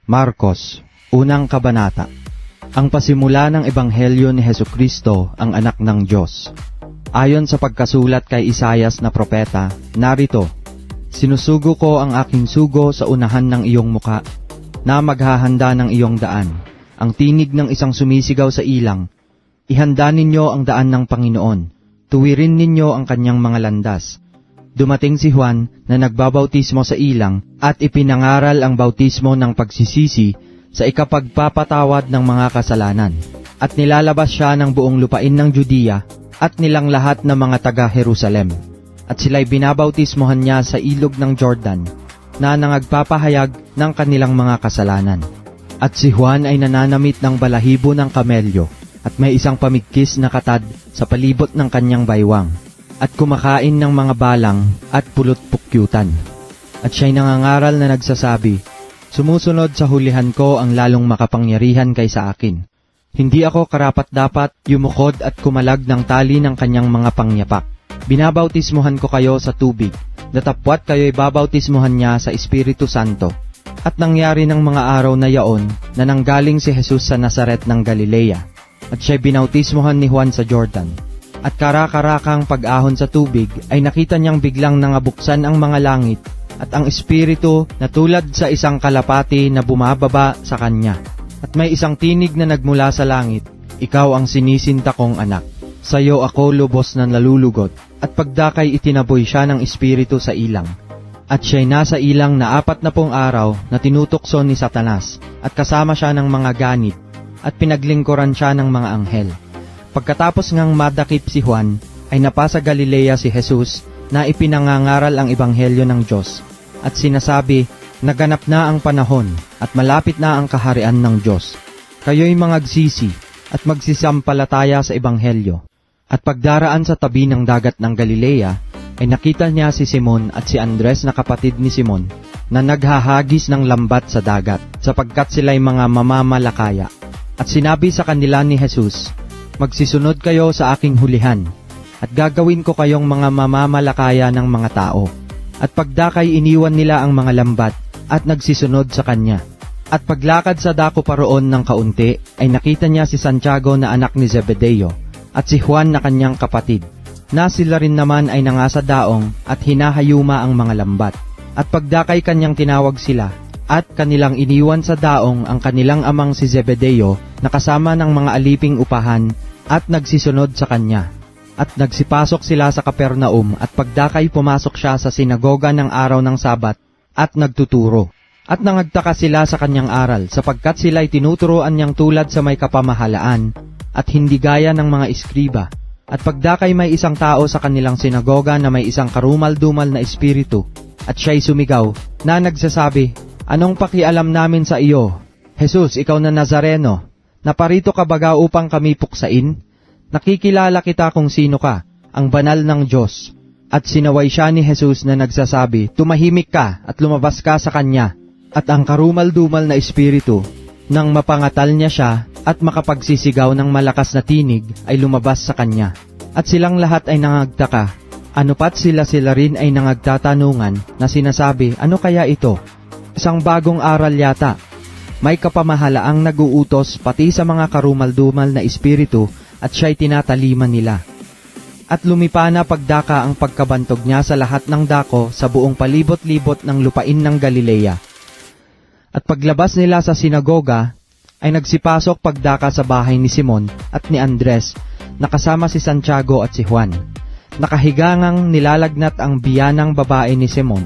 Marcos, unang kabanata. Ang pasimula ng Ebanghelyo ni Hesukristo, ang anak ng Diyos. Ayon sa pagkasulat kay Isayas na propeta, narito, sinusugo ko ang aking sugo sa unahan ng iyong muka, na maghahanda ng iyong daan, ang tinig ng isang sumisigaw sa ilang. Ihanda ninyo ang daan ng Panginoon, tuwirin ninyo ang kanyang mga landas. Dumating si Juan na nagbabautismo sa ilang at ipinangaral ang bautismo ng pagsisisi sa ikapagpapatawad ng mga kasalanan. At nilalabas siya ng buong lupain ng Judea at nilang lahat ng mga taga-Jerusalem. At sila'y binabautismohan niya sa ilog ng Jordan na nangagpapahayag ng kanilang mga kasalanan. At si Juan ay nananamit ng balahibo ng kamelyo at may isang pamigkis na katad sa palibot ng kanyang baywang at kumakain ng mga balang at pulot-pukyutan. At siya'y nangangaral na nagsasabi, sumusunod sa hulihan ko ang lalong makapangyarihan kaysa akin. Hindi ako karapat-dapat yumukod at kumalag ng tali ng kanyang mga pangyapak. Binabautismuhan ko kayo sa tubig, datapwat kayo'y babautismuhan niya sa Espiritu Santo. At nangyari ng mga araw na yaon na nanggaling si Jesus sa Nazaret ng Galilea, at siya'y binautismuhan ni Juan sa Jordan. At karakarakang pag-ahon sa tubig ay nakita niyang biglang nangabuksan ang mga langit at ang Espiritu na tulad sa isang kalapati na bumababa sa kanya. At may isang tinig na nagmula sa langit, ikaw ang sinisinta kong anak. Sa'yo ako lubos na nalulugot. At pagdakay itinaboy siya ng Espiritu sa ilang. At siya'y nasa ilang na 40 araw na tinutokso ni Satanas at kasama siya ng mga ganit at pinaglingkuran siya ng mga anghel. Pagkatapos ngang madakip si Juan, ay napasa Galilea si Jesus na ipinangangaral ang Ebanghelyo ng Diyos at sinasabi, naganap na ang panahon at malapit na ang kaharian ng Diyos. Kayo'y mangagsisi at magsisampalataya sa Ebanghelyo. At pagdaraan sa tabi ng dagat ng Galilea, ay nakita niya si Simon at si Andres na kapatid ni Simon na naghahagis ng lambat sa dagat sapagkat sila'y mga mamamalakaya. At sinabi sa kanila ni Jesus, magsisunod kayo sa aking hulihan, at gagawin ko kayong mga mamamalakaya ng mga tao. At pagdakay iniwan nila ang mga lambat, at nagsisunod sa kanya. At paglakad sa dako paroon ng kaunti, ay nakita niya si Santiago na anak ni Zebedeo, at si Juan na kanyang kapatid, na sila rin naman ay nangasa daong, at hinahayuma ang mga lambat. At pagdakay kanyang tinawag sila, at kanilang iniwan sa daong ang kanilang amang si Zebedeo, na kasama ng mga aliping upahan, at nagsisunod sa kanya. At nagsipasok sila sa Kapernaum at pagdakay pumasok siya sa sinagoga ng araw ng Sabat at nagtuturo. At nangagtaka sila sa kanyang aral sapagkat sila'y tinuturoan niyang tulad sa may kapamahalaan at hindi gaya ng mga iskriba. At pagdakay may isang tao sa kanilang sinagoga na may isang karumal-dumal na espiritu at siya'y sumigaw na nagsasabi, anong pakialam namin sa iyo, Jesus, ikaw na Nazareno? Naparito ka baga upang kami puksain? Nakikilala kita kung sino ka, ang banal ng Diyos. At sinaway siya ni Jesus na nagsasabi, tumahimik ka at lumabas ka sa kanya. At ang karumal-dumal na espiritu, nang mapangatal niya siya at makapagsisigaw ng malakas na tinig, ay lumabas sa kanya. At silang lahat ay nangagtaka. Ano pat sila rin ay nangagtatanungan na sinasabi, ano kaya ito? Isang bagong aral yata. May kapamahalaang naguutos pati sa mga karumal-dumal na espiritu at siya'y tinataliman nila. At lumipa na pagdaka ang pagkabantog niya sa lahat ng dako sa buong palibot-libot ng lupain ng Galilea. At paglabas nila sa sinagoga, ay nagsipasok pagdaka sa bahay ni Simon at ni Andres, nakasama si Santiago at si Juan. Nakahigangang nilalagnat ang biyanang babae ni Simon.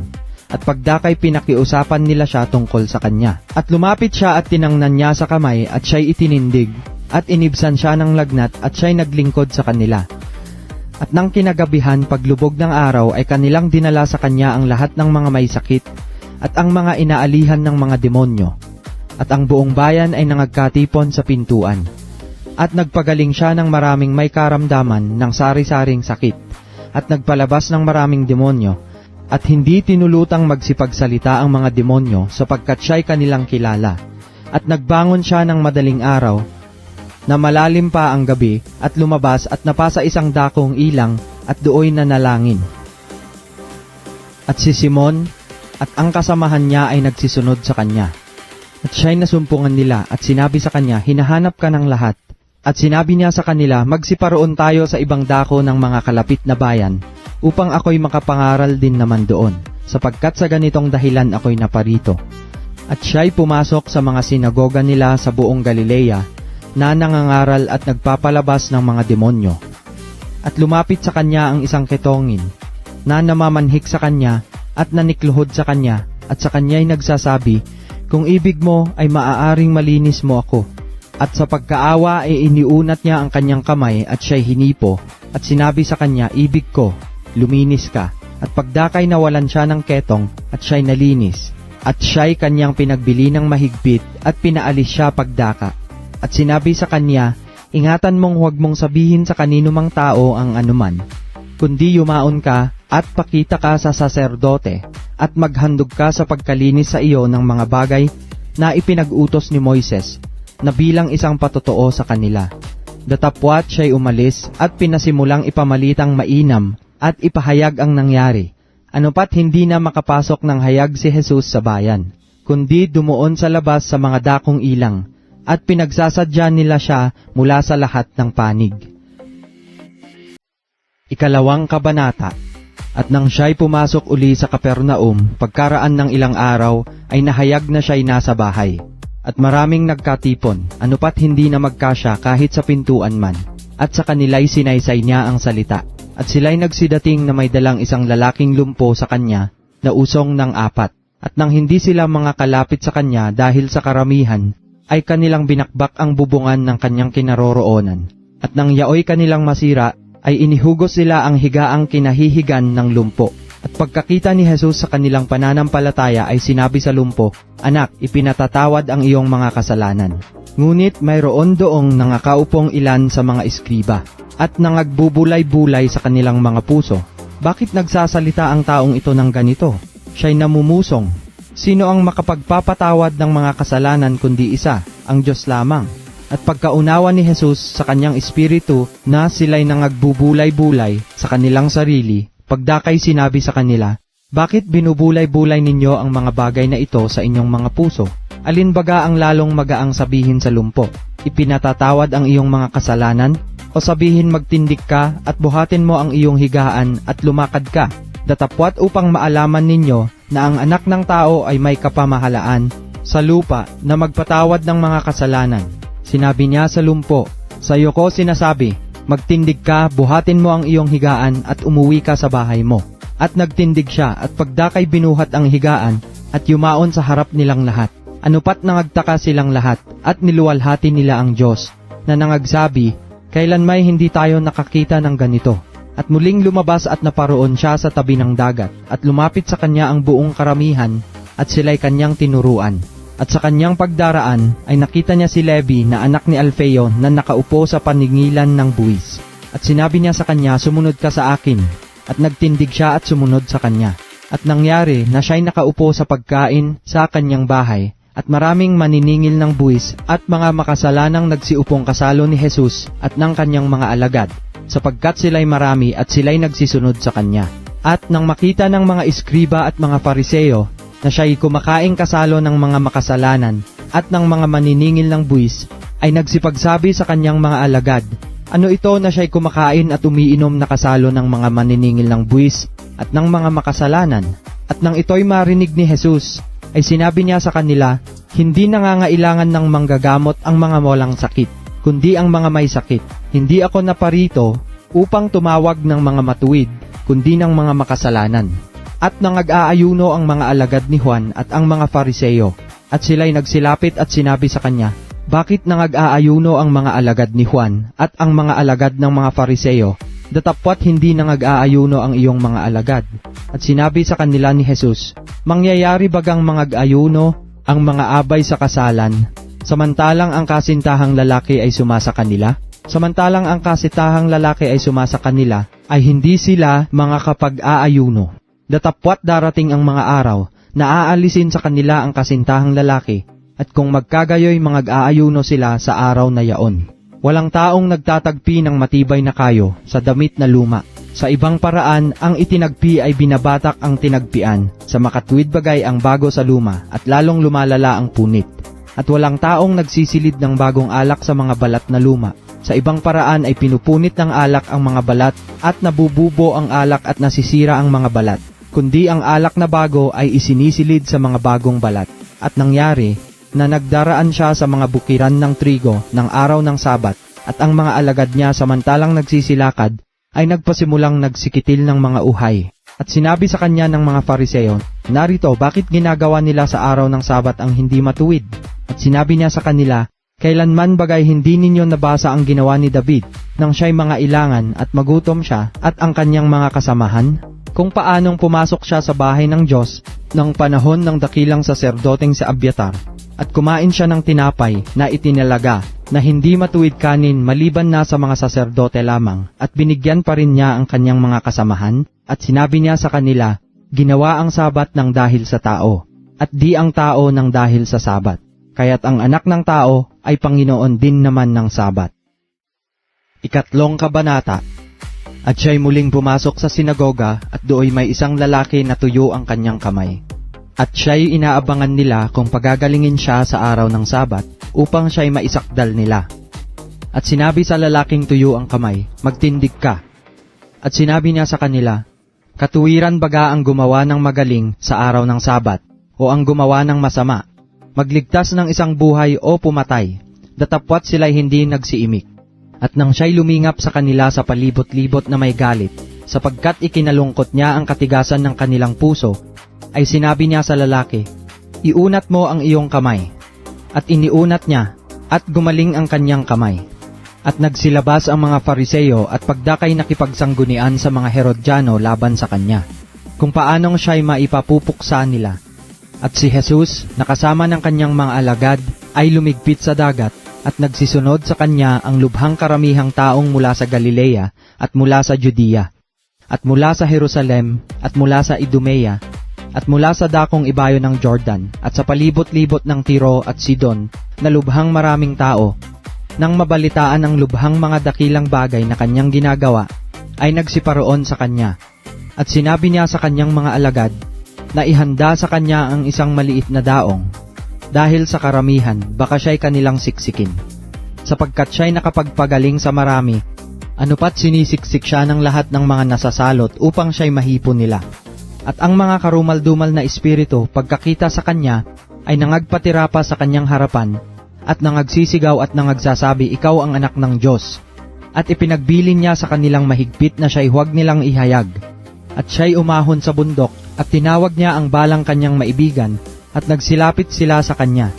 At pagdakay pinakiusapan nila siya tungkol sa kanya. At lumapit siya at tinangnan niya sa kamay at siya'y itinindig. At inibsan siya ng lagnat at siya'y naglingkod sa kanila. At nang kinagabihan paglubog ng araw ay kanilang dinala sa kanya ang lahat ng mga may sakit at ang mga inaalihan ng mga demonyo. At ang buong bayan ay nangagkatipon sa pintuan. At nagpagaling siya ng maraming may karamdaman ng sari-saring sakit. At nagpalabas ng maraming demonyo. At hindi tinulutang magsipagsalita ang mga demonyo sapagkat siya'y kanilang kilala. At nagbangon siya ng madaling araw, na malalim pa ang gabi, at lumabas at napasa isang dakong ilang at dooy nanalangin. At si Simon at ang kasamahan niya ay nagsisunod sa kanya. At siya'y nasumpungan nila at sinabi sa kanya, hinahanap ka ng lahat. At sinabi niya sa kanila, magsiparoon tayo sa ibang dako ng mga kalapit na bayan, upang ako'y makapangaral din naman doon, sapagkat sa ganitong dahilan ako'y naparito. At siya'y pumasok sa mga sinagoga nila sa buong Galilea, na nangangaral at nagpapalabas ng mga demonyo. At lumapit sa kanya ang isang ketongin, na namamanhik sa kanya at nanikluhod sa kanya, at sa kanya'y nagsasabi, kung ibig mo ay maaaring malinis mo ako. At sa pagkaawa ay iniunat niya ang kanyang kamay at siya'y hinipo, at sinabi sa kanya, ibig ko, luminis ka. At pagdakay nawalan siya ng ketong, at siya'y nalinis. At siya'y kanyang pinagbili ng mahigpit, at pinaalis siya pagdaka. At sinabi sa kanya, ingatan mong huwag mong sabihin sa kanino mang tao ang anuman, kundi yumaon ka at pakita ka sa saserdote, at maghandog ka sa pagkalinis sa iyo ng mga bagay na ipinag-utos ni Moises, na bilang isang patotoo sa kanila. Datapwat siya'y umalis at pinasimulang ipamalitang mainam at ipahayag ang nangyari. Ano pat hindi na makapasok ng hayag si Jesus sa bayan, kundi dumuon sa labas sa mga dakong ilang, at pinagsasadya nila siya mula sa lahat ng panig. Ikalawang kabanata. At nang siya'y pumasok uli sa Kapernaum, pagkaraan ng ilang araw, ay nahayag na siya'y nasa bahay. At maraming nagkatipon, ano pat hindi na magkasya kahit sa pintuan man. At sa kanila'y sinaysay niya ang salita. At sila'y nagsidating na may dalang isang lalaking lumpo sa kanya, na usong ng 4. At nang hindi sila mga kalapit sa kanya dahil sa karamihan, ay kanilang binakbak ang bubungan ng kanyang kinaroroonan. At nang yaoy kanilang masira, ay inihugos sila ang higaang kinahihigan ng lumpo. At pagkakita ni Jesus sa kanilang pananampalataya ay sinabi sa lumpo, anak, ipinatatawad ang iyong mga kasalanan. Ngunit mayroon doong nangakaupong ilan sa mga eskriba, at nangagbubulay-bulay sa kanilang mga puso. Bakit nagsasalita ang taong ito ng ganito? Siya'y namumusong. Sino ang makapagpapatawad ng mga kasalanan kundi isa, ang Diyos lamang? At pagkaunawa ni Jesus sa kanyang espiritu na sila'y nangagbubulay-bulay sa kanilang sarili, pagdakay sinabi sa kanila, bakit binubulay-bulay ninyo ang mga bagay na ito sa inyong mga puso? Alin baga ang lalong magaang sabihin sa lumpo, ipinatatawad ang iyong mga kasalanan? O sabihin magtindig ka at buhatin mo ang iyong higaan at lumakad ka? Datapwat upang maalaman ninyo na ang anak ng tao ay may kapamahalaan sa lupa na magpatawad ng mga kasalanan. Sinabi niya sa lumpo, sa iyo ko sinasabi, magtindig ka, buhatin mo ang iyong higaan at umuwi ka sa bahay mo. At nagtindig siya at pagdakay binuhat ang higaan at yumaon sa harap nilang lahat. Ano pat nangagtaka silang lahat at niluwalhati nila ang Diyos na nangagsabi, kailan may hindi tayo nakakita ng ganito. At muling lumabas at naparoon siya sa tabi ng dagat at lumapit sa kanya ang buong karamihan at sila'y kanyang tinuruan. At sa kanyang pagdaraan ay nakita niya si Levi na anak ni Alfeo na nakaupo sa paningilan ng buwis. At sinabi niya sa kanya, sumunod ka sa akin. At nagtindig siya at sumunod sa kanya. At nangyari na siya'y nakaupo sa pagkain sa kanyang bahay. At maraming maniningil ng buwis at mga makasalanang nagsiupong kasalo ni Jesus at ng kanyang mga alagad, sapagkat sila'y marami at sila'y nagsisunod sa kanya. At nang makita ng mga eskriba at mga Fariseo na siya'y kumakaing kasalo ng mga makasalanan at ng mga maniningil ng buwis, ay nagsipagsabi sa kanyang mga alagad, ano ito na siya'y kumakain at umiinom na kasalo ng mga maniningil ng buwis at ng mga makasalanan? At nang ito'y marinig ni Jesus, ay sinabi niya sa kanila, hindi nangangailangan ng manggagamot ang mga walang sakit, kundi ang mga may sakit. Hindi ako naparito upang tumawag ng mga matuwid, kundi ng mga makasalanan. At nangag-aayuno ang mga alagad ni Juan at ang mga Fariseo, at sila'y nagsilapit at sinabi sa kanya, bakit nangag-aayuno ang mga alagad ni Juan at ang mga alagad ng mga Fariseo, datapwat hindi nangag-aayuno ang iyong mga alagad? At sinabi sa kanila ni Jesus, mangyayari bagang mangag-ayuno ang mga abay sa kasalan, samantalang ang kasintahang lalaki ay sumasa kanila? Samantalang ang kasintahang lalaki ay sumasa kanila, ay hindi sila mga kapag-aayuno. Datapwat darating ang mga araw na aalisin sa kanila ang kasintahang lalaki, at kung magkagayoy mangag-aayuno sila sa araw na yaon. Walang taong nagtatagpi ng matibay na kayo sa damit na luma. Sa ibang paraan, ang itinagpi ay binabatak ang tinagpian, sa makatuwid bagay ang bago sa luma, at lalong lumalala ang punit. at walang taong nagsisilid ng bagong alak sa mga balat na luma. Sa ibang paraan ay pinupunit ng alak ang mga balat at nabububo ang alak at nasisira ang mga balat, kundi ang alak na bago ay isinisilid sa mga bagong balat. At nangyari na nagdaraan siya sa mga bukiran ng trigo ng araw ng Sabat, at ang mga alagad niya samantalang nagsisilakad ay nagpasimulang nagsikitil ng mga uhay. At sinabi sa kanya ng mga Fariseo, "Narito, bakit ginagawa nila sa araw ng Sabat ang hindi matuwid?" At sinabi niya sa kanila, "Kailanman bagay hindi ninyo nabasa ang ginawa ni David nang siya'y mga ilangan at magutom siya at ang kanyang mga kasamahan? Kung paanong pumasok siya sa bahay ng Diyos ng panahon ng dakilang saserdoteng si Abiatar at kumain siya ng tinapay na itinalaga na hindi matuwid kanin maliban na sa mga saserdote lamang, at binigyan pa rin niya ang kanyang mga kasamahan, at sinabi niya sa kanila, ginawa ang Sabat ng dahil sa tao, at di ang tao ng dahil sa Sabat. Kaya't ang anak ng tao ay Panginoon din naman ng Sabat." Ikatlong kabanata. At siya'y muling pumasok sa sinagoga, at dooy may isang lalaki na tuyo ang kanyang kamay. At siya'y inaabangan nila kung pagagalingin siya sa araw ng Sabat, upang siya'y maisakdal nila. At sinabi sa lalaking tuyo ang kamay, "Magtindig ka." At sinabi niya sa kanila, "Katuwiran baga ang gumawa ng magaling sa araw ng Sabat, o ang gumawa ng masama, magligtas ng isang buhay o pumatay?" Datapwat sila'y hindi nagsiimik. At nang siya'y lumingap sa kanila sa palibot-libot na may galit, sapagkat ikinalungkot niya ang katigasan ng kanilang puso, ay sinabi niya sa lalaki, "Iunat mo ang iyong kamay." At iniunat niya, at gumaling ang kanyang kamay. At nagsilabas ang mga Fariseo at pagdakay nakipagsanggunian sa mga Herodiano laban sa kanya, kung paanong siya'y maipapupuksa nila. At si Jesus, nakasama ng kanyang mga alagad, ay lumigpit sa dagat, at nagsisunod sa kanya ang lubhang karamihang taong mula sa Galilea, at mula sa Judea, at mula sa Jerusalem, at mula sa Idumea, at mula sa dakong ibayo ng Jordan, at sa palibot-libot ng Tiro at Sidon, na lubhang maraming tao. Nang mabalitaan ang lubhang mga dakilang bagay na kanyang ginagawa, ay nagsiparoon sa kanya. At sinabi niya sa kanyang mga alagad, na ihanda sa kanya ang isang maliit na daong, dahil sa karamihan, baka siya'y kanilang siksikin. Sapagkat siya'y nakapagpagaling sa marami, anupat sinisiksik siya ng lahat ng mga nasasalot upang siya'y mahipon nila. At ang mga karumal-dumal na espiritu, pagkakita sa kanya, ay nangagpatira pa sa kanyang harapan, at nangagsisigaw at nangagsasabi, "Ikaw ang anak ng Diyos." At ipinagbilin niya sa kanilang mahigpit na siya'y huwag nilang ihayag. At siya'y umahon sa bundok, at tinawag niya ang balang kanyang maibigan, at nagsilapit sila sa kanya.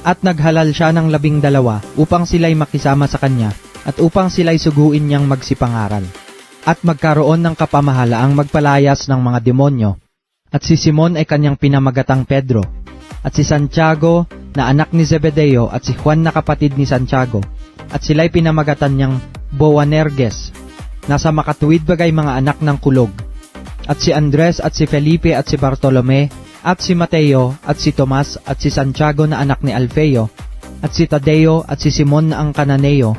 At naghalal siya ng 12 upang sila'y makisama sa kanya, at upang sila'y suguin niyang magsipangaral. At magkaroon ng kapamahalaang magpalayas ng mga demonyo. At si Simon ay kanyang pinamagatang Pedro, at si Santiago na anak ni Zebedeo, at si Juan na kapatid ni Santiago, at sila'y pinamagatan niyang Boanerges, nasa makatuwid bagay mga anak ng kulog, at si Andres at si Felipe at si Bartolome, at si Mateo at si Tomas at si Santiago na anak ni Alfeo, at si Tadeo at si Simon na ang Kananeo,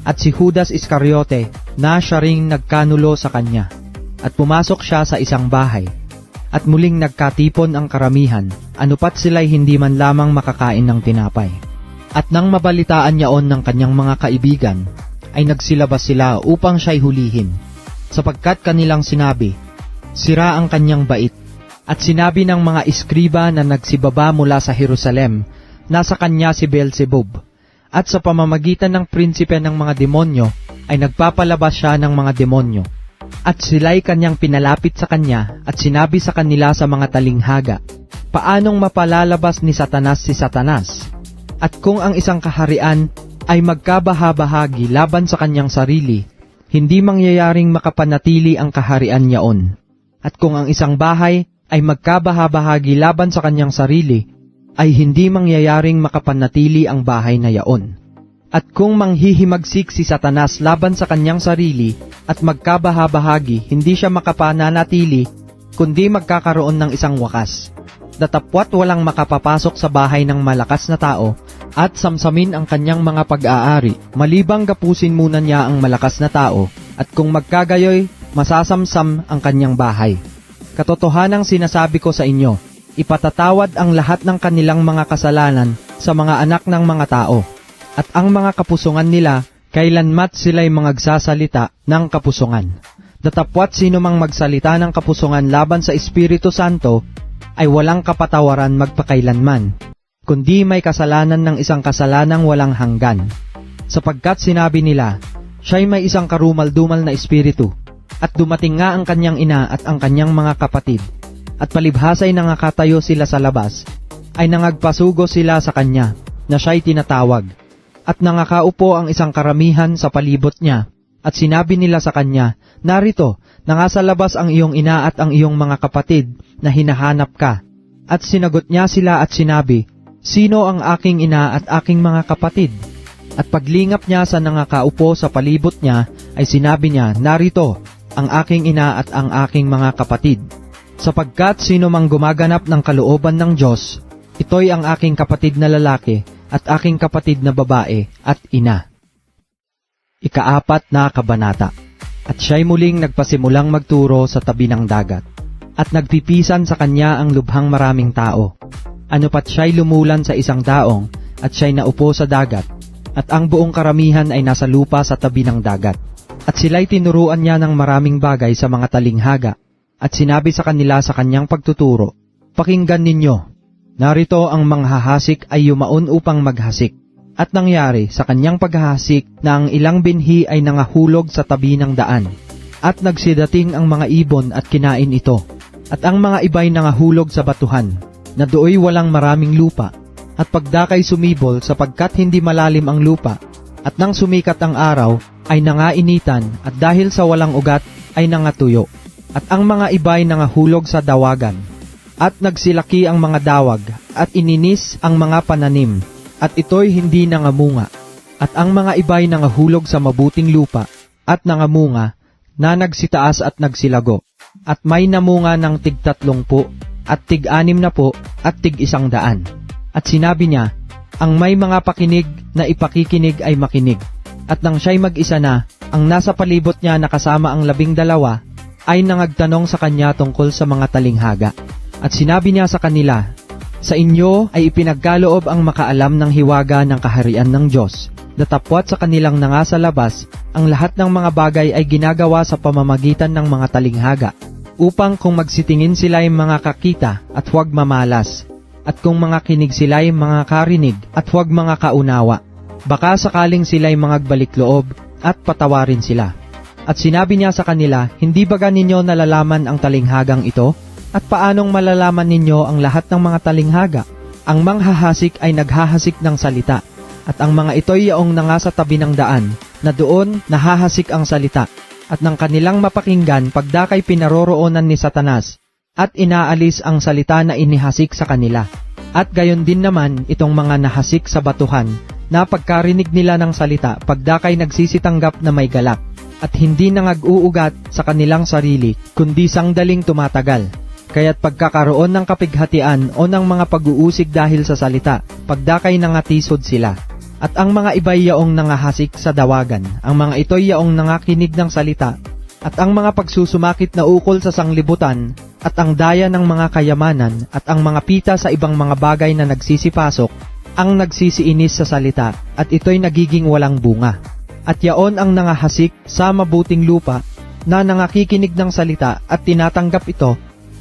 at si Judas Iscariote na siya ring nagkanulo sa kanya. At pumasok siya sa isang bahay. At muling nagkatipon ang karamihan, anupat sila'y hindi man lamang makakain ng tinapay. At nang mabalitaan niyaon ng kanyang mga kaibigan, ay nagsilabas sila upang siya'y hulihin, sapagkat kanilang sinabi, "Sira ang kanyang bait." At sinabi ng mga iskriba na nagsibaba mula sa Jerusalem, nasa kanya si Beelzebub. At sa pamamagitan ng prinsipe ng mga demonyo, ay nagpapalabas siya ng mga demonyo. At sila'y kanyang pinalapit sa kanya, at sinabi sa kanila sa mga talinghaga, "Paanong mapalalabas ni Satanas si Satanas? At kung ang isang kaharian ay magkabahabahagi laban sa kanyang sarili, hindi mangyayaring makapanatili ang kaharian niyaon. At kung ang isang bahay ay magkabahabahagi laban sa kanyang sarili, ay hindi mangyayaring makapanatili ang bahay na yaon. At kung manghihimagsik si Satanas laban sa kanyang sarili at magkabahabahagi, hindi siya makapananatili, kundi magkakaroon ng isang wakas. Datapwat walang makapapasok sa bahay ng malakas na tao at samsamin ang kanyang mga pag-aari, malibang gapusin muna niya ang malakas na tao, at kung magkagayoy, masasamsam ang kanyang bahay. Katotohanang sinasabi ko sa inyo, ipatatawad ang lahat ng kanilang mga kasalanan sa mga anak ng mga tao, at ang mga kapusungan nila kailanmat sila'y mangagsasalita ng kapusungan. Datapwat sino mang magsalita ng kapusungan laban sa Espiritu Santo ay walang kapatawaran magpakailanman, kundi may kasalanan ng isang kasalanang walang hanggan. Sapagkat sinabi nila, siya'y may isang karumal-dumal na espiritu, at dumating nga ang kanyang ina at ang kanyang mga kapatid, at palibhasa'y nangakatayo sila sa labas, ay nangagpasugo sila sa kanya, na siya'y tinatawag. At nangakaupo ang isang karamihan sa palibot niya, at sinabi nila sa kanya, narito, nangasa labas ang iyong ina at ang iyong mga kapatid, na hinahanap ka. At sinagot niya sila at sinabi, sino ang aking ina at aking mga kapatid? At paglingap niya sa nangakaupo sa palibot niya, ay sinabi niya, narito, ang aking ina at ang aking mga kapatid. Sapagkat sino mang gumaganap ng kalooban ng Diyos, ito'y ang aking kapatid na lalaki, at aking kapatid na babae, at ina. Ika-4 na kabanata. At siya'y muling nagpasimulang magturo sa tabi ng dagat, at nagpipisan sa kanya ang lubhang maraming tao. Ano pat siya'y lumulan sa isang daong, at siya'y naupo sa dagat, at ang buong karamihan ay nasa lupa sa tabi ng dagat. At sila'y tinuruan niya ng maraming bagay sa mga talinghaga, at sinabi sa kanila sa kanyang pagtuturo, pakinggan ninyo, narito ang manghahasik ay yumaon upang maghasik. At nangyari sa kanyang paghahasik na ang ilang binhi ay nangahulog sa tabi ng daan, at nagsidating ang mga ibon at kinain ito. At ang mga iba'y nangahulog sa batuhan, na dooy walang maraming lupa, at pagdakay sumibol sapagkat hindi malalim ang lupa, at nang sumikat ang araw, ay nangainitan, at dahil sa walang ugat, ay nangatuyo. At ang mga iba'y nangahulog sa dawagan, at nagsilaki ang mga dawag, at ininis ang mga pananim, at ito'y hindi nangamunga. At ang mga iba'y nangahulog sa mabuting lupa, at nangamunga, na nagsitaas at nagsilago. At may namunga ng tig-30, at tig-60, at tig-100. At sinabi niya, ang may mga pakinig na ipakikinig ay makinig. At nang siya'y mag-isa na, ang nasa palibot niya na kasama ang 12, ay nangagtanong sa kanya tungkol sa mga talinghaga. At sinabi niya sa kanila, sa inyo ay ipinagkaloob ang makaalam ng hiwaga ng kaharian ng Diyos. Datapwat sa kanilang nangasa labas, ang lahat ng mga bagay ay ginagawa sa pamamagitan ng mga talinghaga, upang kung magsitingin sila ay mga kakita at huwag mamalas, at kung mga kinig sila ay mga karinig at huwag mga kaunawa, baka sakaling sila ay magbalik loob at patawarin sila. At sinabi niya sa kanila, hindi ba ninyo nalalaman ang talinghagang ito? At paanong malalaman ninyo ang lahat ng mga talinghaga? Ang manghahasik ay naghahasik ng salita, at ang mga ito'y yaong nangasa tabi ng daan, na doon nahahasik ang salita, at ng kanilang mapakinggan pagdakay pinaroroonan ni Satanas, at inaalis ang salita na inihasik sa kanila. At gayon din naman itong mga nahasik sa batuhan, na pagkarinig nila ng salita pagdakay nagsisitanggap na may galak, at hindi nangag-uugat sa kanilang sarili, kundi sangdaling tumatagal. Kaya't pagkakaroon ng kapighatian o ng mga pag-uusig dahil sa salita, pagdakay nangatisod sila. At ang mga iba'y yaong nangahasik sa dawagan, ang mga ito'y yaong nangakinig ng salita, at ang mga pagsusumakit na ukol sa sanglibutan, at ang daya ng mga kayamanan, at ang mga pita sa ibang mga bagay na nagsisipasok, ang nagsisiinis sa salita, at ito'y nagiging walang bunga. At yaon ang nangahasik sa mabuting lupa, na nangakikinig ng salita at tinatanggap ito,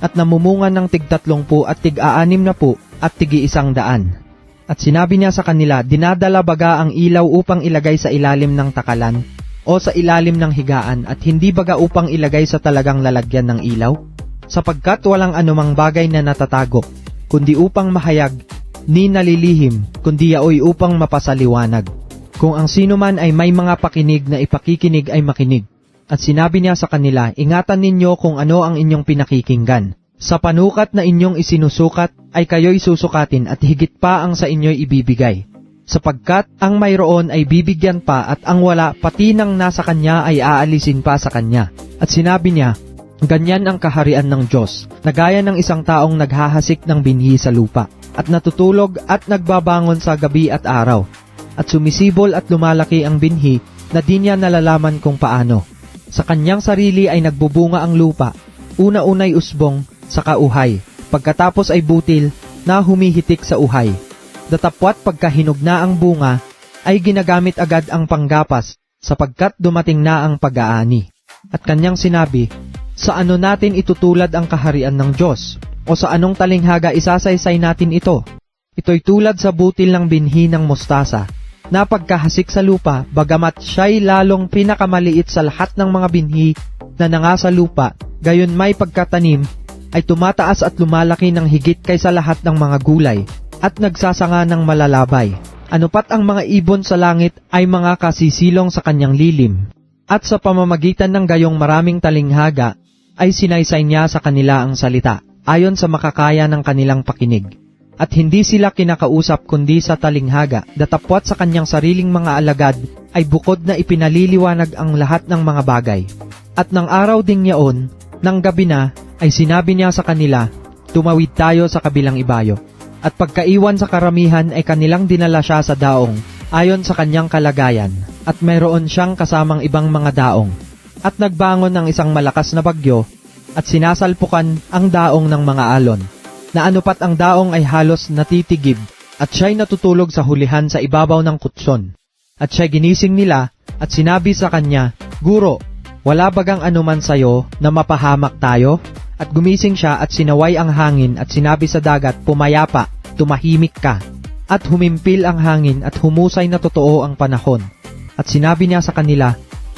at namumunga ng tig-30 at tig-60 at tig-100. At sinabi niya sa kanila, dinadala baga ang ilaw upang ilagay sa ilalim ng takalan, o sa ilalim ng higaan, at hindi baga upang ilagay sa talagang lalagyan ng ilaw? Sapagkat walang anumang bagay na natatago, kundi upang mahayag, ni nalilihim, kundi yaoy upang mapasaliwanag. Kung ang sino man ay may mga pakinig na ipakikinig ay makinig. At sinabi niya sa kanila, ingatan ninyo kung ano ang inyong pinakikinggan. Sa panukat na inyong isinusukat, ay kayo'y susukatin at higit pa ang sa inyo'y ibibigay. Sapagkat ang mayroon ay bibigyan pa at ang wala pati ng nasa kanya ay aalisin pa sa kanya. At sinabi niya, ganyan ang kaharian ng Diyos, na gaya ng isang taong naghahasik ng binhi sa lupa, at natutulog at nagbabangon sa gabi at araw. At sumisibol at lumalaki ang binhi na di niya nalalaman kung paano. Sa kanyang sarili ay nagbubunga ang lupa, una-unay usbong, saka uhay, pagkatapos ay butil na humihitik sa uhay. Datapwat pagkahinog na ang bunga, ay ginagamit agad ang panggapas, sapagkat dumating na ang pag-aani. At kanyang sinabi, sa ano natin itutulad ang kaharian ng Diyos? O sa anong talinghaga isasaysay natin ito? Ito'y tulad sa butil ng binhi ng mustasa, na pagkahasik sa lupa, bagamat siya'y lalong pinakamaliit sa lahat ng mga binhi na nanga sa lupa, gayon may pagkatanim, ay tumataas at lumalaki ng higit kaysa lahat ng mga gulay, at nagsasanga ng malalabay. Ano pat ang mga ibon sa langit ay mga kasisilong sa kanyang lilim. At sa pamamagitan ng gayong maraming talinghaga, ay sinaysay niya sa kanila ang salita, ayon sa makakaya ng kanilang pakinig. At hindi sila kinakausap kundi sa talinghaga, datapwat sa kanyang sariling mga alagad, ay bukod na ipinaliliwanag ang lahat ng mga bagay. At ng araw ding yaon, ng gabi na, ay sinabi niya sa kanila, tumawid tayo sa kabilang ibayo. At pagkaiwan sa karamihan ay kanilang dinala siya sa daong, ayon sa kanyang kalagayan, at mayroon siyang kasamang ibang mga daong. At nagbangon ng isang malakas na bagyo, at sinasalpukan ang daong ng mga alon, na anupat ang daong ay halos natitigib, at siya'y natutulog sa hulihan sa ibabaw ng kutson. At siya'y ginising nila, at sinabi sa kanya, Guro, wala bagang anuman sayo na mapahamak tayo? At gumising siya at sinaway ang hangin at sinabi sa dagat, pumayapa, tumahimik ka. At humimpil ang hangin at humusay na totoo ang panahon. At sinabi niya sa kanila,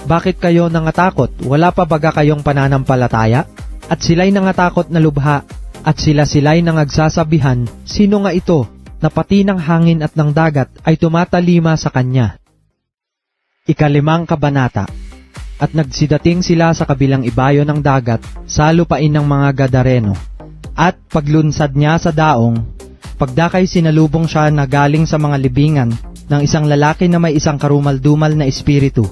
bakit kayo nangatakot? Wala pa baga kayong pananampalataya? At sila'y nangatakot na lubha, at sila'y nangagsasabihan, sino nga ito, na pati ng hangin at ng dagat ay tumatalima sa kanya. 5 kabanata. At nagsidating sila sa kabilang ibayo ng dagat, sa lupain ng mga Gadareno. At paglunsad niya sa daong, pagdakay sinalubong siya na galing sa mga libingan ng isang lalaki na may isang karumal-dumal na espiritu,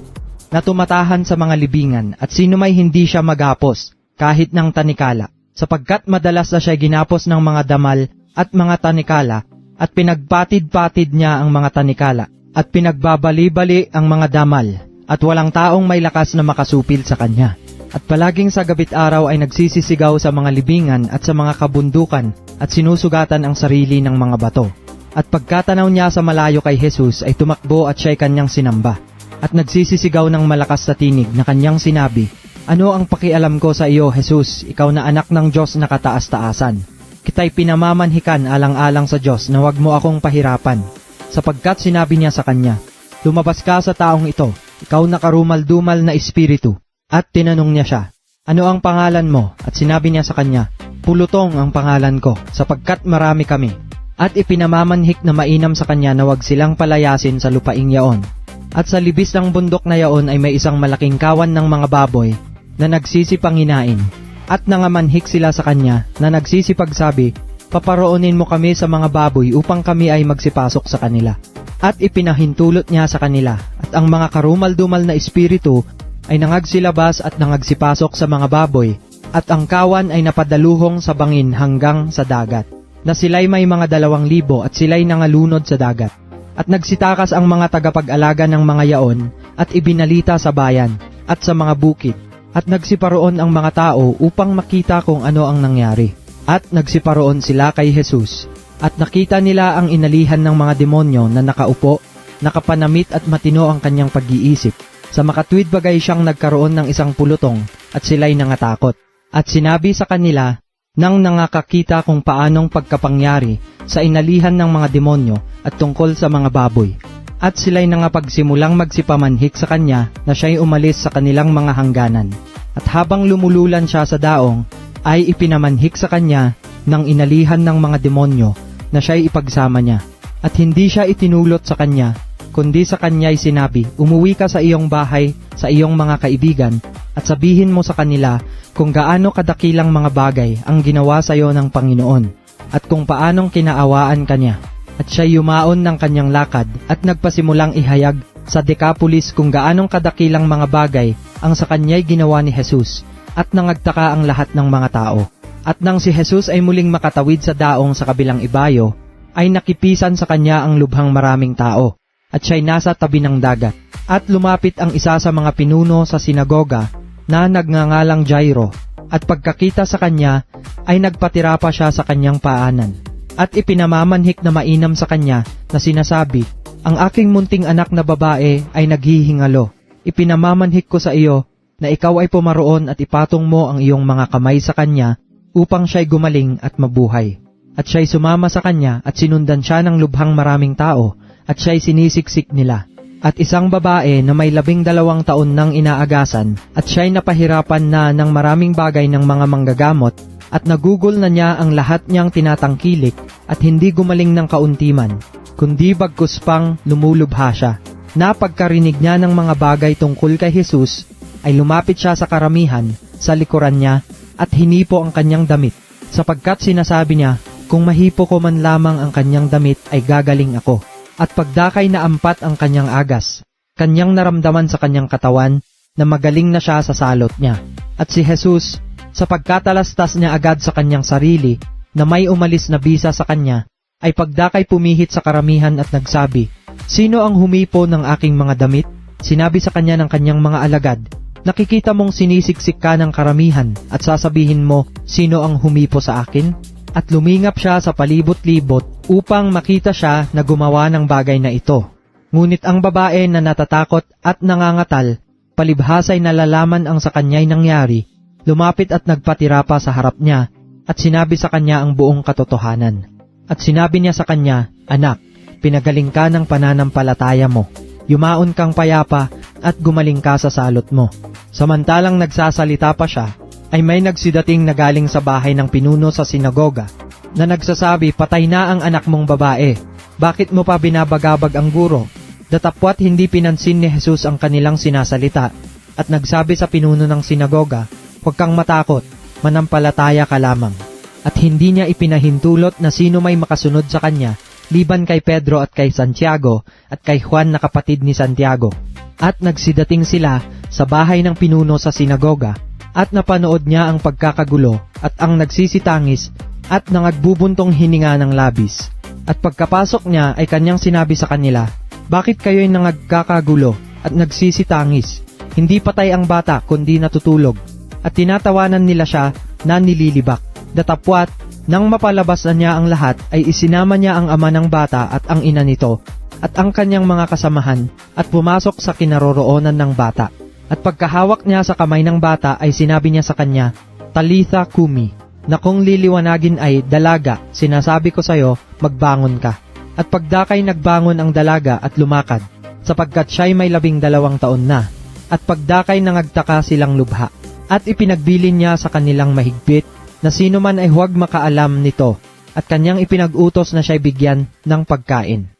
na tumatahan sa mga libingan, at sino may hindi siya magapos, kahit ng tanikala, sapagkat madalas na siya ginapos ng mga damal at mga tanikala, at pinagpatid-patid niya ang mga tanikala, at pinagbabali-bali ang mga damal, at walang taong may lakas na makasupil sa kanya. At palaging sa gabit araw ay nagsisisigaw sa mga libingan at sa mga kabundukan, at sinusugatan ang sarili ng mga bato. At pagkatanaw niya sa malayo kay Jesus ay tumakbo at siya'y kanyang sinamba. At nagsisisigaw ng malakas sa tinig na kanyang sinabi, ano ang pakialam ko sa iyo, Jesus, ikaw na anak ng Diyos na kataas-taasan? Kita'y pinamamanhikan alang-alang sa Diyos na wag mo akong pahirapan. Sapagkat sinabi niya sa kanya, lumabas ka sa taong ito, ikaw na karumal-dumal na espiritu. At tinanong niya siya, ano ang pangalan mo? At sinabi niya sa kanya, Pulutong ang pangalan ko, sapagkat marami kami. At ipinamamanhik na mainam sa kanya na wag silang palayasin sa lupaing yaon. At sa libis ng bundok na yaon ay may isang malaking kawan ng mga baboy na nagsisipanginain. At nangamanhik sila sa kanya na nagsisipagsabi, paparoonin mo kami sa mga baboy upang kami ay magsipasok sa kanila. At ipinahintulot niya sa kanila, at ang mga karumal-dumal na espiritu ay nangagsilabas at nangagsipasok sa mga baboy, at ang kawan ay napadaluhong sa bangin hanggang sa dagat, na sila'y may mga 2,000 at sila'y nangalunod sa dagat. At nagsitakas ang mga tagapag-alaga ng mga yaon, at ibinalita sa bayan, at sa mga bukid, at nagsiparoon ang mga tao upang makita kung ano ang nangyari. At nagsiparoon sila kay Jesus, at nakita nila ang inalihan ng mga demonyo na nakaupo, nakapanamit at matino ang kanyang pag-iisip. Sa makatwid bagay siyang nagkaroon ng isang pulutong, at sila'y nangatakot. At sinabi sa kanila, nang nangakakita kung paanong pagkapangyari sa inalihan ng mga demonyo at tungkol sa mga baboy. At sila'y nangapagsimulang magsipamanhik sa kanya na siya'y umalis sa kanilang mga hangganan. At habang lumululan siya sa daong, ay ipinamanhik sa kanya ng inalihan ng mga demonyo na siya'y ipagsama niya. At hindi siya itinulot sa kanya, kundi sa kanya'y sinabi, umuwi ka sa iyong bahay, sa iyong mga kaibigan, at sabihin mo sa kanila kung gaano kadakilang mga bagay ang ginawa sa iyo ng Panginoon, at kung paanong kinaawaan kanya. At siya yumaon ng kanyang lakad, at nagpasimulang ihayag sa Decapolis kung gaanong kadakilang mga bagay ang sa kanya'y ginawa ni Jesus, at nangagtaka ang lahat ng mga tao. At nang si Jesus ay muling makatawid sa daong sa kabilang ibayo, ay nakipisan sa kanya ang lubhang maraming tao, at siya'y nasa tabi ng dagat. At lumapit ang isa sa mga pinuno sa sinagoga na nagngangalang Jairo, at pagkakita sa kanya ay nagpatira pa siya sa kanyang paanan. at ipinamamanhik na mainam sa kanya na sinasabi, "Ang aking munting anak na babae ay naghihingalo. Ipinamamanhik ko sa iyo na ikaw ay pumaroon at ipatong mo ang iyong mga kamay sa kanya upang siya'y gumaling at mabuhay." At siya'y sumama sa kanya at sinundan siya ng lubhang maraming tao at siya'y sinisiksik nila. At isang babae na may 12 taon nang inaagasan at siya'y napahirapan na ng maraming bagay ng mga manggagamot at nagugol na niya ang lahat niyang tinatangkilik at hindi gumaling ng kauntiman, kundi bagkus pang lumulubha siya. Napagkarinig niya ng mga bagay tungkol kay Jesus, ay lumapit siya sa karamihan, sa likuran niya, at hinipo ang kanyang damit, sapagkat sinasabi niya, "Kung mahipo ko man lamang ang kanyang damit ay gagaling ako." At pagdakay na ampat ang kanyang agas, kanyang naramdaman sa kanyang katawan na magaling na siya sa salot niya. At si Jesus, sa pagkatalastas niya agad sa kanyang sarili na may umalis na bisa sa kanya, ay pagdakay pumihit sa karamihan at nagsabi, "Sino ang humipo ng aking mga damit?" Sinabi sa kanya ng kanyang mga alagad, "Nakikita mong sinisiksik ka ng karamihan at sasabihin mo, sino ang humipo sa akin?" At lumingap siya sa palibot-libot upang makita siya na gumawa ng bagay na ito. Ngunit ang babae na natatakot at nangangatal, palibhasay nalalaman ang sa kanya'y nangyari, lumapit at nagpatira pa sa harap niya at sinabi sa kanya ang buong katotohanan. At sinabi niya sa kanya, "Anak, pinagaling ka ng pananampalataya mo. Yumaon kang payapa at gumaling ka sa salot mo." Samantalang nagsasalita pa siya, ay may nagsidating na galing sa bahay ng pinuno sa sinagoga, na nagsasabi, "Patay na ang anak mong babae. Bakit mo pa binabagabag ang guro?" Datapwat hindi pinansin ni Jesus ang kanilang sinasalita, at nagsabi sa pinuno ng sinagoga, "Huwag kang matakot, manampalataya ka lamang." At hindi niya ipinahintulot na sino may makasunod sa kanya, liban kay Pedro at kay Santiago, at kay Juan na kapatid ni Santiago. At nagsidating sila sa bahay ng pinuno sa sinagoga, at napanood niya ang pagkakagulo at ang nagsisitangis at nangagbubuntong hininga ng labis. At pagkapasok niya ay kanyang sinabi sa kanila, "Bakit kayo'y nangagkakagulo at nagsisitangis? Hindi patay ang bata kundi natutulog." At tinatawanan nila siya na nililibak. Datapwat, nang mapalabas na niya ang lahat ay isinama niya ang ama ng bata at ang ina nito at ang kanyang mga kasamahan at pumasok sa kinaroroonan ng bata. At pagkahawak niya sa kamay ng bata ay sinabi niya sa kanya, "Talitha kumi," na kung liliwanagin ay, "Dalaga, sinasabi ko sa iyo, magbangon ka." At pagdakay nagbangon ang dalaga at lumakad, sapagkat siya'y may 12 taon na. At pagdakay nangagtaka silang lubha. At ipinagbilin niya sa kanilang mahigpit, na sino man ay huwag makaalam nito, at kanyang ipinag-utos na siya'y bigyan ng pagkain.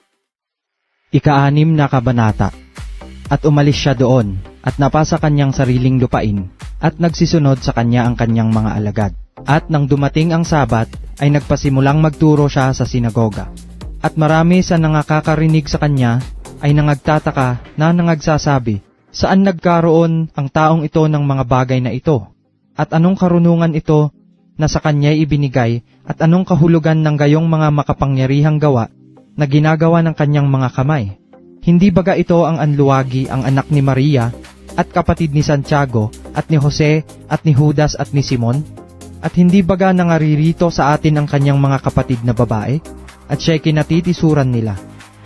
Ika-6 na kabanata. At umalis siya doon, at napasa kanyang sariling lupain, at nagsisunod sa kanya ang kanyang mga alagad. At nang dumating ang Sabat, ay nagpasimulang magturo siya sa sinagoga. At marami sa nangakakarinig sa kanya, ay nangagtataka na nangagsasabi, "Saan nagkaroon ang taong ito ng mga bagay na ito? At anong karunungan ito na sa kanya'y ibinigay, at anong kahulugan ng gayong mga makapangyarihang gawa na ginagawa ng kanyang mga kamay? Hindi baga ito ang anluwagi, ang anak ni Maria, at kapatid ni Santiago, at ni Jose, at ni Judas, at ni Simon? At hindi baga nangaririto sa atin ang kanyang mga kapatid na babae?" At siya'y kinatitisuran nila.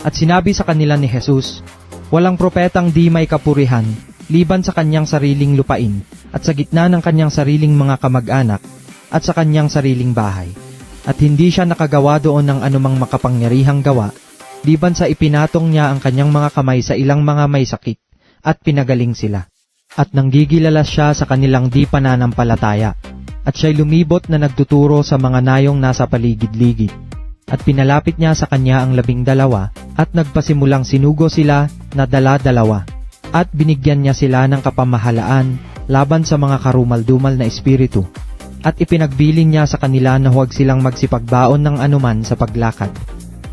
At sinabi sa kanila ni Jesus, "Walang propetang di may kapurihan, liban sa kanyang sariling lupain, at sa gitna ng kanyang sariling mga kamag-anak, at sa kanyang sariling bahay. At hindi siya nakagawa doon ng anumang makapangyarihang gawa, liban sa ipinatong niya ang kanyang mga kamay sa ilang mga may sakit, at pinagaling sila. At nanggigilala siya sa kanilang di pananampalataya, at siya'y lumibot na nagtuturo sa mga nayong nasa paligid-ligid. At pinalapit niya sa kanya ang 12, at nagpasimulang sinugo sila na dala-dalawa. At binigyan niya sila ng kapamahalaan laban sa mga karumal-dumal na espiritu. At ipinagbilin niya sa kanila na huwag silang magsipagbaon ng anuman sa paglakad,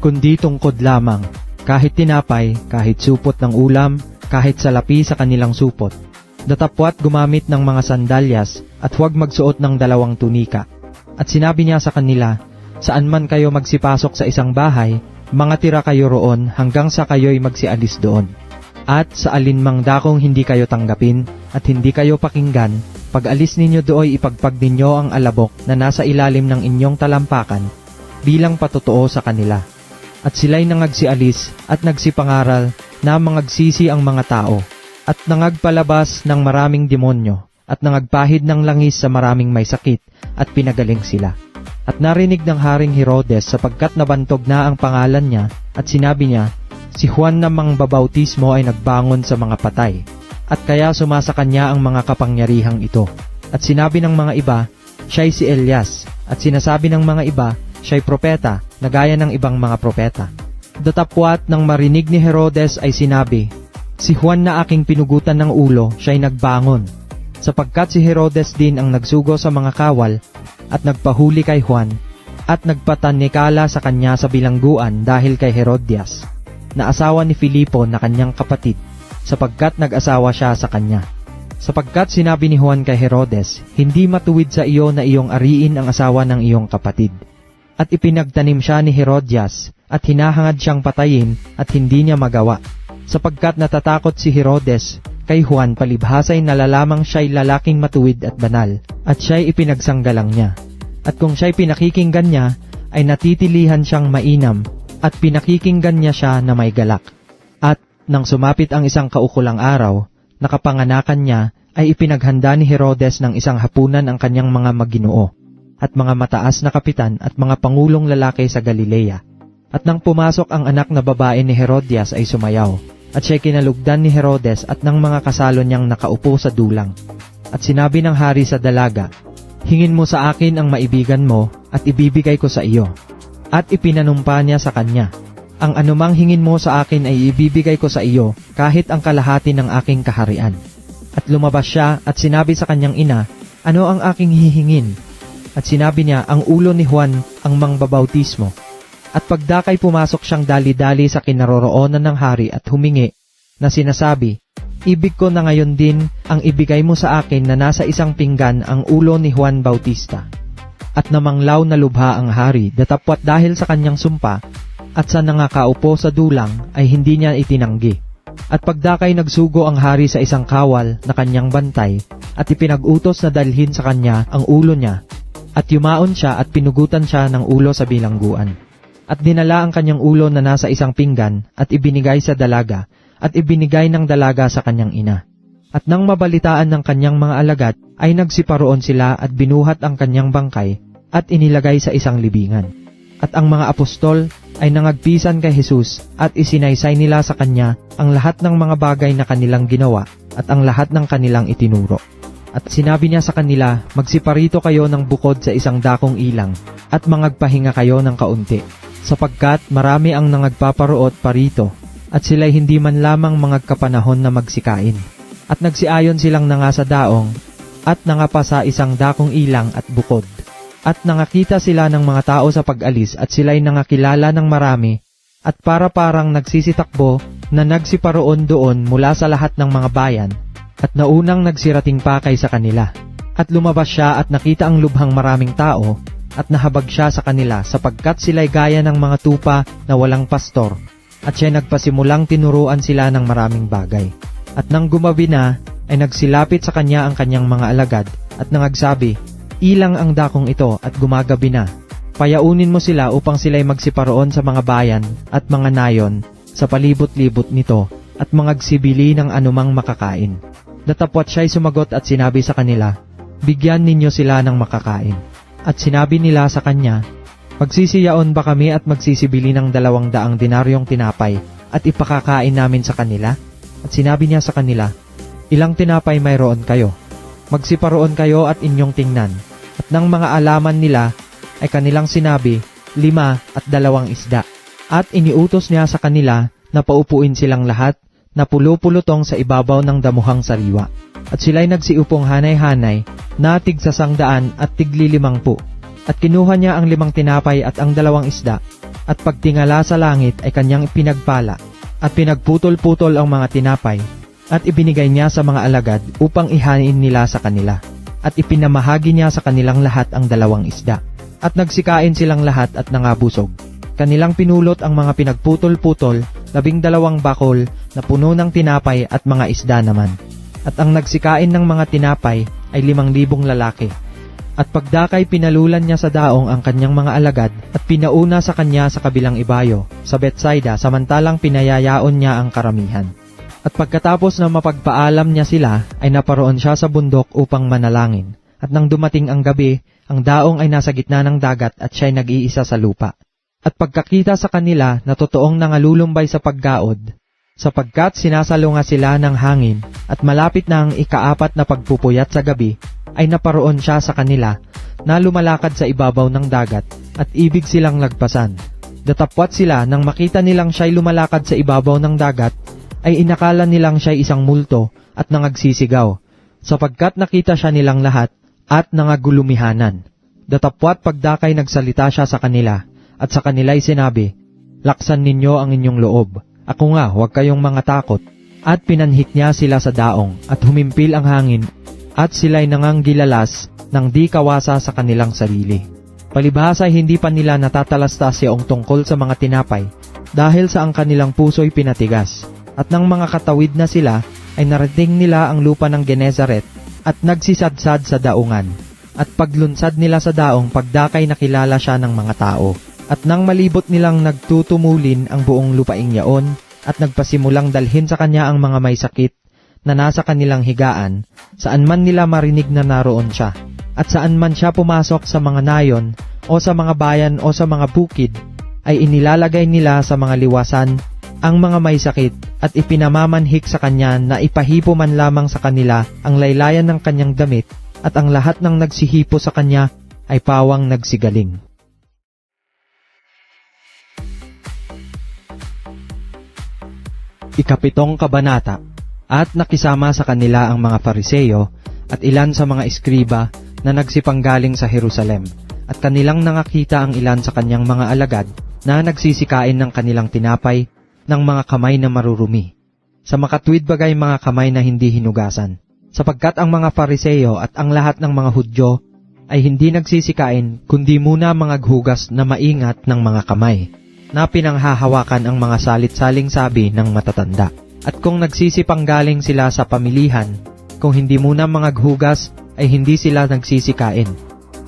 kundi tungkod lamang, kahit tinapay, kahit supot ng ulam, kahit salapi sa kanilang supot. Datapwat gumamit ng mga sandalyas at huwag magsuot ng 2 tunika. At sinabi niya sa kanila, "Saan man kayo magsipasok sa isang bahay, mga tira kayo roon hanggang sa kayo'y magsialis doon. At sa alinmang dakong hindi kayo tanggapin at hindi kayo pakinggan, pag alis ninyo dooy ipagpag ninyo ang alabok na nasa ilalim ng inyong talampakan, bilang patotoo sa kanila. At sila'y nangagsialis at nagsipangaral na mangagsisi ang mga tao, at nangagpalabas ng maraming demonyo, at nangagpahid ng langis sa maraming may sakit, at pinagaling sila. At narinig ng Haring Herodes sapagkat nabantog na ang pangalan niya, at sinabi niya, si Juan na mangbabautismo ay nagbangon sa mga patay, at kaya sumasa kanya ang mga kapangyarihang ito. At sinabi ng mga iba, siya'y si Elias, at sinasabi ng mga iba, siya'y propeta, na gaya ng ibang mga propeta. Datapwat nang marinig ni Herodes ay sinabi, si Juan na aking pinugutan ng ulo, siya'y nagbangon. Sapagkat si Herodes din ang nagsugo sa mga kawal, at nagpahuli kay Juan, at nagpatanikala sa kanya sa bilangguan dahil kay Herodias, na asawa ni Filipo na kanyang kapatid, sapagkat nag-asawa siya sa kanya. Sapagkat sinabi ni Juan kay Herodes, hindi matuwid sa iyo na iyong ariin ang asawa ng iyong kapatid. At ipinagtanim siya ni Herodias, at hinahangad siyang patayin, at hindi niya magawa. Sapagkat natatakot si Herodes kay Juan palibhasay nalalamang siya'y lalaking matuwid at banal, at siya'y ipinagsanggalang niya. At kung siya'y pinakikinggan niya, ay natitilihan siyang mainam, at pinakikinggan niya siya na may galak. At, nang sumapit ang isang kaukulang araw, nakapanganakan niya, ay ipinaghanda ni Herodes ng isang hapunan ang kanyang mga maginoo, at mga mataas na kapitan at mga pangulong lalaki sa Galilea. At nang pumasok ang anak na babae ni Herodias ay sumayaw, at siya'y kinalugdan ni Herodes at ng mga kasalo niyang nakaupo sa dulang. At sinabi ng hari sa dalaga, hingin mo sa akin ang maibigan mo, at ibibigay ko sa iyo. At ipinanumpa niya sa kanya, ang anumang hingin mo sa akin ay ibibigay ko sa iyo, kahit ang kalahati ng aking kaharian. At lumabas siya at sinabi sa kanyang ina, ano ang aking hihingin? At sinabi niya, ang ulo ni Juan ang mangbabautismo. At pagdakay pumasok siyang dali-dali sa kinaroroonan ng hari at humingi, na sinasabi, ibig ko na ngayon din ang ibigay mo sa akin na nasa isang pinggan ang ulo ni Juan Bautista. At namanglaw na lubha ang hari, datapwat dahil sa kanyang sumpa, at sa nangakaupo sa dulang ay hindi niya itinanggi. At pagdakay nagsugo ang hari sa isang kawal na kanyang bantay, at ipinag-utos na dalhin sa kanya ang ulo niya, at yumaon siya at pinugutan siya ng ulo sa bilangguan. At dinala ang kanyang ulo na nasa isang pinggan, at ibinigay sa dalaga, at ibinigay ng dalaga sa kanyang ina. At nang mabalitaan ng kanyang mga alagad, ay nagsiparoon sila at binuhat ang kanyang bangkay, at inilagay sa isang libingan. At ang mga apostol ay nangagpisan kay Jesus, at isinaysay nila sa kanya ang lahat ng mga bagay na kanilang ginawa, at ang lahat ng kanilang itinuro. At sinabi niya sa kanila, magsiparito kayo ng bukod sa isang dakong ilang, at mangagpahinga kayo ng kaunti, sapagkat marami ang nangagpaparoot parito, at sila'y hindi man lamang mangagkapanahon na magsikain. At nagsiayon silang nanga sa daong, at nangapa sa isang dakong ilang at bukod. At nangakita sila ng mga tao sa pag-alis at sila'y nangakilala ng marami, at parang nagsisitakbo na nagsiparoon doon mula sa lahat ng mga bayan, at naunang nagsirating pakay sa kanila. At lumabas siya at nakita ang lubhang maraming tao, at nahabag siya sa kanila sapagkat sila'y gaya ng mga tupa na walang pastor, at siya nagpasimulang tinuruan sila ng maraming bagay. At nang gumabi na, ay nagsilapit sa kanya ang kanyang mga alagad, at nangagsabi, ilang ang dakong ito at gumagabi na. Payaunin mo sila upang sila'y magsiparoon sa mga bayan at mga nayon sa palibot-libot nito, at mangagsibili ng anumang makakain. Datapwat siya'y sumagot at sinabi sa kanila, bigyan ninyo sila ng makakain. At sinabi nila sa kanya, magsisiyaon ba kami at magsisibili ng 200 dinaryong tinapay at ipakakain namin sa kanila? At sinabi niya sa kanila, ilang tinapay mayroon kayo? Magsiparoon kayo at inyong tingnan. At nang mga alaman nila ay kanilang sinabi, 5 at 2 isda. At iniutos niya sa kanila na paupuin silang lahat na pulo-pulutong sa ibabaw ng damuhang sariwa. At sila'y nagsiupong hanay-hanay na tig 100 at tig 50. At kinuha niya ang 5 tinapay at ang 2 isda, at pagtingala sa langit ay kanyang pinagpala, at pinagputol-putol ang mga tinapay, at ibinigay niya sa mga alagad upang ihain nila sa kanila. At ipinamahagi niya sa kanilang lahat ang 2 isda. At nagsikain silang lahat at nangabusog. Kanilang pinulot ang mga pinagputol-putol, 12 bakol na puno ng tinapay at mga isda naman. At ang nagsikain ng mga tinapay ay 5,000 lalaki. At pagdakay pinalulan niya sa daong ang kanyang mga alagad at pinauna sa kanya sa kabilang ibayo, sa Bethsaida, samantalang pinayayaon niya ang karamihan. At pagkatapos na mapagpaalam niya sila, ay naparoon siya sa bundok upang manalangin. At nang dumating ang gabi, ang daong ay nasa gitna ng dagat at siya'y nag-iisa sa lupa. At pagkakita sa kanila na totoong nangalulumbay sa paggaod, sapagkat sinasalunga sila ng hangin at malapit na ang ikaapat na pagpupuyat sa gabi, ay naparoon siya sa kanila na lumalakad sa ibabaw ng dagat at ibig silang lagpasan. Datapwat sila nang makita nilang siya'y lumalakad sa ibabaw ng dagat, ay inakala nilang siya'y isang multo at nangagsisigaw, sapagkat nakita siya nilang lahat at nangagulumihanan. Datapwat pagdakay nagsalita siya sa kanila, at sa kanila'y sinabi, "Laksan ninyo ang inyong loob. Ako nga, huwag kayong mga takot." At pinanhik niya sila sa daong, at humimpil ang hangin, at sila'y nanganggilalas ng di kawasa sa kanilang sarili. Palibhasa hindi pa nila natatalastas yaong tungkol sa mga tinapay, dahil sa ang kanilang puso'y pinatigas. At nang mga katawid na sila, ay narating nila ang lupa ng Genezaret, at nagsisadsad sa daungan. At paglunsad nila sa daong, pagdakay nakilala siya ng mga tao. At nang malibot nilang nagtutumulin ang buong lupaing yaon, at nagpasimulang dalhin sa kanya ang mga may sakit, na nasa kanilang higaan, saan man nila marinig na naroon siya. At saan man siya pumasok sa mga nayon, o sa mga bayan o sa mga bukid, ay inilalagay nila sa mga liwasan ang mga may sakit, at ipinamamanhik sa kanya na ipahipo man lamang sa kanila ang laylayan ng kanyang damit, at ang lahat ng nagsihipo sa kanya ay pawang nagsigaling. Ikapitong kabanata. At nakisama sa kanila ang mga Fariseyo at ilan sa mga eskriba na nagsipanggaling sa Jerusalem, at kanilang nakakita ang ilan sa kanyang mga alagad na nagsisikain ng kanilang tinapay ng mga kamay na marurumi, sa makatwid bagay mga kamay na hindi hinugasan, sapagkat ang mga Fariseyo at ang lahat ng mga Hudyo ay hindi nagsisikain kundi muna mga hugas na maingat ng mga kamay, na pinanghahawakan ang mga salit-saling sabi ng matatanda. At kung nagsisipanggaling sila sa pamilihan, kung hindi muna mangaghugas, ay hindi sila nagsisikain.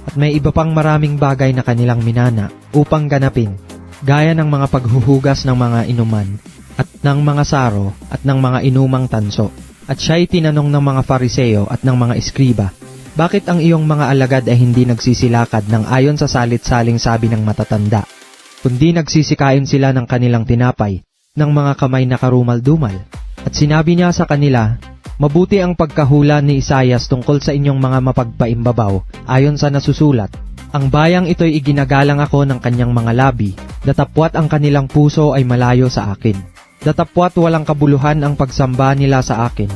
At may iba pang maraming bagay na kanilang minana upang ganapin, gaya ng mga paghuhugas ng mga inuman, at ng mga saro, at ng mga inumang tanso. At siya'y tinanong ng mga Fariseo at ng mga eskriba, "Bakit ang iyong mga alagad ay hindi nagsisilakad ng ayon sa salit-saling sabi ng matatanda, kundi nagsisikain sila ng kanilang tinapay, ng mga kamay na karumal-dumal?" At sinabi niya sa kanila, "Mabuti ang pagkahula ni Isaias tungkol sa inyong mga mapagpaimbabaw, ayon sa nasusulat, ang bayang ito'y iginagalang ako ng kanyang mga labi, datapwat ang kanilang puso ay malayo sa akin. Datapwat walang kabuluhan ang pagsamba nila sa akin,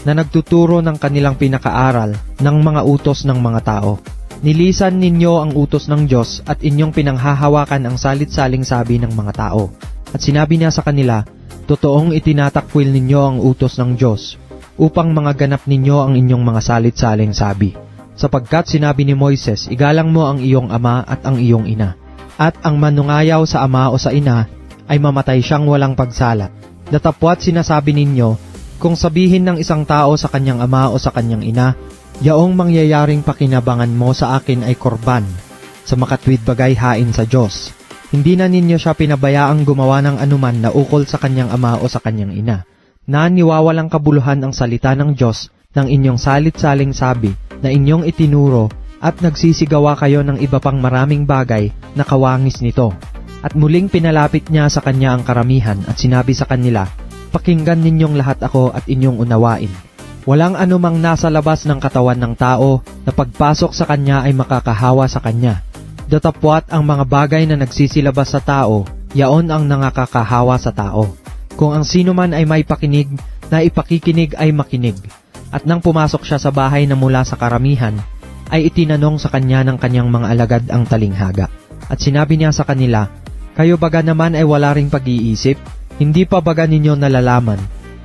na nagtuturo ng kanilang pinakaaral ng mga utos ng mga tao. Nilisan ninyo ang utos ng Diyos at inyong pinanghahawakan ang salit-saling sabi ng mga tao." At sinabi niya sa kanila, "Totoong itinatakwil ninyo ang utos ng Diyos, upang mga ganap ninyo ang inyong mga salit-saling sabi. Sapagkat sinabi ni Moises, igalang mo ang iyong ama at ang iyong ina. At ang manungayaw sa ama o sa ina, ay mamatay siyang walang pagsalat. Datapwat sinasabi ninyo, kung sabihin ng isang tao sa kanyang ama o sa kanyang ina, yaong mangyayaring pakinabangan mo sa akin ay korban, sa makatwid bagay hain sa Diyos. Hindi na ninyo siya pinabayaang gumawa ng anuman na ukol sa kanyang ama o sa kanyang ina, na niwawalang kabuluhan ang salita ng Diyos ng inyong salit-saling sabi na inyong itinuro, at nagsisigawa kayo ng iba pang maraming bagay na kawangis nito." At muling pinalapit niya sa kanya ang karamihan at sinabi sa kanila, "Pakinggan ninyong lahat ako at inyong unawain. Walang anumang nasa labas ng katawan ng tao na pagpasok sa kanya ay makakahawa sa kanya. Datapwat ang mga bagay na nagsisilabas sa tao, yaon ang nangakakahawa sa tao. Kung ang sino man ay may pakinig, na ipakikinig ay makinig." At nang pumasok siya sa bahay na mula sa karamihan, ay itinanong sa kanya ng kanyang mga alagad ang talinghaga. At sinabi niya sa kanila, "Kayo baga naman ay wala ring pag-iisip? Hindi pa baga ninyo nalalaman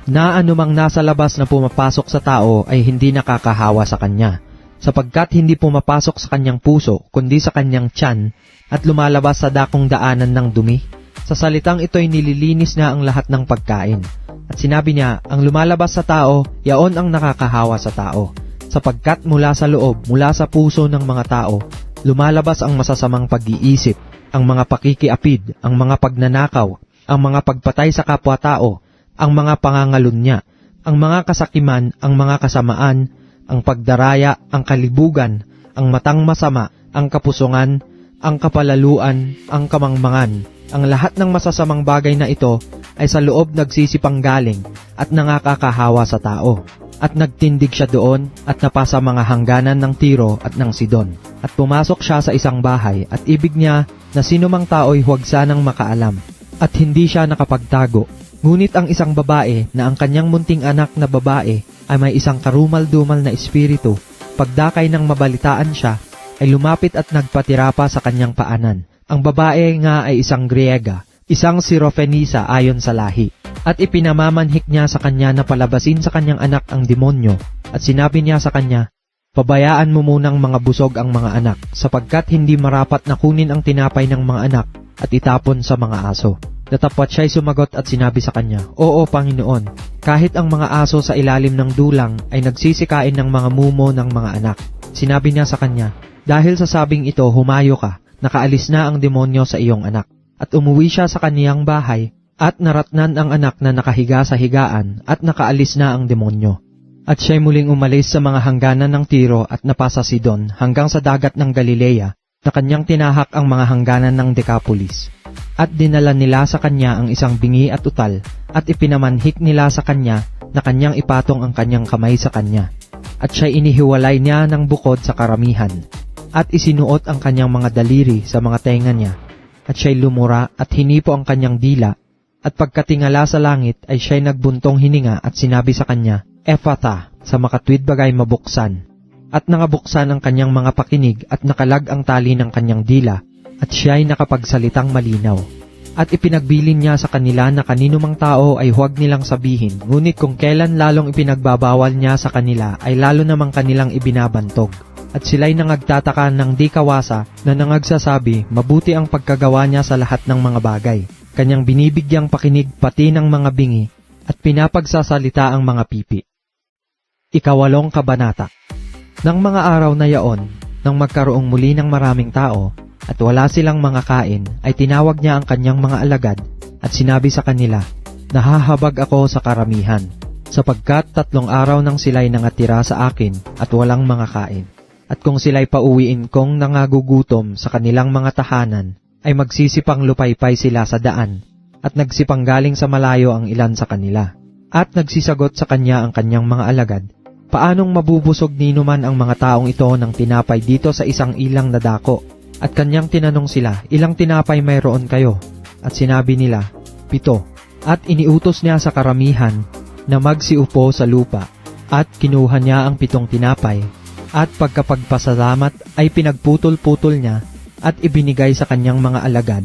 na anumang nasa labas na pumapasok sa tao ay hindi nakakahawa sa kanya, sapagkat hindi pumapasok sa kanyang puso, kundi sa kanyang tiyan, at lumalabas sa dakong daanan ng dumi? Sa salitang ito'y nililinis na ang lahat ng pagkain." At sinabi niya, "Ang lumalabas sa tao, yaon ang nakakahawa sa tao, sapagkat mula sa loob, mula sa puso ng mga tao, lumalabas ang masasamang pag-iisip, ang mga pakikiapid, ang mga pagnanakaw, ang mga pagpatay sa kapwa-tao, ang mga pangangalunya, ang mga kasakiman, ang mga kasamaan, ang pagdaraya, ang kalibugan, ang matang masama, ang kapusungan, ang kapalaluan, ang kamangmangan. Ang lahat ng masasamang bagay na ito ay sa loob nagsisipanggaling at nangakakahawa sa tao. At nagtindig siya doon at napasa mga hangganan ng Tiro at ng Sidon. At pumasok siya sa isang bahay at ibig niya na sinumang tao'y huwag sanang makaalam. At hindi siya nakapagtago. Ngunit ang isang babae na ang kanyang munting anak na babae ay may isang karumal-dumal na espiritu, pagdakay ng mabalitaan siya, ay lumapit at nagpatira pa sa kanyang paanan. Ang babae nga ay isang Griega, isang Sirofenisa ayon sa lahi. At ipinamamanhik niya sa kanya na palabasin sa kanyang anak ang demonyo, at sinabi niya sa kanya, "Pabayaan mo munang mga busog ang mga anak, sapagkat hindi marapat na kunin ang tinapay ng mga anak at itapon sa mga aso." Datapwat siya'y sumagot at sinabi sa kanya, "Oo, Panginoon, kahit ang mga aso sa ilalim ng dulang ay nagsisikain ng mga mumo ng mga anak." Sinabi niya sa kanya, "Dahil sa sabing ito, humayo ka, nakaalis na ang demonyo sa iyong anak." At umuwi siya sa kaniyang bahay, at naratnan ang anak na nakahiga sa higaan, at nakaalis na ang demonyo. At siya'y muling umalis sa mga hangganan ng Tiro at napasa Sidon hanggang sa dagat ng Galilea, na kanyang tinahak ang mga hangganan ng Decapolis. At dinala nila sa kanya ang isang bingi at utal, at ipinamanhik nila sa kanya na kanyang ipatong ang kanyang kamay sa kanya. At siya'y inihiwalay niya ng bukod sa karamihan, at isinuot ang kanyang mga daliri sa mga tenga niya. At siya'y lumura at hinipo ang kanyang dila, at pagkatingala sa langit ay siya'y nagbuntong hininga at sinabi sa kanya, "Ephata," sa makatwid bagay mabuksan. At nangabuksan ang kanyang mga pakinig at nakalag ang tali ng kanyang dila, at siya'y nakapagsalitang malinaw. At ipinagbilin niya sa kanila na kanino mang tao ay huwag nilang sabihin, ngunit kung kailan lalong ipinagbabawal niya sa kanila ay lalo namang kanilang ibinabantog. At sila'y nangagtataka ng di kawasa na nangagsasabi, mabuti ang pagkagawa niya sa lahat ng mga bagay. Kanyang binibigyang pakinig pati ng mga bingi at pinapagsasalita ang mga pipi. 8 kabanata. Nang mga araw na yaon, nang magkaroong muli ng maraming tao at wala silang mga kain, ay tinawag niya ang kanyang mga alagad at sinabi sa kanila, "Nahahabag ako sa karamihan, sapagkat 3 araw nang sila'y nangatira sa akin at walang mga kain. At kung sila'y pauwiin kong nangagugutom sa kanilang mga tahanan, ay magsisipang lupaypay sila sa daan, at nagsipang galing sa malayo ang ilan sa kanila." At nagsisagot sa kanya ang kanyang mga alagad, "Paanong mabubusog nino man ang mga taong ito ng tinapay dito sa isang ilang na dako?" At kanyang tinanong sila, "Ilang tinapay mayroon kayo?" At sinabi nila, 7. At iniutos niya sa karamihan na magsiupo sa lupa, at kinuha niya ang 7 tinapay, at pagkapagpasalamat ay pinagputol-putol niya, at ibinigay sa kanyang mga alagad,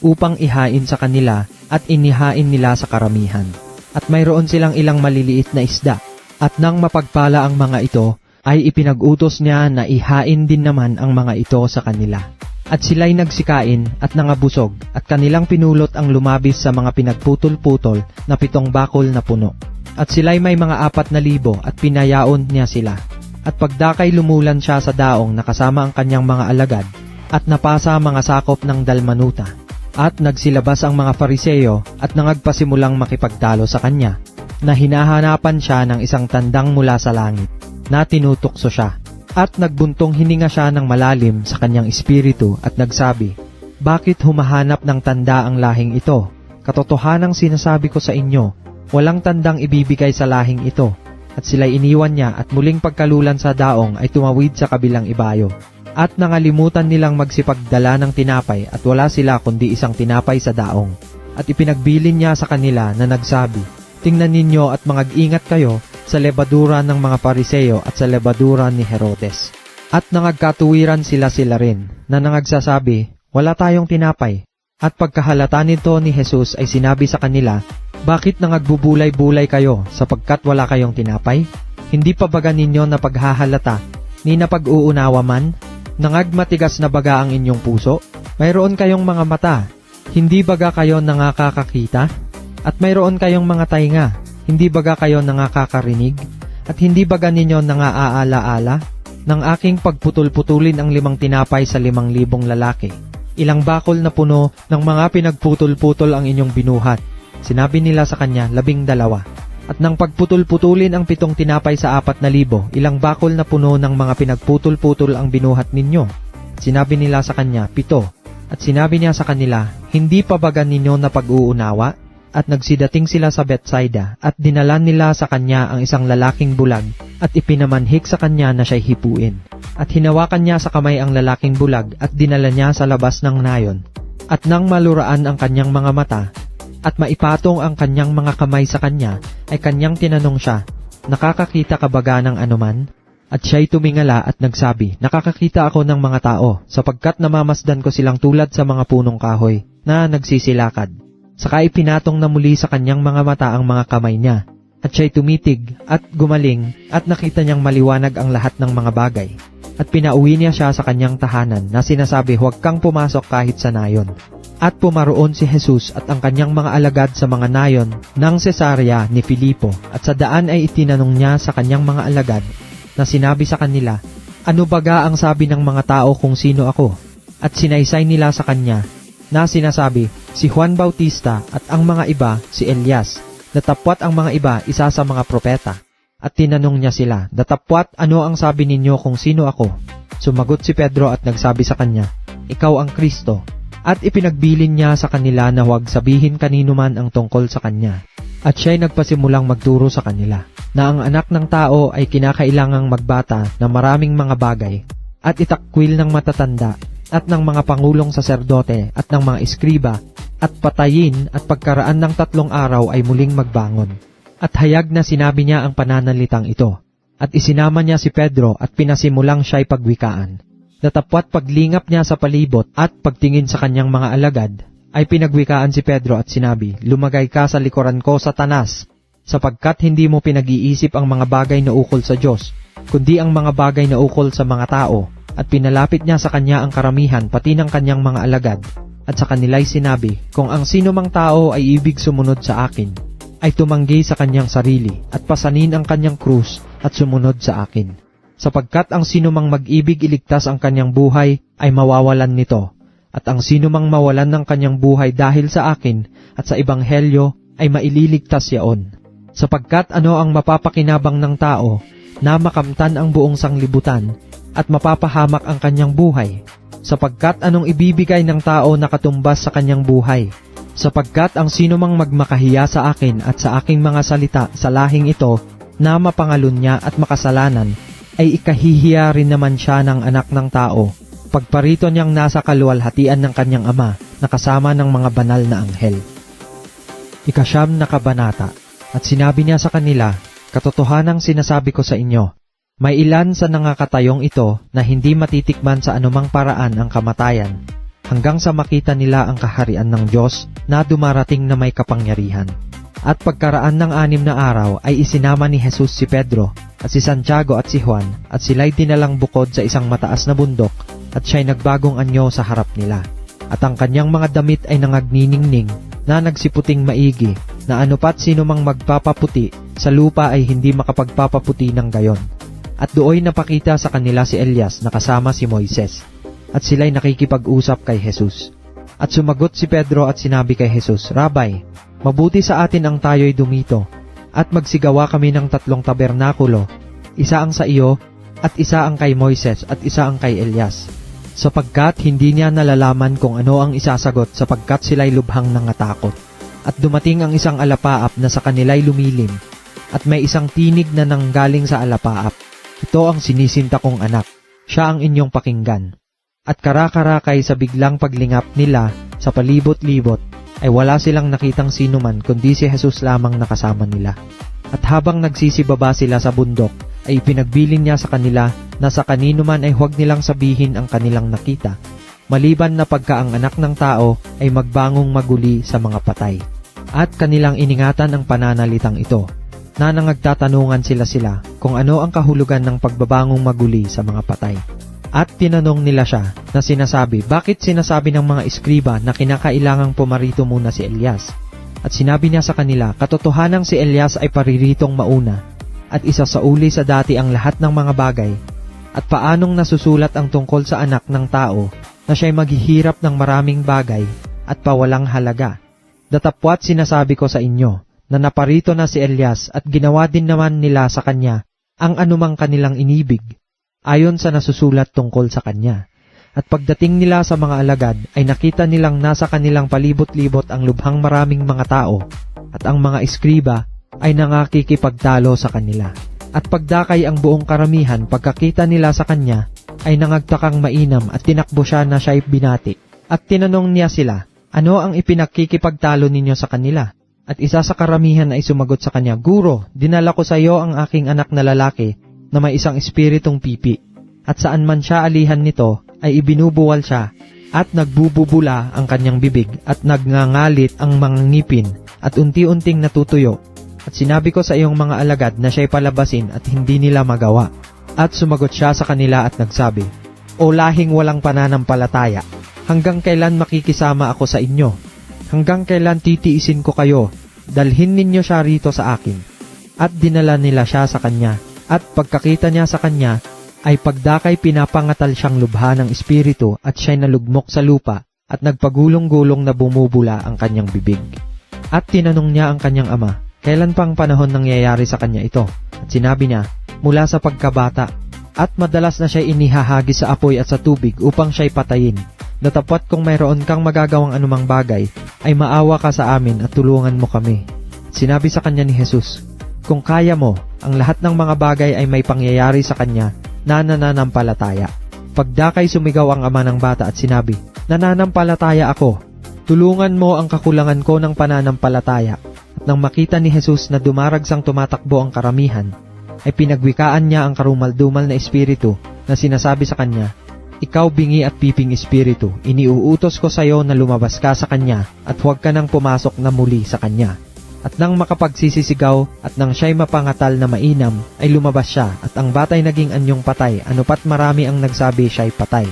upang ihain sa kanila, at inihain nila sa karamihan. At mayroon silang ilang maliliit na isda, at nang mapagpala ang mga ito, ay ipinag-utos niya na ihain din naman ang mga ito sa kanila. At sila'y nagsikain at nangabusog, at kanilang pinulot ang lumabis sa mga pinagputol-putol na 7 bakol na puno. At sila'y may mga 4,000 at pinayaon niya sila. At pagdakay lumulan siya sa daong nakasama ang kanyang mga alagad, at napasa mga sakop ng dalmanuta. At nagsilabas ang mga Fariseo at nangagpasimulang makipagtalo sa kanya, na hinahanapan siya ng isang tandang mula sa langit, na tinutukso siya. At nagbuntong hininga siya ng malalim sa kanyang espiritu at nagsabi, "Bakit humahanap ng tanda ang lahing ito? Katotohanang sinasabi ko sa inyo, walang tandang ibibigay sa lahing ito." At sila'y iniwan niya at muling pagkalulan sa daong ay tumawid sa kabilang ibayo. At nangalimutan nilang magsipagdala ng tinapay at wala sila kundi isang tinapay sa daong. At ipinagbilin niya sa kanila na nagsabi, "Tingnan ninyo at mag-ingat kayo sa lebadura ng mga Pariseo at sa lebadura ni Herodes." At nangagkatuwiran sila rin, na nangagsasabi, "Wala tayong tinapay." At pagkahalata nito ni Jesus ay sinabi sa kanila, "Bakit nangagbubulay-bulay kayo sapagkat wala kayong tinapay? Hindi pa baga ninyo na paghahalata, ni napag-uunawa man? Nangagmatigas na baga ang inyong puso? Mayroon kayong mga mata, hindi baga kayo nangakakakita? At mayroon kayong mga tainga, hindi baga kayo nangakakarinig?" At hindi ba ninyo nangaaala-ala ng aking pagputol-putulin ang 5 tinapay sa 5,000 lalaki? Ilang bakol na puno ng mga pinagputol-putol ang inyong binuhat? Sinabi nila sa kanya, 12. At nang pagputol-putulin ang 7 tinapay sa 4,000, ilang bakol na puno ng mga pinagputol-putol ang binuhat ninyo? Sinabi nila sa kanya, 7. At sinabi niya sa kanila, hindi pa ba ninyo na pag-uunawa? At nagsidating sila sa Bethsaida at dinala nila sa kanya ang isang lalaking bulag at ipinamanhik sa kanya na siya'y hipuin. At hinawakan niya sa kamay ang lalaking bulag at dinala niya sa labas ng nayon. At nang maluraan ang kanyang mga mata at maipatong ang kanyang mga kamay sa kanya, ay kanyang tinanong siya, nakakakita ka baga ng anuman? At siya'y tumingala at nagsabi, nakakakita ako ng mga tao, sapagkat namamasdan ko silang tulad sa mga punong kahoy na nagsisilakad. Saka ipinatong na muli sa kanyang mga mata ang mga kamay niya, at siya'y tumitig at gumaling at nakita niyang maliwanag ang lahat ng mga bagay. At pinauwi niya siya sa kanyang tahanan na sinasabi, huwag kang pumasok kahit sa nayon. At pumaroon si Jesus at ang kanyang mga alagad sa mga nayon ng Cesarea ni Filipo, at sa daan ay itinanong niya sa kanyang mga alagad na sinabi sa kanila, ano baga ang sabi ng mga tao kung sino ako? At sinaysay nila sa kanya na sinasabi, si Juan Bautista, at ang mga iba si Elias, datapwat ang mga iba isa sa mga propeta. At tinanong niya sila, datapwat ano ang sabi ninyo kung sino ako? Sumagot si Pedro at nagsabi sa kanya, ikaw ang Kristo. At ipinagbilin niya sa kanila na huwag sabihin kanino man ang tungkol sa kanya. At siya'y nagpasimulang magturo sa kanila, na ang anak ng tao ay kinakailangang magbata na maraming mga bagay, at itakwil ng matatanda, at ng mga pangulong saserdote, at ng mga eskriba, at patayin, at pagkaraan ng 3 araw ay muling magbangon. At hayag na sinabi niya ang pananalitang ito. At isinama niya si Pedro at pinasimulang siya'y pagwikaan. Datapwat paglingap niya sa palibot at pagtingin sa kanyang mga alagad, ay pinagwikaan si Pedro at sinabi, lumagay ka sa likuran ko, Satanas, sapagkat hindi mo pinag-iisip ang mga bagay na ukol sa Diyos, kundi ang mga bagay na ukol sa mga tao. At pinalapit niya sa kanya ang karamihan pati ng kanyang mga alagad. At sa kanila'y sinabi, kung ang sino mang tao ay ibig sumunod sa akin, ay tumanggi sa kanyang sarili at pasanin ang kanyang krus at sumunod sa akin. Sapagkat ang sino mang mag-ibig iligtas ang kanyang buhay ay mawawalan nito. At ang sino mang mawalan ng kanyang buhay dahil sa akin at sa ebanghelyo ay maililigtas yaon. Sapagkat ano ang mapapakinabang ng tao na makamtan ang buong sanglibutan at mapapahamak ang kanyang buhay? Sapagkat anong ibibigay ng tao na katumbas sa kanyang buhay? Sapagkat ang sino mang magmakahiya sa akin at sa aking mga salita sa lahing ito na mapangalun niya at makasalanan, ay ikahihiya rin naman siya ng anak ng tao, pagparito niyang nasa kaluwalhatian ng kanyang ama na kasama ng mga banal na anghel. 9 na kabanata. At sinabi niya sa kanila, katotohanang sinasabi ko sa inyo, may ilan sa nangakatayong ito na hindi matitikman sa anumang paraan ang kamatayan, hanggang sa makita nila ang kaharian ng Diyos na dumarating na may kapangyarihan. At pagkaraan ng 6 na araw ay isinama ni Jesus si Pedro at si Santiago at si Juan, at sila'y dinalang bukod sa isang mataas na bundok, at siya'y nagbagong anyo sa harap nila. At ang kanyang mga damit ay nangagniningning na nagsiputing maigi, na anupat sino mang magpapaputi sa lupa ay hindi makapagpapaputi ng gayon. At dooy napakita sa kanila si Elias na kasama si Moises, at sila'y nakikipag-usap kay Jesus. At sumagot si Pedro at sinabi kay Jesus, Rabay, mabuti sa atin ang tayo'y dumito, at magsigawa kami ng 3 tabernakulo, isa ang sa iyo, at isa ang kay Moises, at isa ang kay Elias. Sapagkat hindi niya nalalaman kung ano ang isasagot, sapagkat sila'y lubhang nangatakot. At dumating ang isang alapaap na sa kanila'y lumilin, at may isang tinig na nanggaling sa alapaap. Ito ang sinisinta kong anak, siya ang inyong pakinggan. At karakarakay sa biglang paglingap nila sa palibot-libot, ay wala silang nakitang sino man kundi si Jesus lamang nakasama nila. At habang nagsisibaba sila sa bundok, ay pinagbilin niya sa kanila na sa kanino man ay huwag nilang sabihin ang kanilang nakita, maliban na pagka ang anak ng tao ay magbangong maguli sa mga patay. At kanilang iningatan ang pananalitang ito, na nangagtatanungan sila kung ano ang kahulugan ng pagbabangong maguli sa mga patay. At tinanong nila siya na sinasabi, bakit sinasabi ng mga eskriba na kinakailangang pumarito muna si Elias? At sinabi niya sa kanila, katotohanang si Elias ay pariritong mauna, at isasauli sa dati ang lahat ng mga bagay, at paanong nasusulat ang tungkol sa anak ng tao na siya'y maghihirap ng maraming bagay at pawalang halaga. Datapwat sinasabi ko sa inyo na naparito na si Elias at ginawa din naman nila sa kanya ang anumang kanilang inibig, ayon sa nasusulat tungkol sa kanya. At pagdating nila sa mga alagad ay nakita nilang nasa kanilang palibot-libot ang lubhang maraming mga tao, at ang mga eskriba ay nangakikipagtalo sa kanila. At pagdakay ang buong karamihan pagkakita nila sa kanya ay nangagtakang mainam at tinakbo siya na siya'y binati. At tinanong niya sila, ano ang ipinagkikipagtalo ninyo sa kanila? At isa sa karamihan ay sumagot sa kanya, Guro, dinala ko sa iyo ang aking anak na lalaki na may isang espiritong pipi. At saan man siya alihan nito ay ibinubuwal siya at nagbububula ang kanyang bibig at nagngangalit ang mga ngipin at unti-unting natutuyo. At sinabi ko sa iyong mga alagad na siya'y palabasin at hindi nila magawa. At sumagot siya sa kanila at nagsabi, O lahing walang pananampalataya, hanggang kailan makikisama ako sa inyo? Hanggang kailan titiisin ko kayo? Dalhin ninyo siya rito sa akin. At dinala nila siya sa kanya. At pagkakita niya sa kanya, ay pagdakay pinapangatal siyang lubha ng espiritu at siya'y nalugmok sa lupa at nagpagulong-gulong na bumubula ang kanyang bibig. At tinanong niya ang kanyang ama, kailan pang panahon nangyayari sa kanya ito? At sinabi niya, mula sa pagkabata, at madalas na siya'y inihahagi sa apoy at sa tubig upang siya'y patayin. Datapwat kung mayroon kang magagawang anumang bagay, ay maawa ka sa amin at tulungan mo kami. Sinabi sa kanya ni Jesus, kung kaya mo, ang lahat ng mga bagay ay may pangyayari sa kanya na nananampalataya. Pagdakay sumigaw ang ama ng bata at sinabi, nananampalataya ako. Tulungan mo ang kakulangan ko ng pananampalataya. At nang makita ni Jesus na dumaragsang tumatakbo ang karamihan, ay pinagwikaan niya ang karumaldumal na espiritu na sinasabi sa kanya, Ikaw bingi at piping espiritu, iniuutos ko sa iyo na lumabas ka sa kanya at huwag ka nang pumasok na muli sa kanya. At nang makapagsisisigaw at nang siya'y mapangatal na mainam, ay lumabas siya at ang batay naging anyong patay, anupat marami ang nagsabi siya'y patay.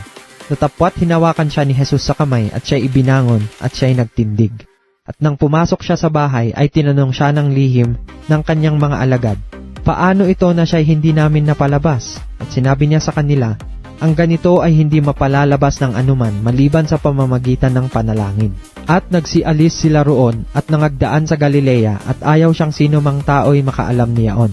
Datapwat hinawakan siya ni Jesus sa kamay at siya'y ibinangon at siya'y nagtindig. At nang pumasok siya sa bahay ay tinanong siya ng lihim ng kanyang mga alagad, paano ito na siya'y hindi namin napalabas? At sinabi niya sa kanila, ang ganito ay hindi mapalalabas ng anuman maliban sa pamamagitan ng panalangin. At nagsialis sila roon at nangagdaan sa Galilea at ayaw siyang sino mang tao'y makaalam niyaon.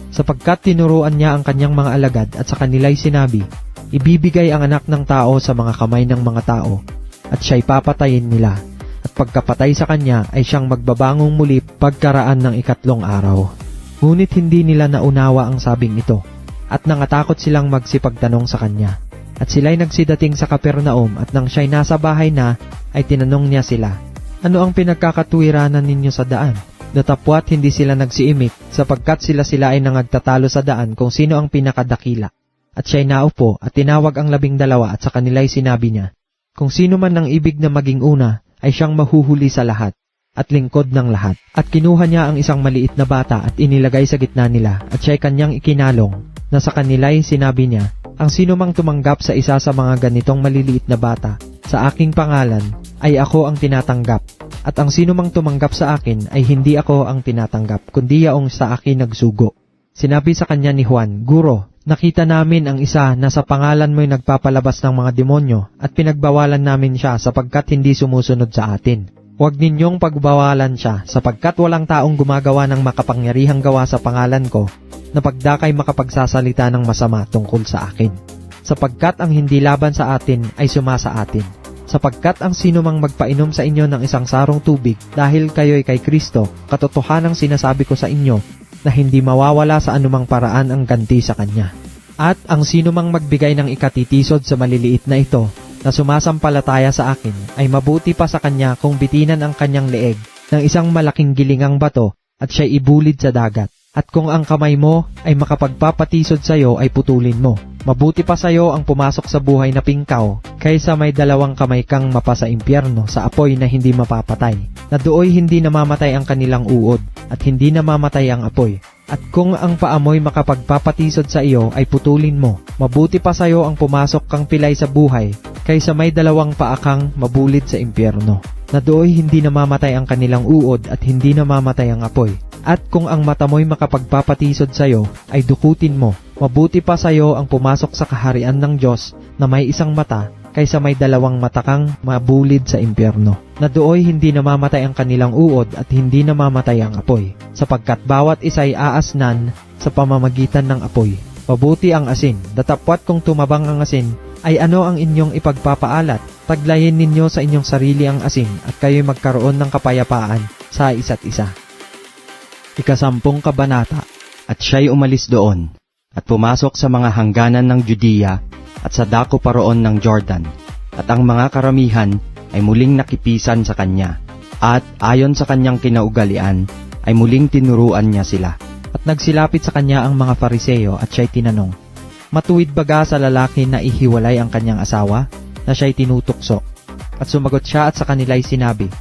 Sapagkat tinuruan niya ang kanyang mga alagad at sa kanila'y sinabi, ibibigay ang anak ng tao sa mga kamay ng mga tao at siya'y papatayin nila. At pagkapatay sa kanya ay siyang magbabangong muli pagkaraan ng 3 araw. Ngunit hindi nila naunawa ang sabing ito at nangatakot silang magsipagtanong sa kanya. At sila'y nagsidating sa Kapernaum at nang siya'y nasa bahay na, ay tinanong niya sila, ano ang pinagkakatuwiranan ninyo sa daan? Datapwat hindi sila nagsiimik sapagkat sila ay nangagtatalo sa daan kung sino ang pinakadakila. At siya'y naupo at tinawag ang 12 at sa kanila'y sinabi niya, kung sino man ang ibig na maging una, ay siyang mahuhuli sa lahat at lingkod ng lahat. At kinuha niya ang isang maliit na bata at inilagay sa gitna nila at siya'y kanyang ikinalong, na sa kanila'y sinabi niya, ang sino mang tumanggap sa isa sa mga ganitong maliliit na bata, sa aking pangalan, ay ako ang tinatanggap. At ang sino mang tumanggap sa akin ay hindi ako ang tinatanggap, kundi yaong sa akin nagsugo. Sinabi sa kanya ni Juan, Guro, nakita namin ang isa na sa pangalan mo'y nagpapalabas ng mga demonyo at pinagbawalan namin siya sapagkat hindi sumusunod sa atin. Huwag ninyong pagbawalan siya sapagkat walang taong gumagawa ng makapangyarihang gawa sa pangalan ko na pagdakay makapagsasalita ng masama tungkol sa akin. Sapagkat ang hindi laban sa atin ay sumasa atin. Sapagkat ang sino mang magpainom sa inyo ng isang sarong tubig dahil kayo'y kay Kristo, katotohanang sinasabi ko sa inyo na hindi mawawala sa anumang paraan ang ganti sa kanya. At ang sino mang magbigay ng ikatitisod sa maliliit na ito na sumasampalataya sa akin ay mabuti pa sa kanya kung bitinan ang kanyang leeg ng isang malaking gilingang bato at siya'y ibulid sa dagat. At kung ang kamay mo ay makapagpapatisod sa iyo ay putulin mo. Mabuti pa sa iyo ang pumasok sa buhay na pingkaw kaysa may 2 kamay kang mapasa impyerno sa apoy na hindi mapapatay, na dooy hindi namamatay ang kanilang uod at hindi namamatay ang apoy. At kung ang paamoy makapagpapatisod sa iyo ay putulin mo, mabuti pa sa iyo ang pumasok kang pilay sa buhay kaysa may 2 paa kang mabulid sa impyerno, na dooy hindi namamatay ang kanilang uod at hindi namamatay ang apoy. At kung ang mata mo'y makapagpapatisod sa'yo, ay dukutin mo. Mabuti pa sa'yo ang pumasok sa kaharian ng Diyos na may isang mata, kaysa may dalawang mata kang mabulid sa impyerno. Na dooy hindi namamatay ang kanilang uod at hindi namamatay ang apoy, sapagkat bawat isa'y aasnan sa pamamagitan ng apoy. Mabuti ang asin, datapwat kung tumabang ang asin, ay ano ang inyong ipagpapaalat? Taglayin ninyo sa inyong sarili ang asin at kayo'y magkaroon ng kapayapaan sa isa't isa. 10 kabanata. At siya'y umalis doon, at pumasok sa mga hangganan ng Judea, at sa dako paroon ng Jordan. At ang mga karamihan ay muling nakipisan sa kanya, at ayon sa kanyang kinaugalian, ay muling tinuruan niya sila. At nagsilapit sa kanya ang mga Fariseo at siya'y tinanong, matuwid baga sa lalaki na ihiwalay ang kanyang asawa, na siya'y tinutukso? At sumagot siya at sa kanila'y sinabi,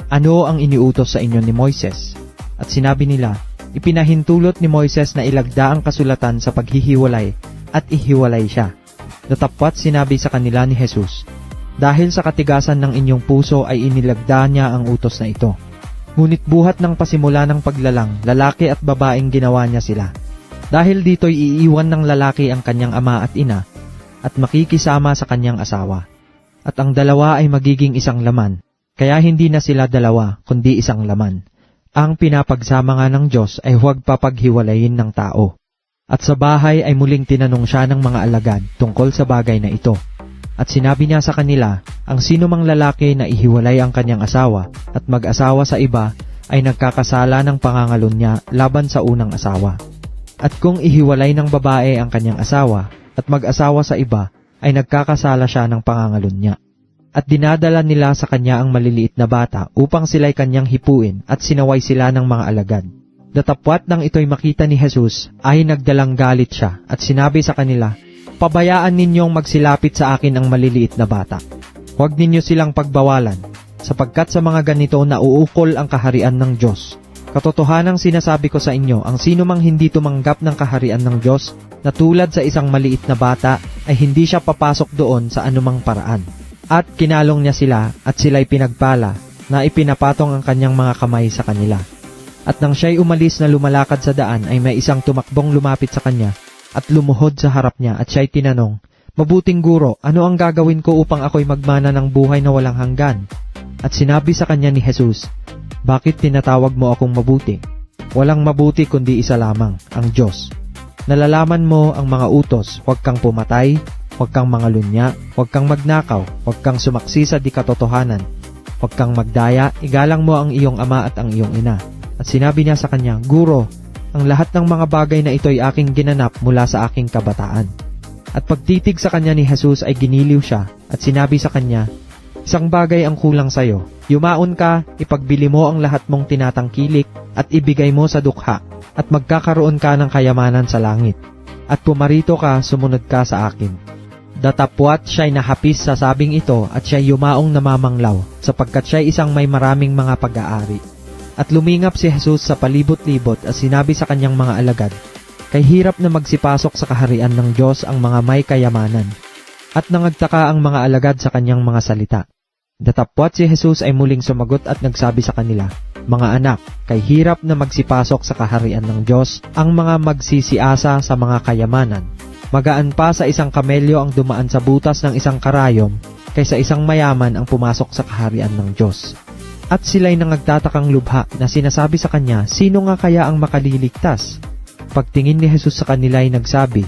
ano ang iniutos sa inyo ni Moises? At sinabi nila, ipinahintulot ni Moises na ilagda ang kasulatan sa paghihiwalay, at ihiwalay siya. Datapwat sinabi sa kanila ni Jesus, dahil sa katigasan ng inyong puso ay inilagda niya ang utos na ito. Ngunit buhat ng pasimula ng paglalang, lalaki at babaeng ginawa niya sila. Dahil dito'y iiwan ng lalaki ang kanyang ama at ina, at makikisama sa kanyang asawa. At ang dalawa ay magiging isang laman, kaya hindi na sila dalawa, kundi isang laman. Ang pinapagsama nga ng Diyos ay huwag papaghiwalayin ng tao. At sa bahay ay muling tinanong siya ng mga alagad tungkol sa bagay na ito. At sinabi niya sa kanila, ang sino mang lalaki na ihiwalay ang kanyang asawa at mag-asawa sa iba ay nagkakasala ng pangangalun niya laban sa unang asawa. At kung ihiwalay ng babae ang kanyang asawa at mag-asawa sa iba ay nagkakasala siya ng pangangalun niya. At dinadala nila sa kanya ang maliliit na bata upang sila'y kanyang hipuin at sinaway sila ng mga alagad. Datapwat nang ito'y makita ni Jesus ay nagdalang galit siya at sinabi sa kanila, pabayaan ninyong magsilapit sa akin ang maliliit na bata. Huwag ninyo silang pagbawalan, sapagkat sa mga ganito nauukol ang kaharian ng Diyos. Katotohanang sinasabi ko sa inyo, ang sino mang hindi tumanggap ng kaharian ng Diyos na tulad sa isang maliit na bata ay hindi siya papasok doon sa anumang paraan. At kinalong niya sila at sila'y pinagpala na ipinapatong ang kanyang mga kamay sa kanila. At nang siya'y umalis na lumalakad sa daan ay may isang tumakbong lumapit sa kanya at lumuhod sa harap niya at siya'y tinanong, mabuting guro, ano ang gagawin ko upang ako'y magmana ng buhay na walang hanggan? At sinabi sa kanya ni Jesus, bakit tinatawag mo akong mabuti? Walang mabuti kundi isa lamang, ang Diyos. Nalalaman mo ang mga utos, huwag kang pumatay, huwag kang mangalunya, huwag kang magnakaw, huwag kang sumaksi sa di katotohanan, huwag kang magdaya, igalang mo ang iyong ama at ang iyong ina. At sinabi niya sa kanya, Guro, ang lahat ng mga bagay na ito ay aking ginanap mula sa aking kabataan. At pagtitig sa kanya ni Jesus ay giniliw siya at sinabi sa kanya, isang bagay ang kulang sa'yo, yumaon ka, ipagbili mo ang lahat mong tinatangkilik at ibigay mo sa dukha at magkakaroon ka ng kayamanan sa langit. At pumarito ka, sumunod ka sa akin. Datapwat siya'y nahapis sa sabing ito at siya'y yumaong namamanglaw, sapagkat siya'y isang may maraming mga pag-aari. At lumingap si Jesus sa palibot-libot at sinabi sa kanyang mga alagad, kay hirap na magsipasok sa kaharian ng Diyos ang mga may kayamanan. At nangagtaka ang mga alagad sa kanyang mga salita. Datapwat si Jesus ay muling sumagot at nagsabi sa kanila, mga anak, kay hirap na magsipasok sa kaharian ng Diyos ang mga magsisiasa sa mga kayamanan. Magaan pa sa isang kamelyo ang dumaan sa butas ng isang karayom kaysa isang mayaman ang pumasok sa kaharian ng Diyos. At sila'y nangagtatakang lubha na sinasabi sa kanya, sino nga kaya ang makaliligtas? Pagtingin ni Jesus sa kanila ay nagsabi,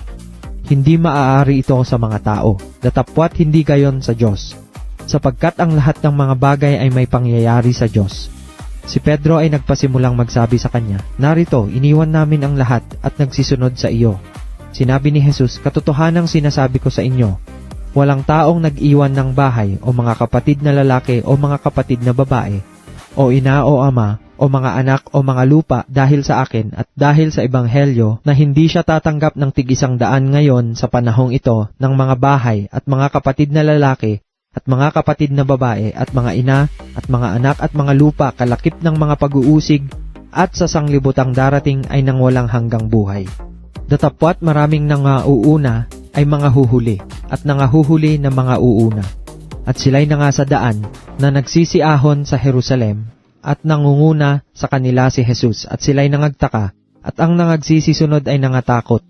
hindi maaari ito sa mga tao, datapwat hindi gayon sa Diyos, sapagkat ang lahat ng mga bagay ay may pangyayari sa Diyos. Si Pedro ay nagpasimulang magsabi sa kanya, narito, iniwan namin ang lahat at nagsisunod sa iyo. Sinabi ni Jesus, katotohanang sinasabi ko sa inyo, walang taong nag-iwan ng bahay o mga kapatid na lalaki o mga kapatid na babae, o ina o ama, o mga anak o mga lupa dahil sa akin at dahil sa ebanghelyo na hindi siya tatanggap ng tig-100 ngayon sa panahong ito ng mga bahay at mga kapatid na lalaki at mga kapatid na babae at mga ina at mga anak at mga lupa kalakip ng mga pag-uusig at sa sanglibutang darating ay nang walang hanggang buhay. Datapwat maraming nangauuna ay mga huhuli at nangahuhuli na mga uuna. At sila'y nanga sa daan na nagsisiahon sa Jerusalem at nangunguna sa kanila si Jesus at sila'y nangagtaka at ang nangagsisisunod ay nangatakot.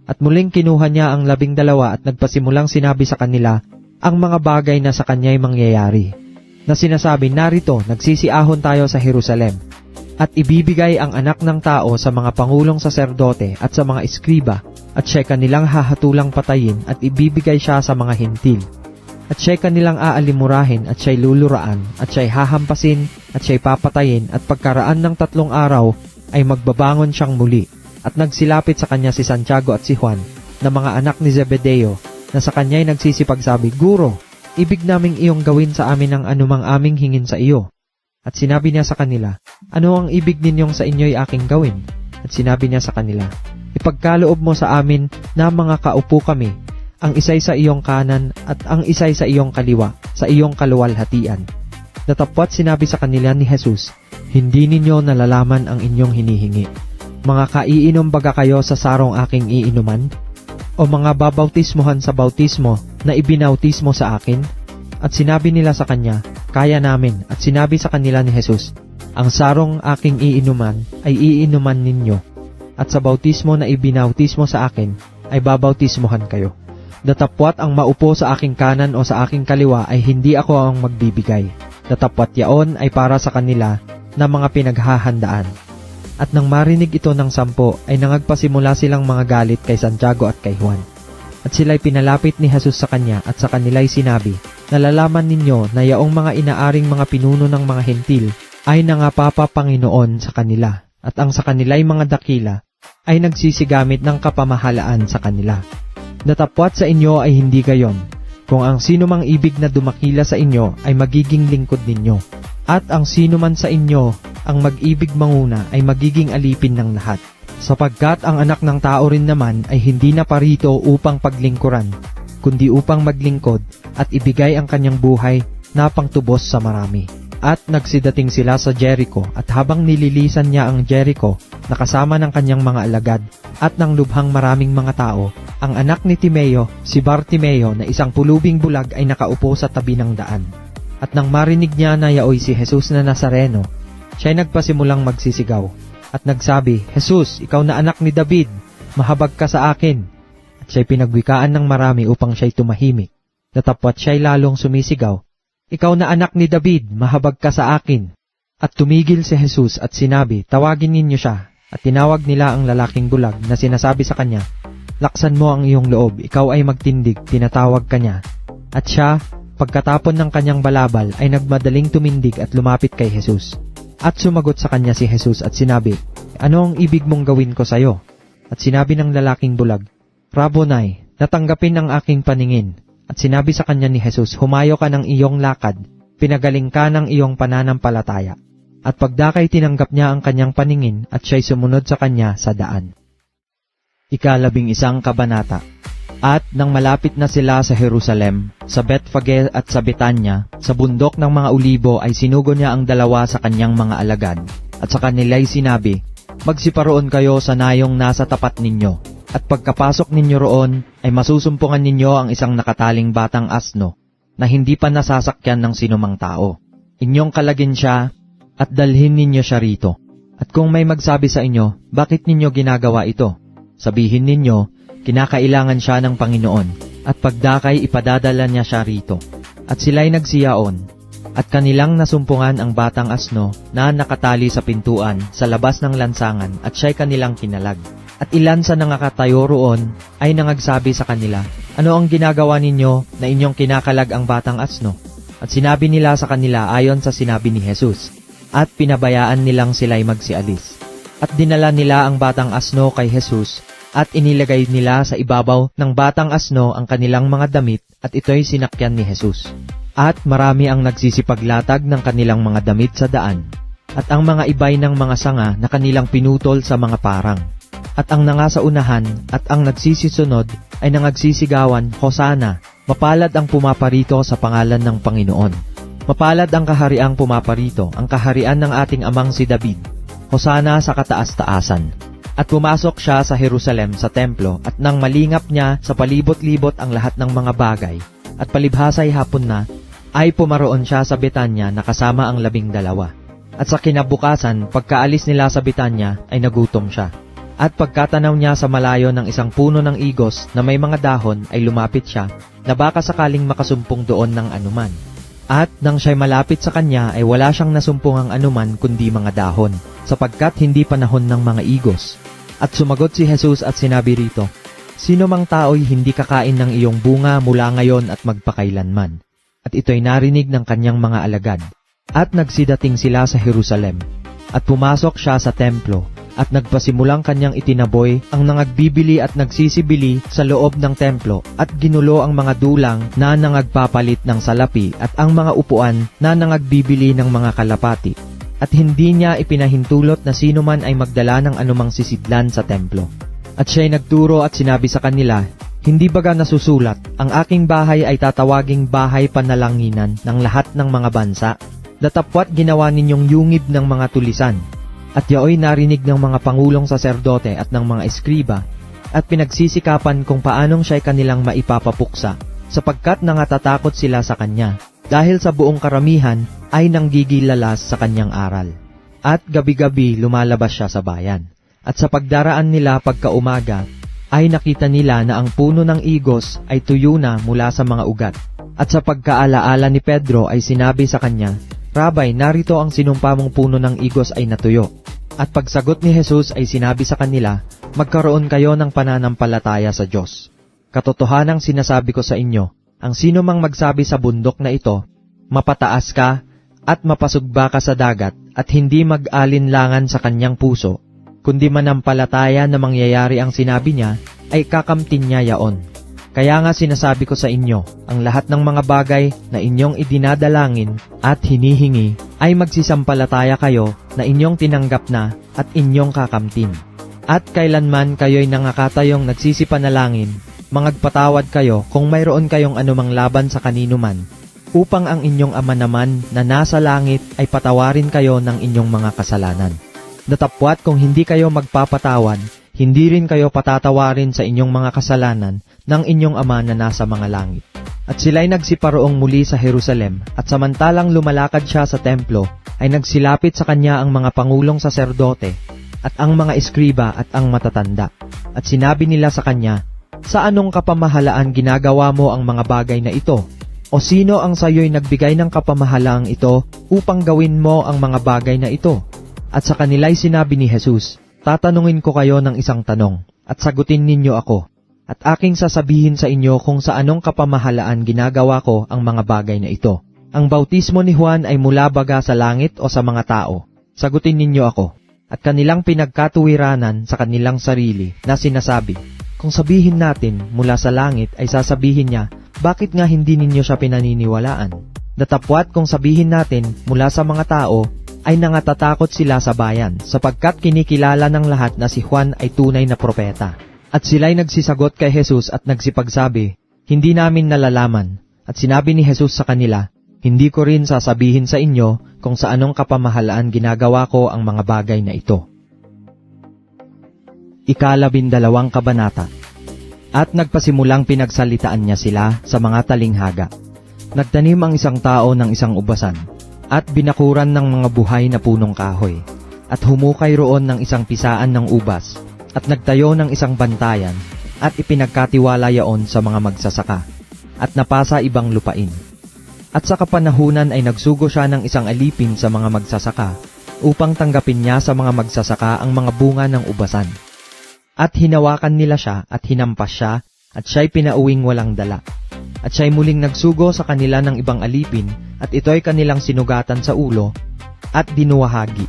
At muling kinuha niya ang 12 at nagpasimulang sinabi sa kanila ang mga bagay na sa kanya'y mangyayari. Na sinasabi, narito, nagsisiahon tayo sa Jerusalem at ibibigay ang anak ng tao sa mga pangulong saserdote at sa mga eskriba at siya'y kanilang hahatulang patayin at ibibigay siya sa mga hintil. At siya'y kanilang aalimurahin at siya'y luluraan at siya'y hahampasin at siya'y papatayin at pagkaraan ng 3 araw ay magbabangon siyang muli. At nagsilapit sa kanya si Santiago at si Juan na mga anak ni Zebedeo na sa kanya'y nagsisipagsabi, Guro, ibig naming iyong gawin sa amin ang anumang aming hingin sa iyo. At sinabi niya sa kanila, ano ang ibig ninyong sa inyo'y aking gawin? At sinabi niya sa kanila, ipagkaloob mo sa amin na mga kaupo kami, ang isa'y sa iyong kanan at ang isa'y sa iyong kaliwa, sa iyong kaluwalhatian. Datapwat sinabi sa kanila ni Jesus, hindi ninyo nalalaman ang inyong hinihingi. Mga kaiinom baga kayo sa sarong aking iinuman? O mga babautismohan sa bautismo na ibinautismo sa akin? At sinabi nila sa kanya, kaya namin. At sinabi sa kanila ni Jesus, ang sarong aking iinuman ay iinuman ninyo. At sa bautismo na ibinautismo sa akin ay babautismohan kayo. Datapwat ang maupo sa aking kanan o sa aking kaliwa ay hindi ako ang magbibigay. Datapwat yaon ay para sa kanila na mga pinaghahandaan. At nang marinig ito ng 10 ay nangagpasimula silang mga galit kay Santiago at kay Juan. At sila'y pinalapit ni Jesus sa kanya at sa kanila'y sinabi, nalalaman ninyo na yaong mga inaaring mga pinuno ng mga hentil ay nangapapa Panginoon sa kanila, at ang sa kanila'y mga dakila ay nagsisigamit ng kapamahalaan sa kanila. Datapwat sa inyo ay hindi gayon, kung ang sino mang ibig na dumakila sa inyo ay magiging lingkod ninyo, at ang sino man sa inyo ang mag-ibig manguna ay magiging alipin ng lahat. Sapagkat ang anak ng tao rin naman ay hindi na parito upang paglingkuran, kundi upang maglingkod at ibigay ang kanyang buhay na pangtubos sa marami. At nagsidating sila sa Jericho at habang nililisan niya ang Jericho, nakasama ng kanyang mga alagad at ng lubhang maraming mga tao, ang anak ni Timeo, si Bartimeo na isang pulubing bulag ay nakaupo sa tabi ng daan. At nang marinig niya na yaoy si Jesus na Nazareno, siya'y nagpasimulang magsisigaw at nagsabi, Jesus, ikaw na anak ni David, mahabag ka sa akin. At siya'y pinagwikaan ng marami upang siya'y tumahimik. Datapwat siya'y lalong sumisigaw, ikaw na anak ni David, mahabag ka sa akin. At tumigil si Jesus at sinabi, tawagin ninyo siya. At tinawag nila ang lalaking bulag na sinasabi sa kanya, laksan mo ang iyong loob, ikaw ay magtindig, tinatawag ka niya. At siya, pagkatapon ng kanyang balabal, ay nagmadaling tumindig at lumapit kay Jesus. At sumagot sa kanya si Jesus at sinabi, ano ang ibig mong gawin ko sayo? At sinabi ng lalaking bulag, Rabboni, natanggapin ang aking paningin. At sinabi sa kanya ni Jesus, humayo ka ng iyong lakad, pinagaling ka ng iyong pananampalataya. At pagdakay tinanggap niya ang kanyang paningin at siya'y sumunod sa kanya sa daan. 11 kabanata. At nang malapit na sila sa Jerusalem, sa Bethfage at sa Betanya, sa bundok ng mga Olibo ay sinugo niya ang 2 sa kanyang mga alagad. At sa kanila'y sinabi, magsiparoon kayo sa nayong nasa tapat ninyo. At pagkapasok ninyo roon, ay masusumpungan ninyo ang isang nakataling batang asno, na hindi pa nasasakyan ng sinumang tao. Inyong kalagin siya, at dalhin ninyo siya rito. At kung may magsabi sa inyo, bakit ninyo ginagawa ito? Sabihin ninyo, kinakailangan siya ng Panginoon, at pagdakay ipadadala niya siya rito. At sila'y nagsiyaon, at kanilang nasumpungan ang batang asno na nakatali sa pintuan sa labas ng lansangan at siya'y kanilang kinalag. At ilan sa nangakatayo roon ay nangagsabi sa kanila, ano ang ginagawa ninyo na inyong kinakalag ang batang asno? At sinabi nila sa kanila ayon sa sinabi ni Jesus, at pinabayaan nilang sila'y magsialis. At dinala nila ang batang asno kay Jesus, at inilagay nila sa ibabaw ng batang asno ang kanilang mga damit, at ito'y sinakyan ni Jesus. At marami ang nagsisipaglatag ng kanilang mga damit sa daan, at ang mga ibay ng mga sanga na kanilang pinutol sa mga parang. At ang nanga sa unahan at ang nagsisisunod ay nangagsisigawan, Hosana, mapalad ang pumaparito sa pangalan ng Panginoon. Mapalad ang kahariang pumaparito, ang kaharian ng ating amang si David. Hosana sa kataas-taasan. At pumasok siya sa Jerusalem sa templo at nang malingap niya sa palibot-libot ang lahat ng mga bagay, at palibhasay hapon na, ay pumaroon siya sa Betanya na kasama ang 12. At sa kinabukasan, pagkaalis nila sa Bitanya, ay nagutom siya. At pagkatanaw niya sa malayo ng isang puno ng igos na may mga dahon, ay lumapit siya, na baka sakaling makasumpong doon ng anuman. At nang siya'y malapit sa kanya, ay wala siyang nasumpungang anuman kundi mga dahon, sapagkat hindi panahon ng mga igos. At sumagot si Jesus at sinabi rito, "Sino mang tao'y hindi kakain ng iyong bunga mula ngayon at magpakailanman." At ito'y narinig ng kanyang mga alagad. At nagsidating sila sa Jerusalem. At pumasok siya sa templo, at nagpasimulang kanyang itinaboy ang nangagbibili at nagsisibili sa loob ng templo, at ginulo ang mga dulang na nangagpapalit ng salapi at ang mga upuan na nangagbibili ng mga kalapati. At hindi niya ipinahintulot na sino man ay magdala ng anumang sisidlan sa templo. At siya'y nagturo at sinabi sa kanila, "Hindi baga nasusulat, ang aking bahay ay tatawaging bahay panalanginan ng lahat ng mga bansa? Datapwat ginawa ninyong yungib ng mga tulisan." At yaoy narinig ng mga pangulong saserdote at ng mga eskriba, at pinagsisikapan kung paanong siya'y kanilang maipapapuksa, sapagkat nangatatakot sila sa kanya, dahil sa buong karamihan ay nanggigilalas sa kanyang aral. At gabi-gabi lumalabas siya sa bayan. At sa pagdaraan nila pagkaumaga, ay nakita nila na ang puno ng igos ay tuyo na mula sa mga ugat. At sa pagkaalaala ni Pedro ay sinabi sa kanya, "Rabay, narito ang sinumpa mong puno ng igos ay natuyo." At pagsagot ni Jesus ay sinabi sa kanila, "Magkaroon kayo ng pananampalataya sa Diyos. Katotohanang sinasabi ko sa inyo, ang sino mang magsabi sa bundok na ito, mapataas ka at mapasugba ka sa dagat, at hindi mag-alinlangan sa kanyang puso, kundi manampalataya na mangyayari ang sinabi niya, ay kakamtin niya yaon. Kaya nga sinasabi ko sa inyo, ang lahat ng mga bagay na inyong idinadalangin at hinihingi, ay magsisampalataya kayo na inyong tinanggap na at inyong kakamtin. At kailanman kayo'y nangakatayong nagsisipanalangin, mangagpatawad kayo kung mayroon kayong anumang laban sa kanino man, upang ang inyong Ama naman na nasa langit ay patawarin kayo ng inyong mga kasalanan. Datapwat kung hindi kayo magpapatawad, hindi rin kayo patatawarin sa inyong mga kasalanan ng inyong Ama na nasa mga langit." At sila'y nagsiparoong muli sa Jerusalem, at samantalang lumalakad siya sa templo, ay nagsilapit sa kanya ang mga pangulong saserdote, at ang mga eskriba at ang matatanda. At sinabi nila sa kanya, "Sa anong kapamahalaan ginagawa mo ang mga bagay na ito? O sino ang sayo'y nagbigay ng kapamahalaang ito upang gawin mo ang mga bagay na ito?" At sa kanila'y sinabi ni Jesus, "Tatanungin ko kayo ng isang tanong, at sagutin ninyo ako. At aking sasabihin sa inyo kung sa anong kapamahalaan ginagawa ko ang mga bagay na ito. Ang bautismo ni Juan ay mula baga sa langit o sa mga tao? Sagutin ninyo ako." At kanilang pinagkatuwiranan sa kanilang sarili na sinasabi, "Kung sabihin natin mula sa langit ay sasabihin niya, bakit nga hindi ninyo siya pinaniniwalaan? Datapwat kung sabihin natin mula sa mga tao, ay nangatatakot sila sa bayan, sapagkat kinikilala ng lahat na si Juan ay tunay na propeta." At sila'y nagsisagot kay Jesus at nagsipagsabi, "Hindi namin nalalaman." At sinabi ni Jesus sa kanila, "Hindi ko rin sasabihin sa inyo kung sa anong kapamahalaan ginagawa ko ang mga bagay na ito." 12 kabanata. At nagpasimulang pinagsalitaan niya sila sa mga talinghaga. Nagtanim ang isang tao ng isang ubasan, at binakuran ng mga buhay na punong kahoy, at humukay roon ng isang pisaan ng ubas, at nagtayo ng isang bantayan, at ipinagkatiwala yaon sa mga magsasaka, at napasa ibang lupain. At sa kapanahunan ay nagsugo siya ng isang alipin sa mga magsasaka, upang tanggapin niya sa mga magsasaka ang mga bunga ng ubasan. At hinawakan nila siya at hinampas siya, at siya'y pinauwing walang dala. At siya'y muling nagsugo sa kanila ng ibang alipin, at ito'y kanilang sinugatan sa ulo, at dinuwahagi.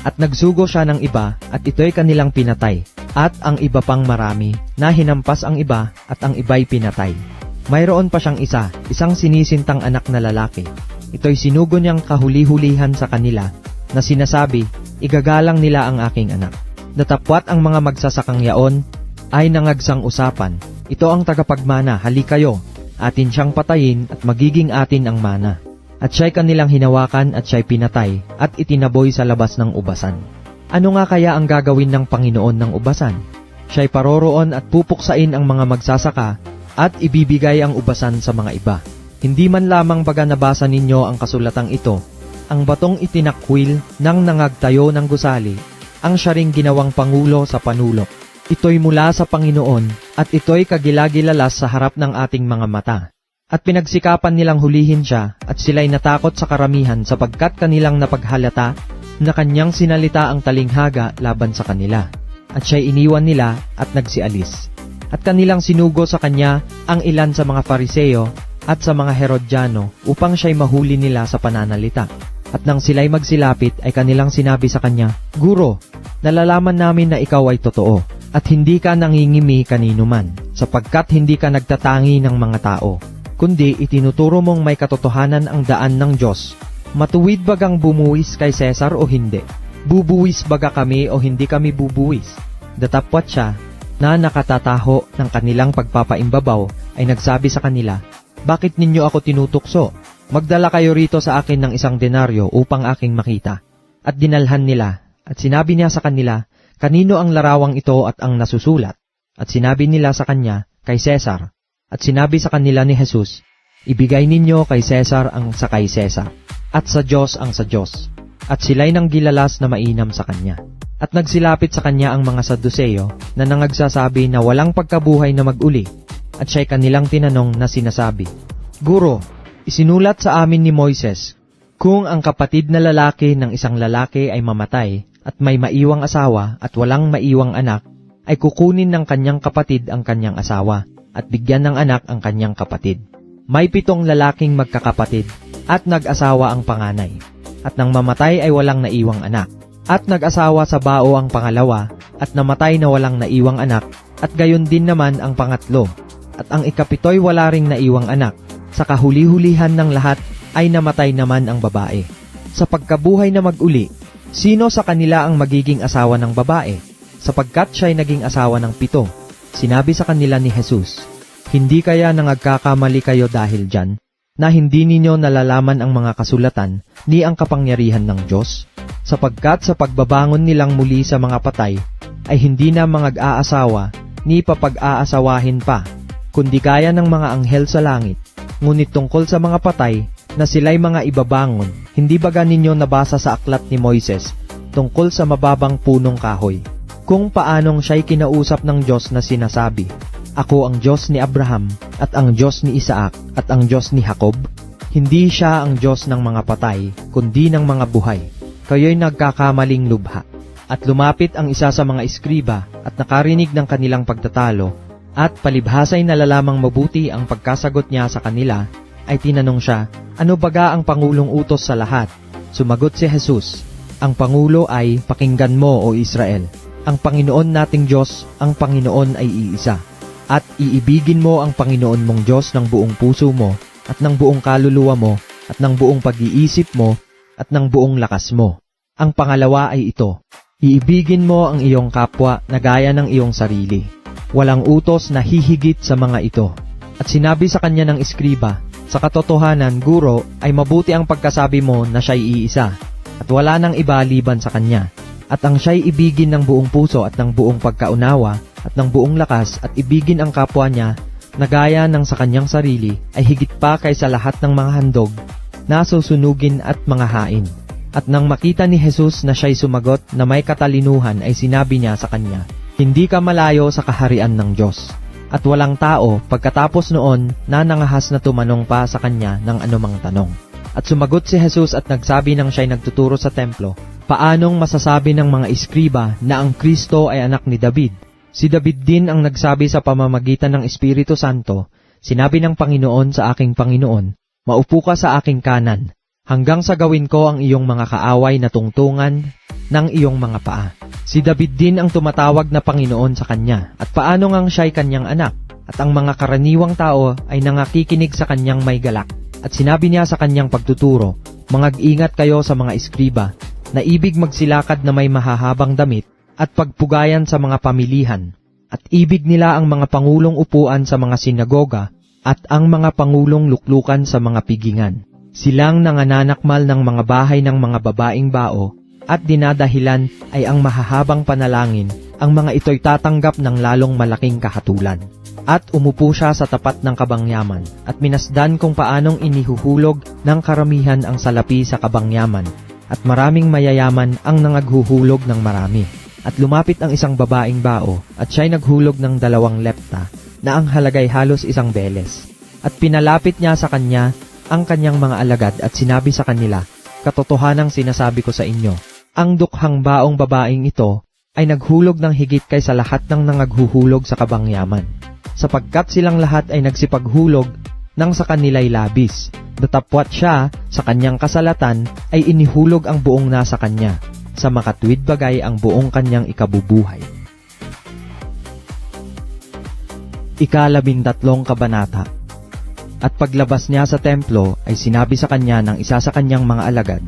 At nagsugo siya ng iba, at ito'y kanilang pinatay, at ang iba pang marami, na hinampas ang iba, at ang iba'y pinatay. Mayroon pa siyang isang sinisintang anak na lalaki. Ito'y sinugo niyang kahuli-hulihan sa kanila, na sinasabi, "Igagalang nila ang aking anak." Datapwat ang mga magsasakang yaon, ay nangagsang usapan, "Ito ang tagapagmana, hali kayo, atin siyang patayin at magiging atin ang mana." At siya'y kanilang hinawakan at siya'y pinatay at itinaboy sa labas ng ubasan. Ano nga kaya ang gagawin ng Panginoon ng ubasan? Siya'y paroroon at pupuksain ang mga magsasaka at ibibigay ang ubasan sa mga iba. Hindi man lamang baga nabasa ninyo ang kasulatang ito, ang batong itinakwil ng nangagtayo ng gusali, ang siya ring ginawang pangulo sa panulok. Ito'y mula sa Panginoon, at ito'y kagilagilalas sa harap ng ating mga mata. At pinagsikapan nilang hulihin siya, at sila'y natakot sa karamihan sapagkat kanilang napaghalata na kanyang sinalita ang talinghaga laban sa kanila. At siya'y iniwan nila at nagsialis. At kanilang sinugo sa kanya ang ilan sa mga Fariseo at sa mga Herodiano upang siya'y mahuli nila sa pananalita. At nang sila'y magsilapit ay kanilang sinabi sa kanya, "Guro, nalalaman namin na ikaw ay totoo, at hindi ka nangingimi kanino man, sapagkat hindi ka nagtatangi ng mga tao, kundi itinuturo mong may katotohanan ang daan ng Diyos. Matuwid bagang bumuwis kay Cesar o hindi? Bubuwis baga kami o hindi kami bubuwis?" Datapwat siya na nakatataho ng kanilang pagpapaimbabaw ay nagsabi sa kanila, "Bakit ninyo ako tinutukso? Magdala kayo rito sa akin ng 1 denaryo upang aking makita." At dinalhan nila, at sinabi niya sa kanila, "Kanino ang larawang ito at ang nasusulat?" At sinabi nila sa kanya, "Kay Cesar." At sinabi sa kanila ni Jesus, "Ibigay ninyo kay Cesar ang sa kay Cesar, at sa Diyos ang sa Diyos." At sila'y nanggilalas na mainam sa kanya. At nagsilapit sa kanya ang mga Saduceo na nangagsasabi na walang pagkabuhay na mag-uli. At siya'y kanilang tinanong na sinasabi, "Guro, isinulat sa amin ni Moises, kung ang kapatid na lalaki ng isang lalaki ay mamatay at may maiwang asawa at walang maiwang anak, ay kukunin ng kanyang kapatid ang kanyang asawa at bigyan ng anak ang kanyang kapatid. May 7 lalaking magkakapatid at nag-asawa ang panganay, at nang mamatay ay walang naiwang anak. At nag-asawa sa bao ang pangalawa at namatay na walang naiwang anak, at gayon din naman ang pangatlo. At ang ikapito'y wala ring naiwang anak. Sa kahuli-hulihan ng lahat ay namatay naman ang babae. Sa pagkabuhay na mag-uli, sino sa kanila ang magiging asawa ng babae? Sapagkat siya'y naging asawa ng 7. Sinabi sa kanila ni Jesus, "Hindi kaya nangagkakamali kayo dahil dyan, na hindi ninyo nalalaman ang mga kasulatan ni ang kapangyarihan ng Diyos? Sapagkat sa pagbabangon nilang muli sa mga patay, ay hindi na mangag-aasawa ni papag-aasawahin pa, kundi kaya ng mga anghel sa langit. Ngunit tungkol sa mga patay, na sila'y mga ibabangon, hindi baga ninyo nabasa sa aklat ni Moises tungkol sa mababang punong kahoy, kung paanong siya'y kinausap ng Diyos na sinasabi, 'Ako ang Diyos ni Abraham, at ang Diyos ni Isaac, at ang Diyos ni Jacob'? Hindi siya ang Diyos ng mga patay, kundi ng mga buhay. Kayo'y nagkakamaling lubha." At lumapit ang isa sa mga iskriba at nakarinig ng kanilang pagtatalo, at palibhasa'y nalalamang mabuti ang pagkasagot niya sa kanila, ay tinanong siya, "Ano baga ang pangulong utos sa lahat?" Sumagot si Jesus, "Ang pangulo ay, pakinggan mo o Israel, ang Panginoon nating Diyos, ang Panginoon ay iisa. At iibigin mo ang Panginoon mong Diyos ng buong puso mo, at ng buong kaluluwa mo, at ng buong pag-iisip mo, at ng buong lakas mo. Ang pangalawa ay ito, iibigin mo ang iyong kapwa na gaya ng iyong sarili. Walang utos na hihigit sa mga ito." At sinabi sa kanya ng iskriba, "Sa katotohanan, Guro, ay mabuti ang pagkasabi mo na siya'y iisa, at wala nang iba liban sa kanya. At ang siya'y ibigin ng buong puso at ng buong pagkaunawa at ng buong lakas, at ibigin ang kapwa niya na gaya ng sa kanyang sarili, ay higit pa kaysa lahat ng mga handog na susunugin at mga hain." At nang makita ni Jesus na siya'y sumagot na may katalinuhan, ay sinabi niya sa kanya, "Hindi ka malayo sa kaharian ng Diyos." At walang tao pagkatapos noon na nangahas na tumanong pa sa kanya ng anumang tanong. At sumagot si Jesus at nagsabi nang siya'y nagtuturo sa templo, "Paanong masasabi ng mga iskriba na ang Kristo ay anak ni David? Si David din ang nagsabi sa pamamagitan ng Espiritu Santo, sinabi ng Panginoon sa aking Panginoon, 'Maupo ka sa aking kanan, hanggang sa gawin ko ang iyong mga kaaway na tungtungan ng iyong mga paa.' Si David din ang tumatawag na Panginoon sa kanya, at paano ngang siya'y kanyang anak, at ang mga karaniwang tao ay nangakikinig sa kanyang may galak. At sinabi niya sa kanyang pagtuturo, 'Mangag-ingat kayo sa mga iskriba, na ibig magsilakad na may mahahabang damit, at pagpugayan sa mga pamilihan, at ibig nila ang mga pangulong upuan sa mga sinagoga, at ang mga pangulong luklukan sa mga pigingan. Silang nangananakmal ng mga bahay ng mga babaeng bao, at dinadahilan ay ang mahahabang panalangin, ang mga ito'y tatanggap ng lalong malaking kahatulan. At umupo siya sa tapat ng kabangyaman at minasdan kung paanong inihuhulog ng karamihan ang salapi sa kabangyaman at maraming mayayaman ang nangaghuhulog ng marami. At lumapit ang isang babaeng bao at siya'y naghulog ng 2 lepta na ang halagay halos 1 beles. At pinalapit niya sa kanya ang kanyang mga alagad at sinabi sa kanila, "Katotohanang sinasabi ko sa inyo, ang dukhang baong babaeng ito ay naghulog ng higit kaysa lahat ng nangaghuhulog sa kabangyaman. Sapagkat silang lahat ay nagsipaghulog nang sa kanila'y labis. Datapwat siya sa kanyang kasalatan ay inihulog ang buong nasa kanya. Sa makatuwid bagay ang buong kanyang ikabubuhay." 13 kabanata. At paglabas niya sa templo ay sinabi sa kanya ng isa sa kanyang mga alagad,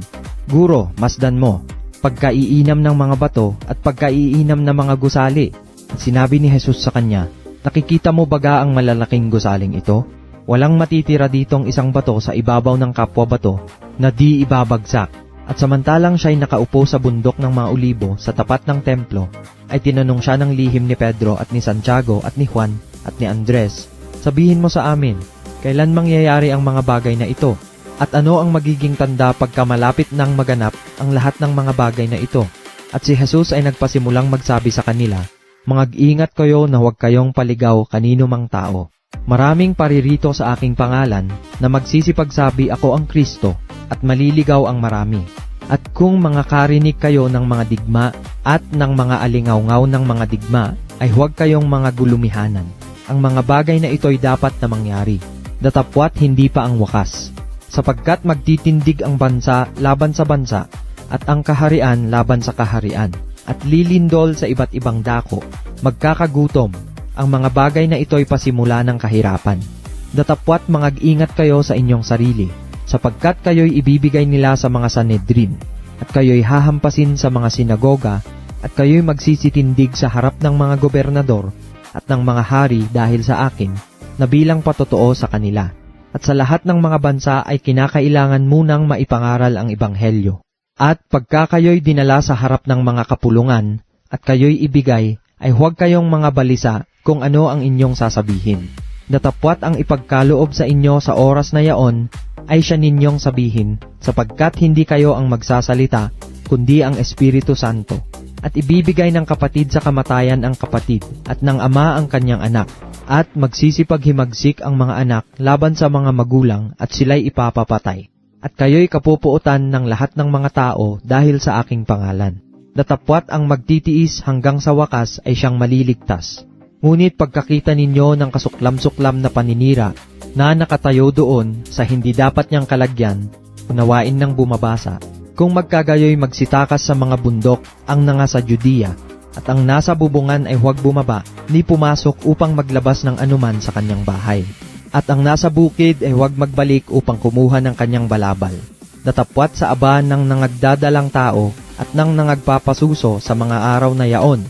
"Guro, masdan mo, pagkaiinam ng mga bato at pagkaiinam ng mga gusali." At sinabi ni Jesus sa kanya, "Nakikita mo baga ang malalaking gusaling ito? Walang matitira ditong isang bato sa ibabaw ng kapwa bato na di ibabagsak." At samantalang siya'y nakaupo sa bundok ng mga olibo sa tapat ng templo, ay tinanong siya ng lihim ni Pedro at ni Santiago at ni Juan at ni Andres, "Sabihin mo sa amin, kailan mangyayari ang mga bagay na ito? At ano ang magiging tanda pagka malapit nang maganap ang lahat ng mga bagay na ito?" At si Jesus ay nagpasimulang magsabi sa kanila, "Mag-ingat kayo na huwag kayong paligaw kanino mang tao. Maraming paririto sa aking pangalan na magsisipagsabi ako ang Kristo at maliligaw ang marami. At kung mga karinig kayo ng mga digma at ng mga alingawngaw ng mga digma, ay huwag kayong mga gulumihanan. Ang mga bagay na ito'y dapat na mangyari. Datapwat hindi pa ang wakas. Sapagkat magtitindig ang bansa laban sa bansa at ang kaharian laban sa kaharian. At lilindol sa iba't ibang dako, magkakagutom. Ang mga bagay na ito'y pasimula ng kahirapan. Datapwat mag-ingat kayo sa inyong sarili, sapagkat kayo'y ibibigay nila sa mga Sanhedrin, at kayo'y hahampasin sa mga sinagoga, at kayo'y magsisitindig sa harap ng mga gobernador at ng mga hari dahil sa akin, na bilang patotoo sa kanila. At sa lahat ng mga bansa ay kinakailangan munang maipangaral ang ebanghelyo. At pagka kayo'y dinala sa harap ng mga kapulungan, at kayo'y ibigay, ay huwag kayong mga balisa kung ano ang inyong sasabihin. Datapwat ang ipagkaloob sa inyo sa oras na yaon, ay siya ninyong sabihin, sapagkat hindi kayo ang magsasalita, kundi ang Espiritu Santo. At ibibigay ng kapatid sa kamatayan ang kapatid, at ng ama ang kanyang anak. At magsisipaghimagsik ang mga anak laban sa mga magulang, at sila'y ipapapatay. At kayo'y kapupuotan ng lahat ng mga tao dahil sa aking pangalan. Datapwat ang magtitiis hanggang sa wakas ay siyang maliligtas. Ngunit pagkakita ninyo ng kasuklam-suklam na paninira na nakatayo doon sa hindi dapat niyang kalagyan, unawain ng bumabasa. Kung magkagayoy magsitakas sa mga bundok ang nasa Judea, at ang nasa bubungan ay huwag bumaba, ni pumasok upang maglabas ng anuman sa kanyang bahay. At ang nasa bukid ay huwag magbalik upang kumuha ng kanyang balabal. Datapwat sa aba ng nangagdadalang tao at ng nangagpapasuso sa mga araw na yaon,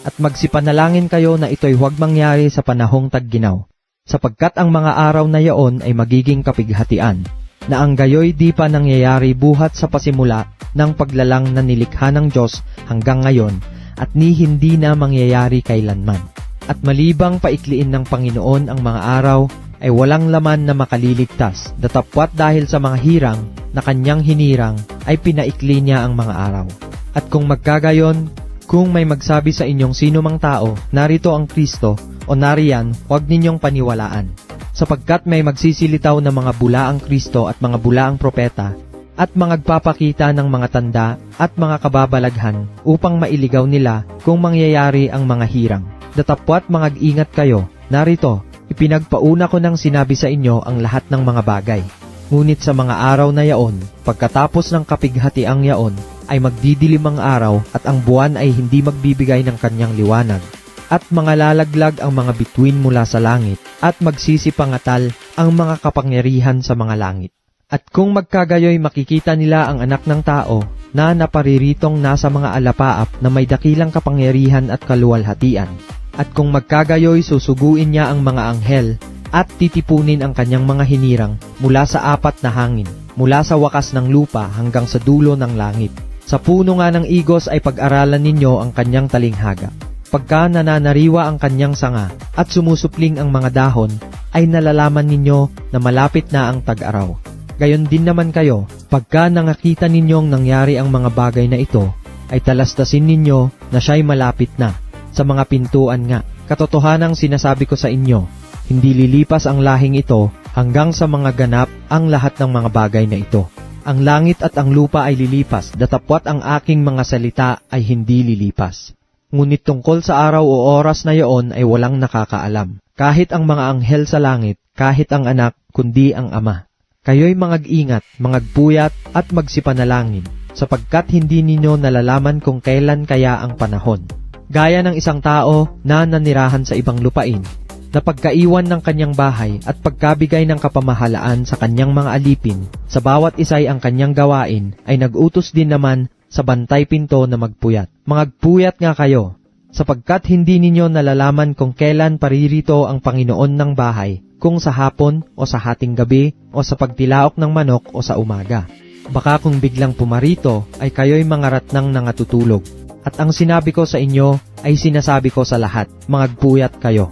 at magsipanalangin kayo na ito'y huwag mangyari sa panahong tagginaw, sapagkat ang mga araw na yaon ay magiging kapighatian, na ang gayoy di pa nangyayari buhat sa pasimula ng paglalang na nilikha ng Diyos hanggang ngayon, at ni hindi na mangyayari kailanman. At malibang paikliin ng Panginoon ang mga araw, ay walang laman na makaliligtas, datapwat dahil sa mga hirang na kanyang hinirang, ay pinaikli niya ang mga araw. At kung magkagayon, kung may magsabi sa inyong sino mang tao, narito ang Kristo, o nariyan, huwag ninyong paniwalaan. Sapagkat may magsisilitaw na mga bulaang Kristo at mga bulaang propeta, at magpapakita ng mga tanda at mga kababalaghan, upang mailigaw nila kung mangyayari ang mga hirang. Datapwat mag-ingat kayo, narito, ipinagpauna ko ng sinabi sa inyo ang lahat ng mga bagay. Ngunit sa mga araw na yaon, pagkatapos ng kapighatiang yaon, ay magdidilim ang araw at ang buwan ay hindi magbibigay ng kanyang liwanag. At mga lalaglag ang mga bituin mula sa langit, at magsisipangatal ang mga kapangyarihan sa mga langit. At kung magkagayoy makikita nila ang anak ng tao, na napariritong nasa mga alapaap na may dakilang kapangyarihan at kaluwalhatian. At kung magkagayoy susuguin niya ang mga anghel, at titipunin ang kanyang mga hinirang mula sa 4 na hangin, mula sa wakas ng lupa hanggang sa dulo ng langit. Sa puno nga ng igos ay pag-aralan ninyo ang kanyang talinghaga. Pagka nananariwa ang kanyang sanga at sumusupling ang mga dahon, ay nalalaman ninyo na malapit na ang tag-araw. Gayon din naman kayo, pagka nakakita ninyong nangyari ang mga bagay na ito, ay talastasin ninyo na siya'y malapit na. Sa mga pintuan nga, katotohanang sinasabi ko sa inyo, hindi lilipas ang lahing ito hanggang sa mga ganap ang lahat ng mga bagay na ito. Ang langit at ang lupa ay lilipas, datapwat ang aking mga salita ay hindi lilipas. Ngunit tungkol sa araw o oras na iyon ay walang nakakaalam. Kahit ang mga anghel sa langit, kahit ang anak, kundi ang Ama. Kayo'y mangag-ingat, mangagpuyat at magsipanalangin, sapagkat hindi ninyo nalalaman kung kailan kaya ang panahon. Gaya ng isang tao na nanirahan sa ibang lupain, na pagkaiwan ng kanyang bahay at pagkabigay ng kapamahalaan sa kanyang mga alipin, sa bawat isa'y ang kanyang gawain, ay nag-utos din naman sa bantay pinto na magpuyat. Mangagpuyat nga kayo, sapagkat hindi ninyo nalalaman kung kailan paririto ang Panginoon ng bahay, kung sa hapon o sa hating gabi o sa pagtilaok ng manok o sa umaga. Baka kung biglang pumarito ay kayo'y mga ratnang nangatutulog. At ang sinabi ko sa inyo ay sinasabi ko sa lahat, mangagpuyat kayo.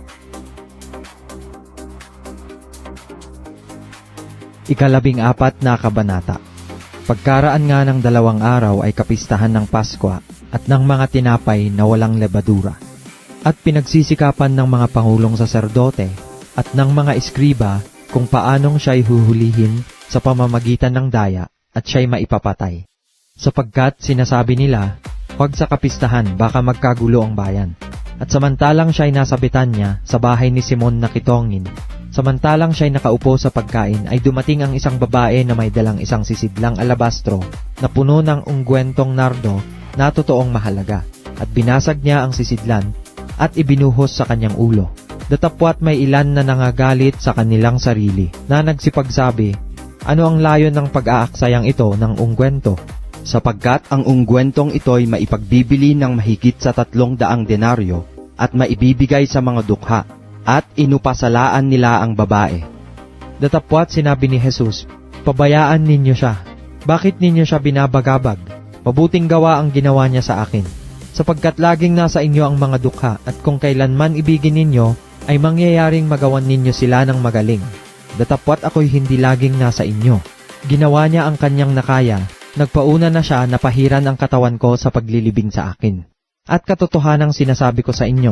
14 na kabanata. Pagkaraan nga ng 2 araw ay kapistahan ng Paskwa at ng mga tinapay na walang lebadura. At pinagsisikapan ng mga pangulong saserdote at ng mga eskriba kung paanong siya'y huhulihin sa pamamagitan ng daya at siya'y maipapatay. Sapagkat sinasabi nila, huwag sa kapistahan baka magkagulo ang bayan. At samantalang siya'y nasa Betanya sa bahay ni Simon na kitongin, samantalang siya'y nakaupo sa pagkain ay dumating ang isang babae na may dalang isang sisidlang alabastro na puno ng unggwentong nardo na totoong mahalaga, at binasag niya ang sisidlan at ibinuhos sa kanyang ulo. Datapwat may ilan na nangagalit sa kanilang sarili na nagsipagsabi, ano ang layon ng pag-aaksayang ito ng unggwento? Sapagkat ang unggwentong ito'y maipagbibili ng mahigit sa 300 denaryo at maibibigay sa mga dukha, at inupasalaan nila ang babae. Datapwat sinabi ni Jesus, pabayaan ninyo siya. Bakit ninyo siya binabagabag? Mabuting gawa ang ginawa niya sa akin. Sapagkat laging nasa inyo ang mga dukha, at kung kailanman ibigin ninyo, ay mangyayaring magawan ninyo sila ng magaling. Datapwat ako'y hindi laging nasa inyo. Ginawa niya ang kanyang nakaya, nagpauna na siya na pahiran ang katawan ko sa paglilibing sa akin. At katotohanang sinasabi ko sa inyo,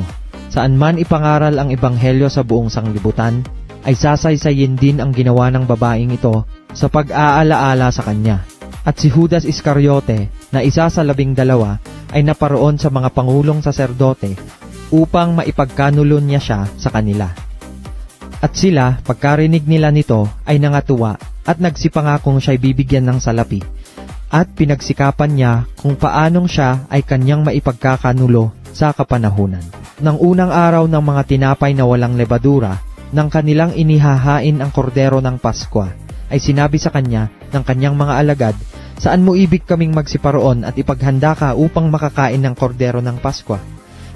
saan man ipangaral ang ebanghelyo sa buong sanglibutan, ay sasaysayin din ang ginawa ng babaeng ito sa pag-aalaala sa kanya. At si Judas Iscariote, na isa sa 12, ay naparoon sa mga pangulong saserdote upang maipagkanulo niya siya sa kanila. At sila, pagkarinig nila nito, ay nangatuwa at nagsipangakong siya'y bibigyan ng salapi. At pinagsikapan niya kung paanong siya ay kanyang maipagkakanulo sa kapanahunan. Nang unang araw ng mga tinapay na walang lebadura, nang kanilang inihahain ang kordero ng Paskwa, ay sinabi sa kanya ng kanyang mga alagad, saan mo ibig kaming magsiparoon at ipaghanda ka upang makakain ng kordero ng Paskwa?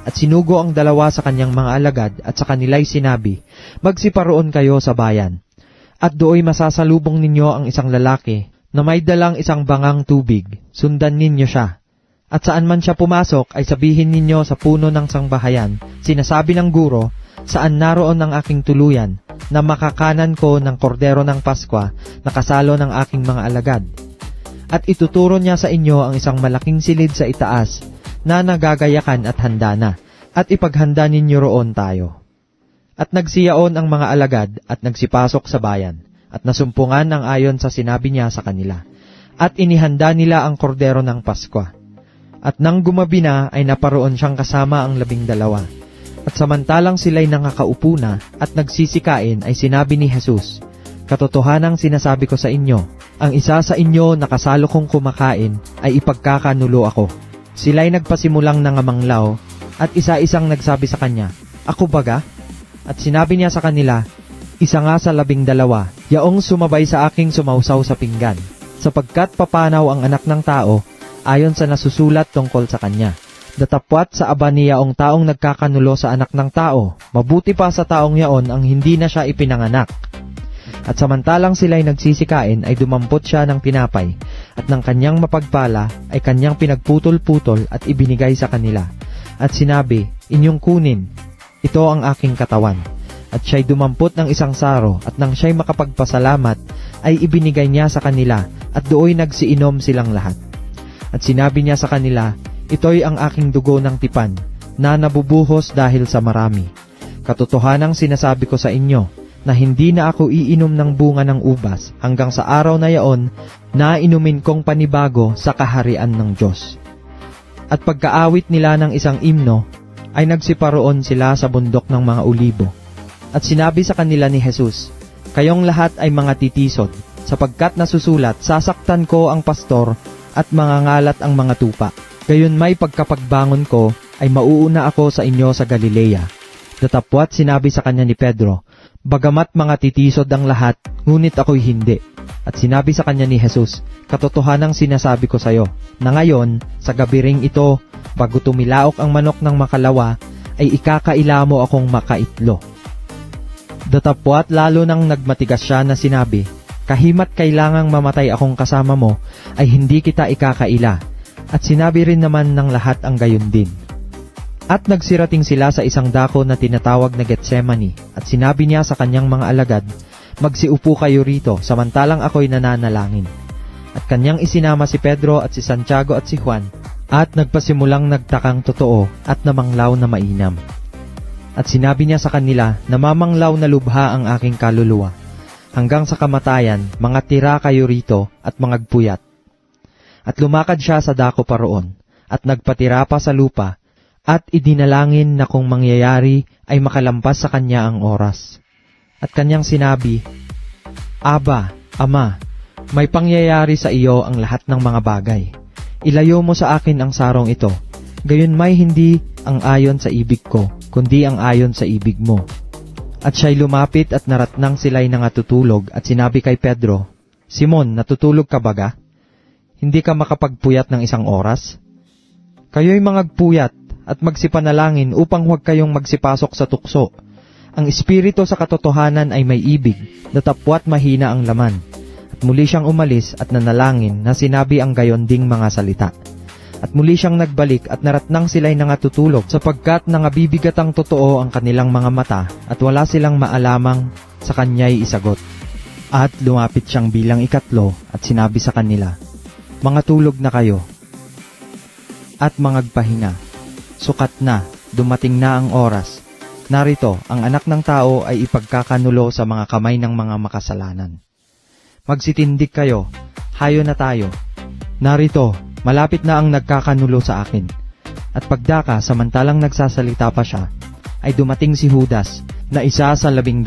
At sinugo ang 2 sa kanyang mga alagad at sa kanila'y sinabi, magsiparoon kayo sa bayan. At dooy masasalubong ninyo ang isang lalaki na may dalang isang bangang tubig, sundan ninyo siya. At saan man siya pumasok ay sabihin ninyo sa puno ng sangbahayan, sinasabi ng guro, saan naroon ang aking tuluyan, na makakanan ko ng kordero ng Paskwa na kasalo ng aking mga alagad. At ituturo niya sa inyo ang isang malaking silid sa itaas na nagagayakan at handa na, at ipaghanda ninyo roon tayo. At nagsiyaon ang mga alagad at nagsipasok sa bayan, at nasumpungan ang ayon sa sinabi niya sa kanila, at inihanda nila ang kordero ng Paskwa. At nang gumabi na ay naparoon siyang kasama ang 12. At samantalang sila'y nangakaupo na at nagsisikain ay sinabi ni Jesus, katotohanang sinasabi ko sa inyo, ang isa sa inyo na kasalo kong kumakain ay ipagkakanulo ako. Sila'y nagpasimulang nangamanglaw at isa-isang nagsabi sa kanya, ako baga? At sinabi niya sa kanila, isa nga sa 12, yaong sumabay sa aking sumausaw sa pinggan, sapagkat papanaw ang anak ng tao, ayon sa nasusulat tungkol sa kanya. Datapwat sa aba niyaong taong nagkakanulo sa anak ng tao, mabuti pa sa taong yaon ang hindi na siya ipinanganak. At samantalang sila'y nagsisikain ay dumampot siya ng tinapay, at ng kanyang mapagpala ay kanyang pinagputol-putol at ibinigay sa kanila. At sinabi, inyong kunin. Ito ang aking katawan. At siya'y dumampot ng isang saro at nang siya'y makapagpasalamat ay ibinigay niya sa kanila at dooy nagsiinom silang lahat. At sinabi niya sa kanila, ito'y ang aking dugo ng tipan na nabubuhos dahil sa marami. Katotohanang sinasabi ko sa inyo na hindi na ako iinom ng bunga ng ubas hanggang sa araw na yaon na inumin kong panibago sa kaharian ng Diyos. At pagkaawit nila ng isang imno, ay nagsiparoon sila sa bundok ng mga olibo. At sinabi sa kanila ni Jesus, kayong lahat ay mga titisod, sapagkat nasusulat, sasaktan ko ang pastor at mangangalat ang mga tupa. Gayon may pagkapagbangon ko, ay mauuna ako sa inyo sa Galilea. Datapwat sinabi sa kanya ni Pedro, bagamat mga titisod ang lahat, ngunit ako'y hindi. At sinabi sa kanya ni Jesus, katotohanang sinasabi ko sa iyo, na ngayon, sa gabi ring ito, bago tumilaok ang manok ng makalawa, ay ikakaila mo akong makaitlo. Datapwat lalo nang nagmatigas siya na sinabi, kahimat kailangang mamatay akong kasama mo, ay hindi kita ikakaila. At sinabi rin naman ng lahat ang gayon din. At nagsirating sila sa isang dako na tinatawag na Getsemani, at sinabi niya sa kanyang mga alagad, magsiupo kayo rito, samantalang ako'y nananalangin. At kanyang isinama si Pedro at si Santiago at si Juan, at nagpasimulang nagtakang totoo at namanglaw na mainam. At sinabi niya sa kanila, namamanglaw na lubha ang aking kaluluwa. Hanggang sa kamatayan, mga tira kayo rito at mangagpuyat. At lumakad siya sa dako paroon, at nagpatira pa sa lupa, at idinalangin na kung mangyayari ay makalampas sa kanya ang oras. At kanyang sinabi, Aba, Ama, may pangyayari sa iyo ang lahat ng mga bagay. Ilayo mo sa akin ang sarong ito, gayon may hindi ang ayon sa ibig ko, kundi ang ayon sa ibig mo. At siya'y lumapit at naratnang sila'y nangatutulog at sinabi kay Pedro, Simon, natutulog ka baga? Hindi ka makapagpuyat ng isang oras? Kayo'y mangagpuyat at magsipanalangin upang huwag kayong magsipasok sa tukso. Ang espiritu sa katotohanan ay may ibig, datapwat mahina ang laman. At muli siyang umalis at nanalangin na sinabi ang gayon ding mga salita. At muli siyang nagbalik at naratnang sila'y nangatutulog sapagkat nangabibigatang totoo ang kanilang mga mata at wala silang maalamang sa kanya'y isagot. At lumapit siyang bilang ikatlo at sinabi sa kanila, mga tulog na kayo at mangagpahinga. Sukat na, dumating na ang oras. Narito, ang anak ng tao ay ipagkakanulo sa mga kamay ng mga makasalanan. Magsitindig kayo, hayo na tayo. Narito, malapit na ang nagkakanulo sa akin. At pagdaka, samantalang nagsasalita pa siya, ay dumating si Judas, na isa sa 12.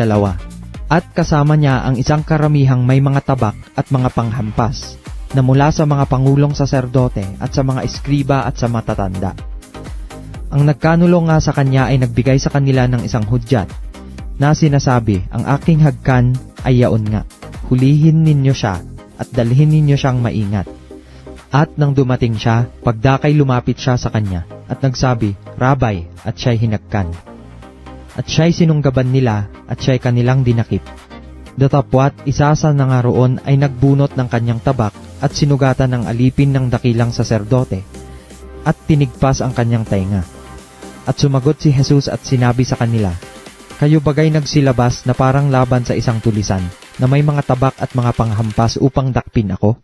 At kasama niya ang isang karamihang may mga tabak at mga panghampas, na mula sa mga pangulong saserdote at sa mga eskriba at sa matatanda. Ang nagkanulo nga sa kanya ay nagbigay sa kanila ng isang hudyat, na sinasabi, ang aking hagkan ay yaon nga, hulihin ninyo siya at dalhin ninyo siyang maingat. At nang dumating siya, pagdakay lumapit siya sa kanya at nagsabi, Rabay, at siya'y hinagkan. At siya'y sinunggaban nila at siya'y kanilang dinakip. Datapwat, isa sa nangaroon ay nagbunot ng kanyang tabak at sinugatan ng alipin ng dakilang saserdote at tinigpas ang kanyang tainga. At sumagot si Jesus at sinabi sa kanila, kayo bagay nagsilabas na parang laban sa isang tulisan na may mga tabak at mga panghampas upang dakpin ako?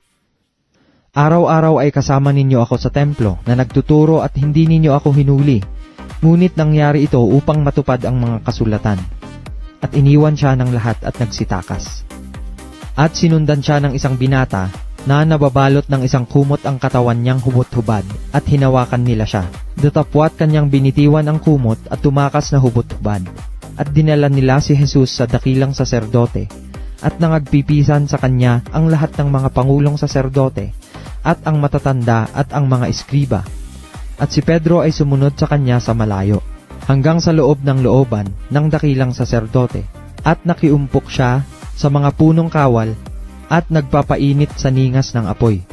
Araw-araw ay kasama ninyo ako sa templo na nagtuturo at hindi ninyo ako hinuli. Ngunit nangyari ito upang matupad ang mga kasulatan. At iniwan siya ng lahat at nagsitakas. At sinundan siya ng isang binata na nababalot ng isang kumot ang katawan niyang hubot-hubad at hinawakan nila siya. Datapwat kanyang binitiwan ang kumot at tumakas na hubot-hubad. At dinala nila si Jesus sa dakilang saserdote at nangagpipisan sa kanya ang lahat ng mga pangulong saserdote at ang matatanda at ang mga eskriba. At si Pedro ay sumunod sa kanya sa malayo, hanggang sa loob ng looban ng dakilang saserdote, at nakiumpok siya sa mga punong kawal at nagpapainit sa ningas ng apoy.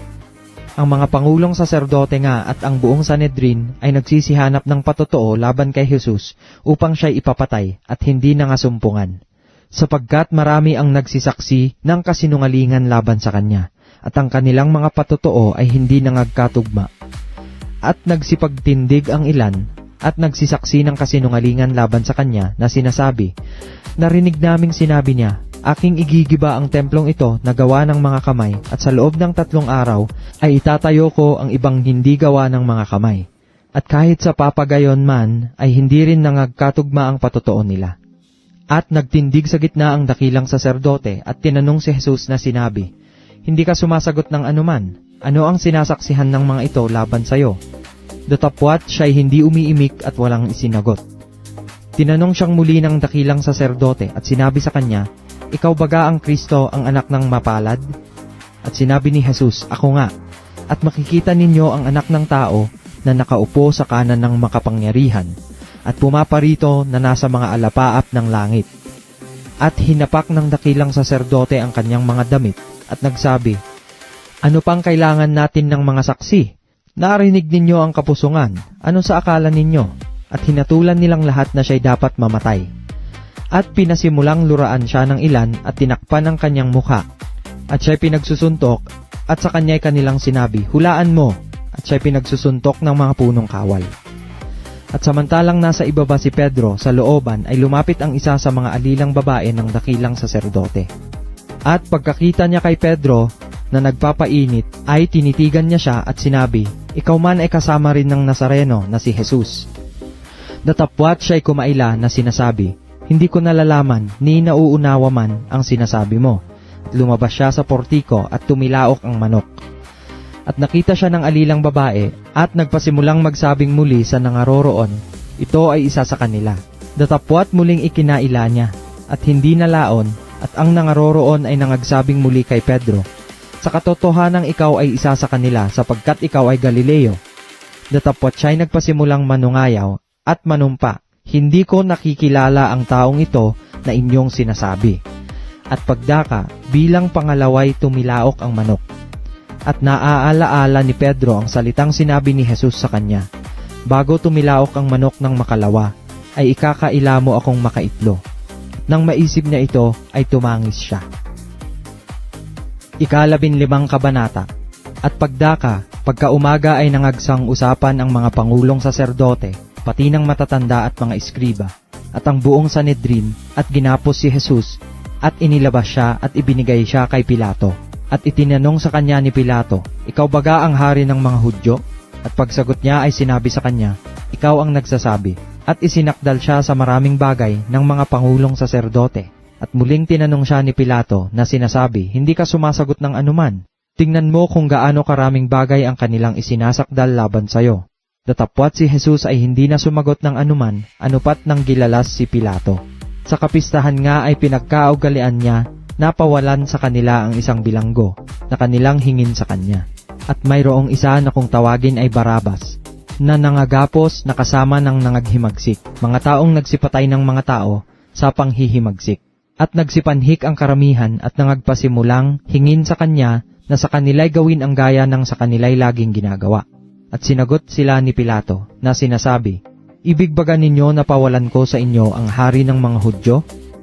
Ang mga pangulong saserdote nga at ang buong Sanhedrin ay nagsisihanap ng patotoo laban kay Jesus upang siya'y ipapatay at hindi nangasumpungan, sapagkat marami ang nagsisaksi ng kasinungalingan laban sa kanya, at ang kanilang mga patotoo ay hindi nangagkatugma. At nagsipagtindig ang ilan at nagsisaksi ng kasinungalingan laban sa kanya na sinasabi, "Narinig naming sinabi niya, aking igigiba ang templong ito na gawa ng mga kamay at sa loob ng 3 araw ay itatayo ko ang ibang hindi gawa ng mga kamay." At kahit sa papagayon man ay hindi rin nangagkatugma ang patotoo nila. At nagtindig sa gitna ang dakilang saserdote at tinanong si Jesus na sinabi, "Hindi ka sumasagot ng anuman. Ano ang sinasaksihan ng mga ito laban sayo?" Datapwat siya'y hindi umiimik at walang isinagot. Tinanong siyang muli ng dakilang saserdote at sinabi sa kanya, "Ikaw baga ang Kristo, ang anak ng mapalad?" At sinabi ni Jesus, "Ako nga. At makikita ninyo ang anak ng tao na nakaupo sa kanan ng makapangyarihan at pumaparito na nasa mga alapaap ng langit." At hinapak ng dakilang saserdote ang kanyang mga damit at nagsabi, "Ano pang kailangan natin ng mga saksi? Narinig ninyo ang kapusungan. Ano sa akala ninyo?" At hinatulan nilang lahat na siya'y dapat mamatay. At pinasimulang luraan siya ng ilan at tinakpan ang kanyang mukha. At siya'y pinagsusuntok at sa kanya'y kanilang sinabi, "Hulaan mo." At siya'y pinagsusuntok ng mga punong kawal. At samantalang nasa ibaba si Pedro sa looban ay lumapit ang isa sa mga alilang babae ng dakilang saserdote. At pagkakita niya kay Pedro na nagpapainit ay tinitigan niya siya at sinabi, "Ikaw man ay kasama rin ng Nazareno na si Jesus." Datapwat siya'y kumaila na sinasabi, "Hindi ko nalalaman ni nauunawa man ang sinasabi mo." At lumabas siya sa portiko at tumilaok ang manok. At nakita siya ng alilang babae at nagpasimulang magsabing muli sa nangaroroon, ito ay isa sa kanila. Datapwat muling ikinaila niya at hindi nalaon at ang nangaroroon ay nangagsabing muli kay Pedro, "Sa katotohanan ikaw ay isa sa kanila sapagkat ikaw ay Galileo." Datapwat siya'y nagpasimulang manungayaw at manumpa, "Hindi ko nakikilala ang taong ito na inyong sinasabi." At pagdaka, bilang pangalaway tumilaok ang manok. At naaalaala ni Pedro ang salitang sinabi ni Jesus sa kanya, "Bago tumilaok ang manok ng makalawa, ay ikakaila mo akong makaitlo." Nang maisip niya ito, ay tumangis siya. 15 kabanata. At pagdaka, pagkaumaga ay nangagsang usapan ang mga pangulong saserdote, pati ng matatanda at mga eskriba, at ang buong Sanedrin, at ginapos si Jesus, at inilabas siya at ibinigay siya kay Pilato. At itinanong sa kanya ni Pilato, "Ikaw baga ang hari ng mga Hudyo?" At pagsagot niya ay sinabi sa kanya, "Ikaw ang nagsasabi." At isinakdal siya sa maraming bagay ng mga pangulong saserdote. At muling tinanong siya ni Pilato na sinasabi, "Hindi ka sumasagot ng anuman. Tingnan mo kung gaano karaming bagay ang kanilang isinasakdal laban sayo." Datapwat si Jesus ay hindi na sumagot ng anuman, anupat nang gilalas si Pilato. Sa kapistahan nga ay pinagkaugalian niya na pawalan sa kanila ang isang bilanggo na kanilang hingin sa kanya. At mayroong isa na kung tawagin ay Barabas, na nangagapos na kasama ng nangaghimagsik, mga taong nagsipatay ng mga tao sa panghihimagsik. At nagsipanhik ang karamihan at nangagpasimulang hingin sa kanya na sa kanila'y gawin ang gaya ng sa kanila'y laging ginagawa. At sinagot sila ni Pilato na sinasabi, "Ibig baga ninyo na pawalan ko sa inyo ang hari ng mga Hudyo?"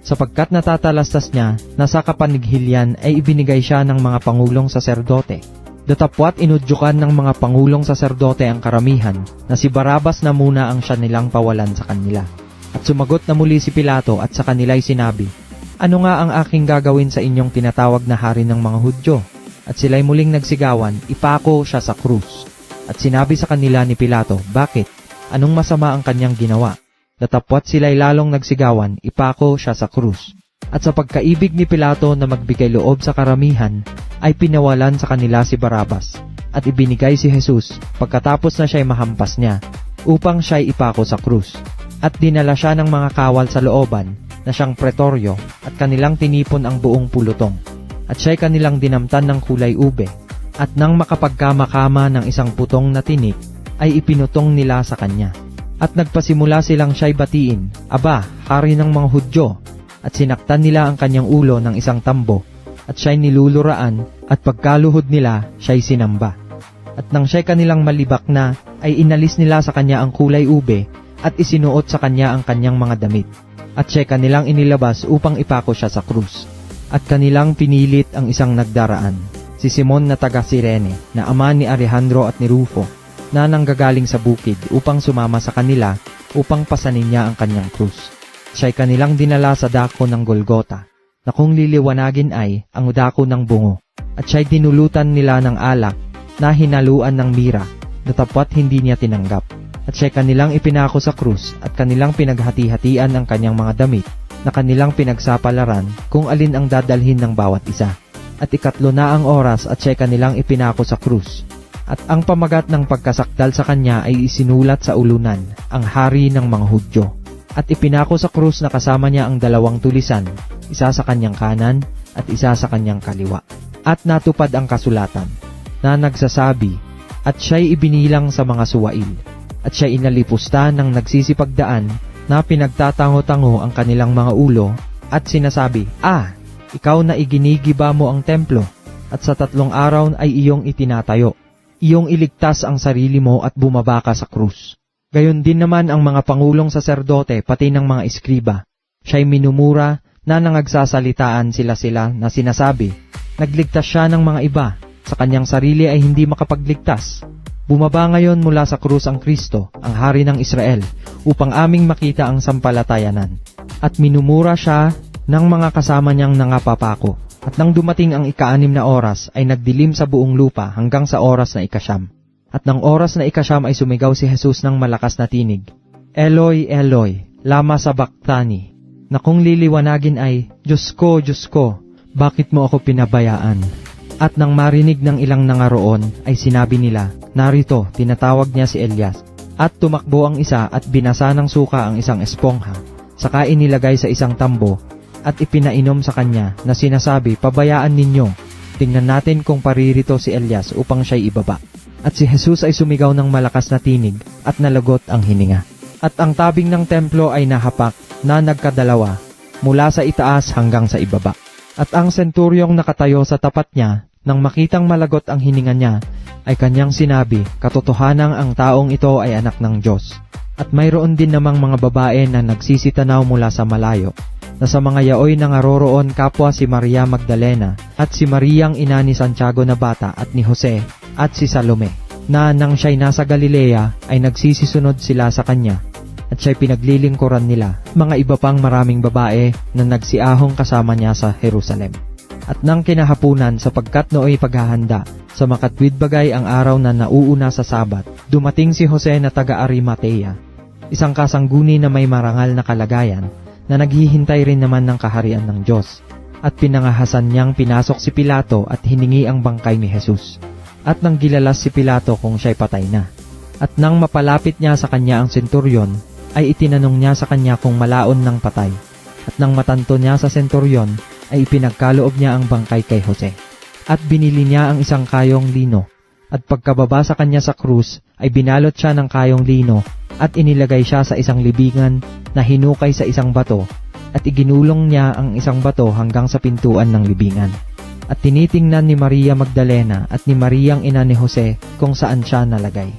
Sapagkat natatalastas niya na sa kapanighilyan ay ibinigay siya ng mga pangulong saserdote. Datapwat inudyukan ng mga pangulong saserdote ang karamihan na si Barabas na muna ang siya nilang pawalan sa kanila. At sumagot na muli si Pilato at sa kanila'y sinabi, "Ano nga ang aking gagawin sa inyong tinatawag na hari ng mga Hudyo?" At sila'y muling nagsigawan, "Ipako siya sa krus." At sinabi sa kanila ni Pilato, "Bakit? Anong masama ang kanyang ginawa?" Datapwat sila'y lalong nagsigawan, "Ipako siya sa krus." At sa pagkaibig ni Pilato na magbigay loob sa karamihan, ay pinawalan sa kanila si Barabas, at ibinigay si Jesus pagkatapos na siya'y mahampas niya, upang siya'y ipako sa krus. At dinala siya ng mga kawal sa looban, na siyang pretoryo, at kanilang tinipon ang buong pulutong. At siya'y kanilang dinamtan ng kulay ube, at nang makapagkama-kama ng isang putong na tinik, ay ipinutong nila sa kanya. At nagpasimula silang siya'y batiin, "Aba, hari ng mga Hudyo," at sinaktan nila ang kanyang ulo ng isang tambo, at siya'y niluluraan, at pagkaluhod nila, siya'y sinamba. At nang siya'y kanilang malibak na, ay inalis nila sa kanya ang kulay ube, at isinuot sa kanya ang kanyang mga damit. At siya'y kanilang inilabas upang ipako siya sa krus. At kanilang pinilit ang isang nagdaraan, si Simon na taga Cirene, na ama ni Alejandro at ni Rufo, na nanggagaling sa bukid upang sumama sa kanila upang pasanin niya ang kanyang krus. Siya'y kanilang dinala sa dako ng Golgota, na kung liliwanagin ay ang dako ng bungo, at siya'y dinulutan nila ng alak na hinaluan ng mira, na tapwat hindi niya tinanggap. At siya'y kanilang ipinako sa krus at kanilang pinaghati-hatian ang kanyang mga damit, na kanilang pinagsapalaran kung alin ang dadalhin ng bawat isa. At ikatlo na ang oras at siya'y kanilang ipinako sa krus. At ang pamagat ng pagkasakdal sa kanya ay isinulat sa ulunan, ang hari ng mga Hudyo. At ipinako sa krus na kasama niya ang 2 tulisan, isa sa kanyang kanan at isa sa kanyang kaliwa. At natupad ang kasulatan, na nagsasabi, at siya'y ibinilang sa mga suwail, at siya'y inalipusta ng nagsisipagdaan na pinagtatango-tango ang kanilang mga ulo, at sinasabi, ikaw na iginigiba mo ang templo, at sa 3 araw ay iyong itinatayo. Iyong iligtas ang sarili mo at bumaba ka sa krus. Gayon din naman ang mga pangulong saserdote pati ng mga eskriba. Siya'y minumura na nangagsasalitaan sila na sinasabi, nagligtas siya ng mga iba, sa kanyang sarili ay hindi makapagligtas. Bumaba ngayon mula sa krus ang Kristo, ang Hari ng Israel, upang aming makita ang sampalatayanan. At minumura siya ng mga kasama niyang nangapapako. At nang dumating ang 6 na oras ay nagdilim sa buong lupa hanggang sa oras na 9. At ng oras na 9 ay sumigaw si Jesus ng malakas na tinig, Eloi, Eloi, lama sabachthani, na kung liliwanagin ay, Diyos ko, bakit mo ako pinabayaan? At nang marinig ng ilang nangaroon ay sinabi nila, narito, tinatawag niya si Elias. At tumakbo ang isa at binasa ng suka ang isang espongha, saka inilagay sa isang tambo, at ipinainom sa kanya na sinasabi, pabayaan ninyo, tingnan natin kung paririto si Elias upang siya'y ibaba. At si Jesus ay sumigaw ng malakas na tinig at nalagot ang hininga. At ang tabing ng templo ay nahapak na nagkadalawa mula sa itaas hanggang sa ibaba. At ang senturyong nakatayo sa tapat niya, nang makitang malagot ang hininga niya, ay kanyang sinabi, katotohanang ang taong ito ay anak ng Diyos. At mayroon din namang mga babae na nagsisitanaw mula sa malayo, na sa mga yaoy nangaroroon kapwa si Maria Magdalena, at si Mariang ina ni Santiago na bata at ni Jose, at si Salome, na nang siya'y nasa Galilea ay nagsisisunod sila sa kanya, at siya'y pinaglilingkuran nila, mga iba pang maraming babae na nagsiahong kasama niya sa Jerusalem. At nang kinahapunan sapagkat nooy paghahanda, sa makatwid bagay ang araw na nauuna sa Sabat, dumating si Jose na taga Arimatea, isang kasangguni na may marangal na kalagayan, na naghihintay rin naman ng kaharian ng Diyos. At pinangahasan niyang pinasok si Pilato at hiningi ang bangkay ni Jesus. At nang gilalas si Pilato kung siya'y patay na. At nang mapalapit niya sa kanya ang senturyon, ay itinanong niya sa kanya kung malaon ng patay. At nang matanto niya sa senturyon, ay ipinagkaloob niya ang bangkay kay Jose. At binili niya ang isang kayong lino. At pagkababa sa kanya sa krus, ay binalot siya ng kayong lino, at inilagay siya sa isang libingan na hinukay sa isang bato, at iginulong niya ang isang bato hanggang sa pintuan ng libingan. At tinitingnan ni Maria Magdalena at ni Mariang ina ni Jose kung saan siya nalagay.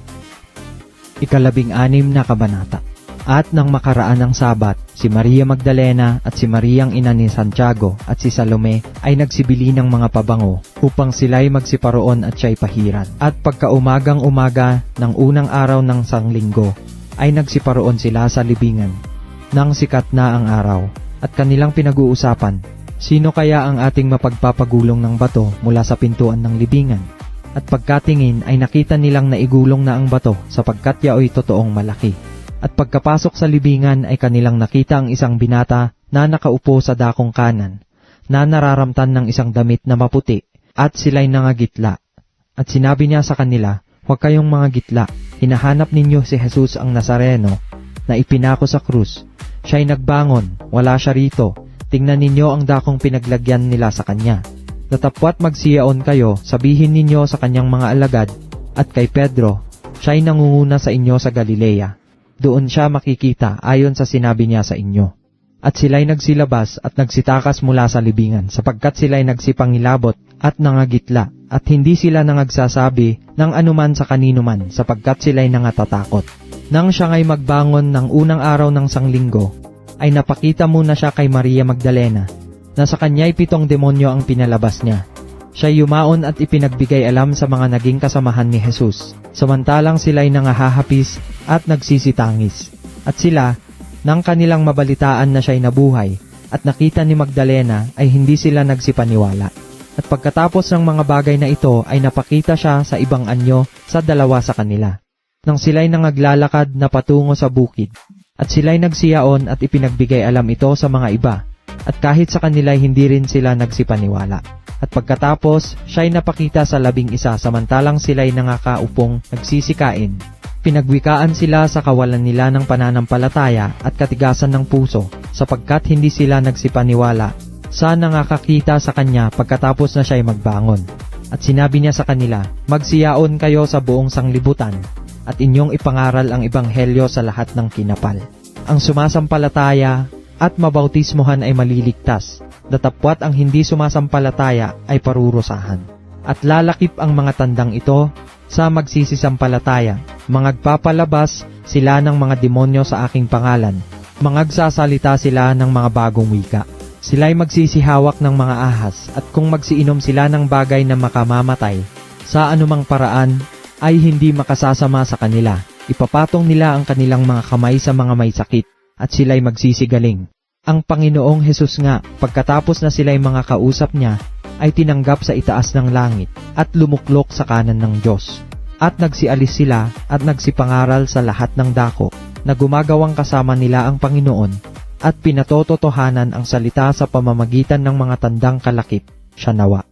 16 na kabanata. At nang makaraan ng Sabat, si Maria Magdalena at si Mariang ina ni Santiago at si Salome ay nagsibili ng mga pabango upang sila'y magsiparoon at siya'y pahiran. At pagkaumagang umaga ng unang araw ng sanglinggo, ay nagsiparoon sila sa libingan. Nang sikat na ang araw, at kanilang pinag-uusapan, sino kaya ang ating mapagpapagulong ng bato mula sa pintuan ng libingan? At pagkatingin ay nakita nilang naigulong na ang bato sapagkat yaoy totoong malaki. At pagkapasok sa libingan ay kanilang nakita ang isang binata na nakaupo sa dakong kanan, na nararamtan ng isang damit na maputi, at sila'y nangagitla. At sinabi niya sa kanila, huwag kayong mga gitla, hinahanap ninyo si Jesus ang Nazareno, na ipinako sa krus. Siya'y nagbangon, wala siya rito, tingnan ninyo ang dakong pinaglagyan nila sa kanya. Natapwat magsiyaon kayo, sabihin ninyo sa kanyang mga alagad, at kay Pedro, siya'y nangunguna sa inyo sa Galilea. Doon siya makikita ayon sa sinabi niya sa inyo. At sila'y nagsilabas at nagsitakas mula sa libingan, sapagkat sila'y nagsipangilabot at nangagitla, at hindi sila nangagsasabi ng anuman sa kanino man, sapagkat sila'y nangatatakot. Nang siya nga'y magbangon ng unang araw ng sanglinggo, ay napakita muna siya kay Maria Magdalena, na sa kanya'y 7 demonyo ang pinalabas niya. Siya yumaon at ipinagbigay alam sa mga naging kasamahan ni Jesus, samantalang sila'y nangahahapis at nagsisitangis. At sila, nang kanilang mabalitaan na siya'y nabuhay, at nakita ni Magdalena ay hindi sila nagsipaniwala. At pagkatapos ng mga bagay na ito ay napakita siya sa ibang anyo sa dalawa sa kanila. Nang sila'y nangaglalakad na patungo sa bukid, at sila'y nagsiyaon at ipinagbigay alam ito sa mga iba, at kahit sa kanila'y hindi rin sila nagsipaniwala. At pagkatapos, siya'y napakita sa 11 samantalang sila'y nangakaupong nagsisikain. Pinagwikaan sila sa kawalan nila ng pananampalataya at katigasan ng puso, sapagkat hindi sila nagsipaniwala sa nangakakita sa kanya pagkatapos na siya'y magbangon. At sinabi niya sa kanila, magsiyaon kayo sa buong sanglibutan, at inyong ipangaral ang ebanghelyo sa lahat ng kinapal. Ang sumasampalataya at mabautismohan ay maliligtas, datapwat ang hindi sumasampalataya ay parurusahan. At lalakip ang mga tandang ito sa magsisisampalataya, mangagpapalabas sila ng mga demonyo sa aking pangalan, mangagsasalita sila ng mga bagong wika. Sila'y magsisihawak ng mga ahas, at kung magsiinom sila ng bagay na makamamatay, sa anumang paraan ay hindi makasasama sa kanila. Ipapatong nila ang kanilang mga kamay sa mga may sakit, at sila'y magsisigaling. Ang Panginoong Hesus nga, pagkatapos na sila'y mga kausap niya, ay tinanggap sa itaas ng langit, at lumuklok sa kanan ng Diyos. At nagsialis sila, at nagsipangaral sa lahat ng dako, na gumagawang kasama nila ang Panginoon, at pinatototohanan ang salita sa pamamagitan ng mga tandang kalakip, siya nawa.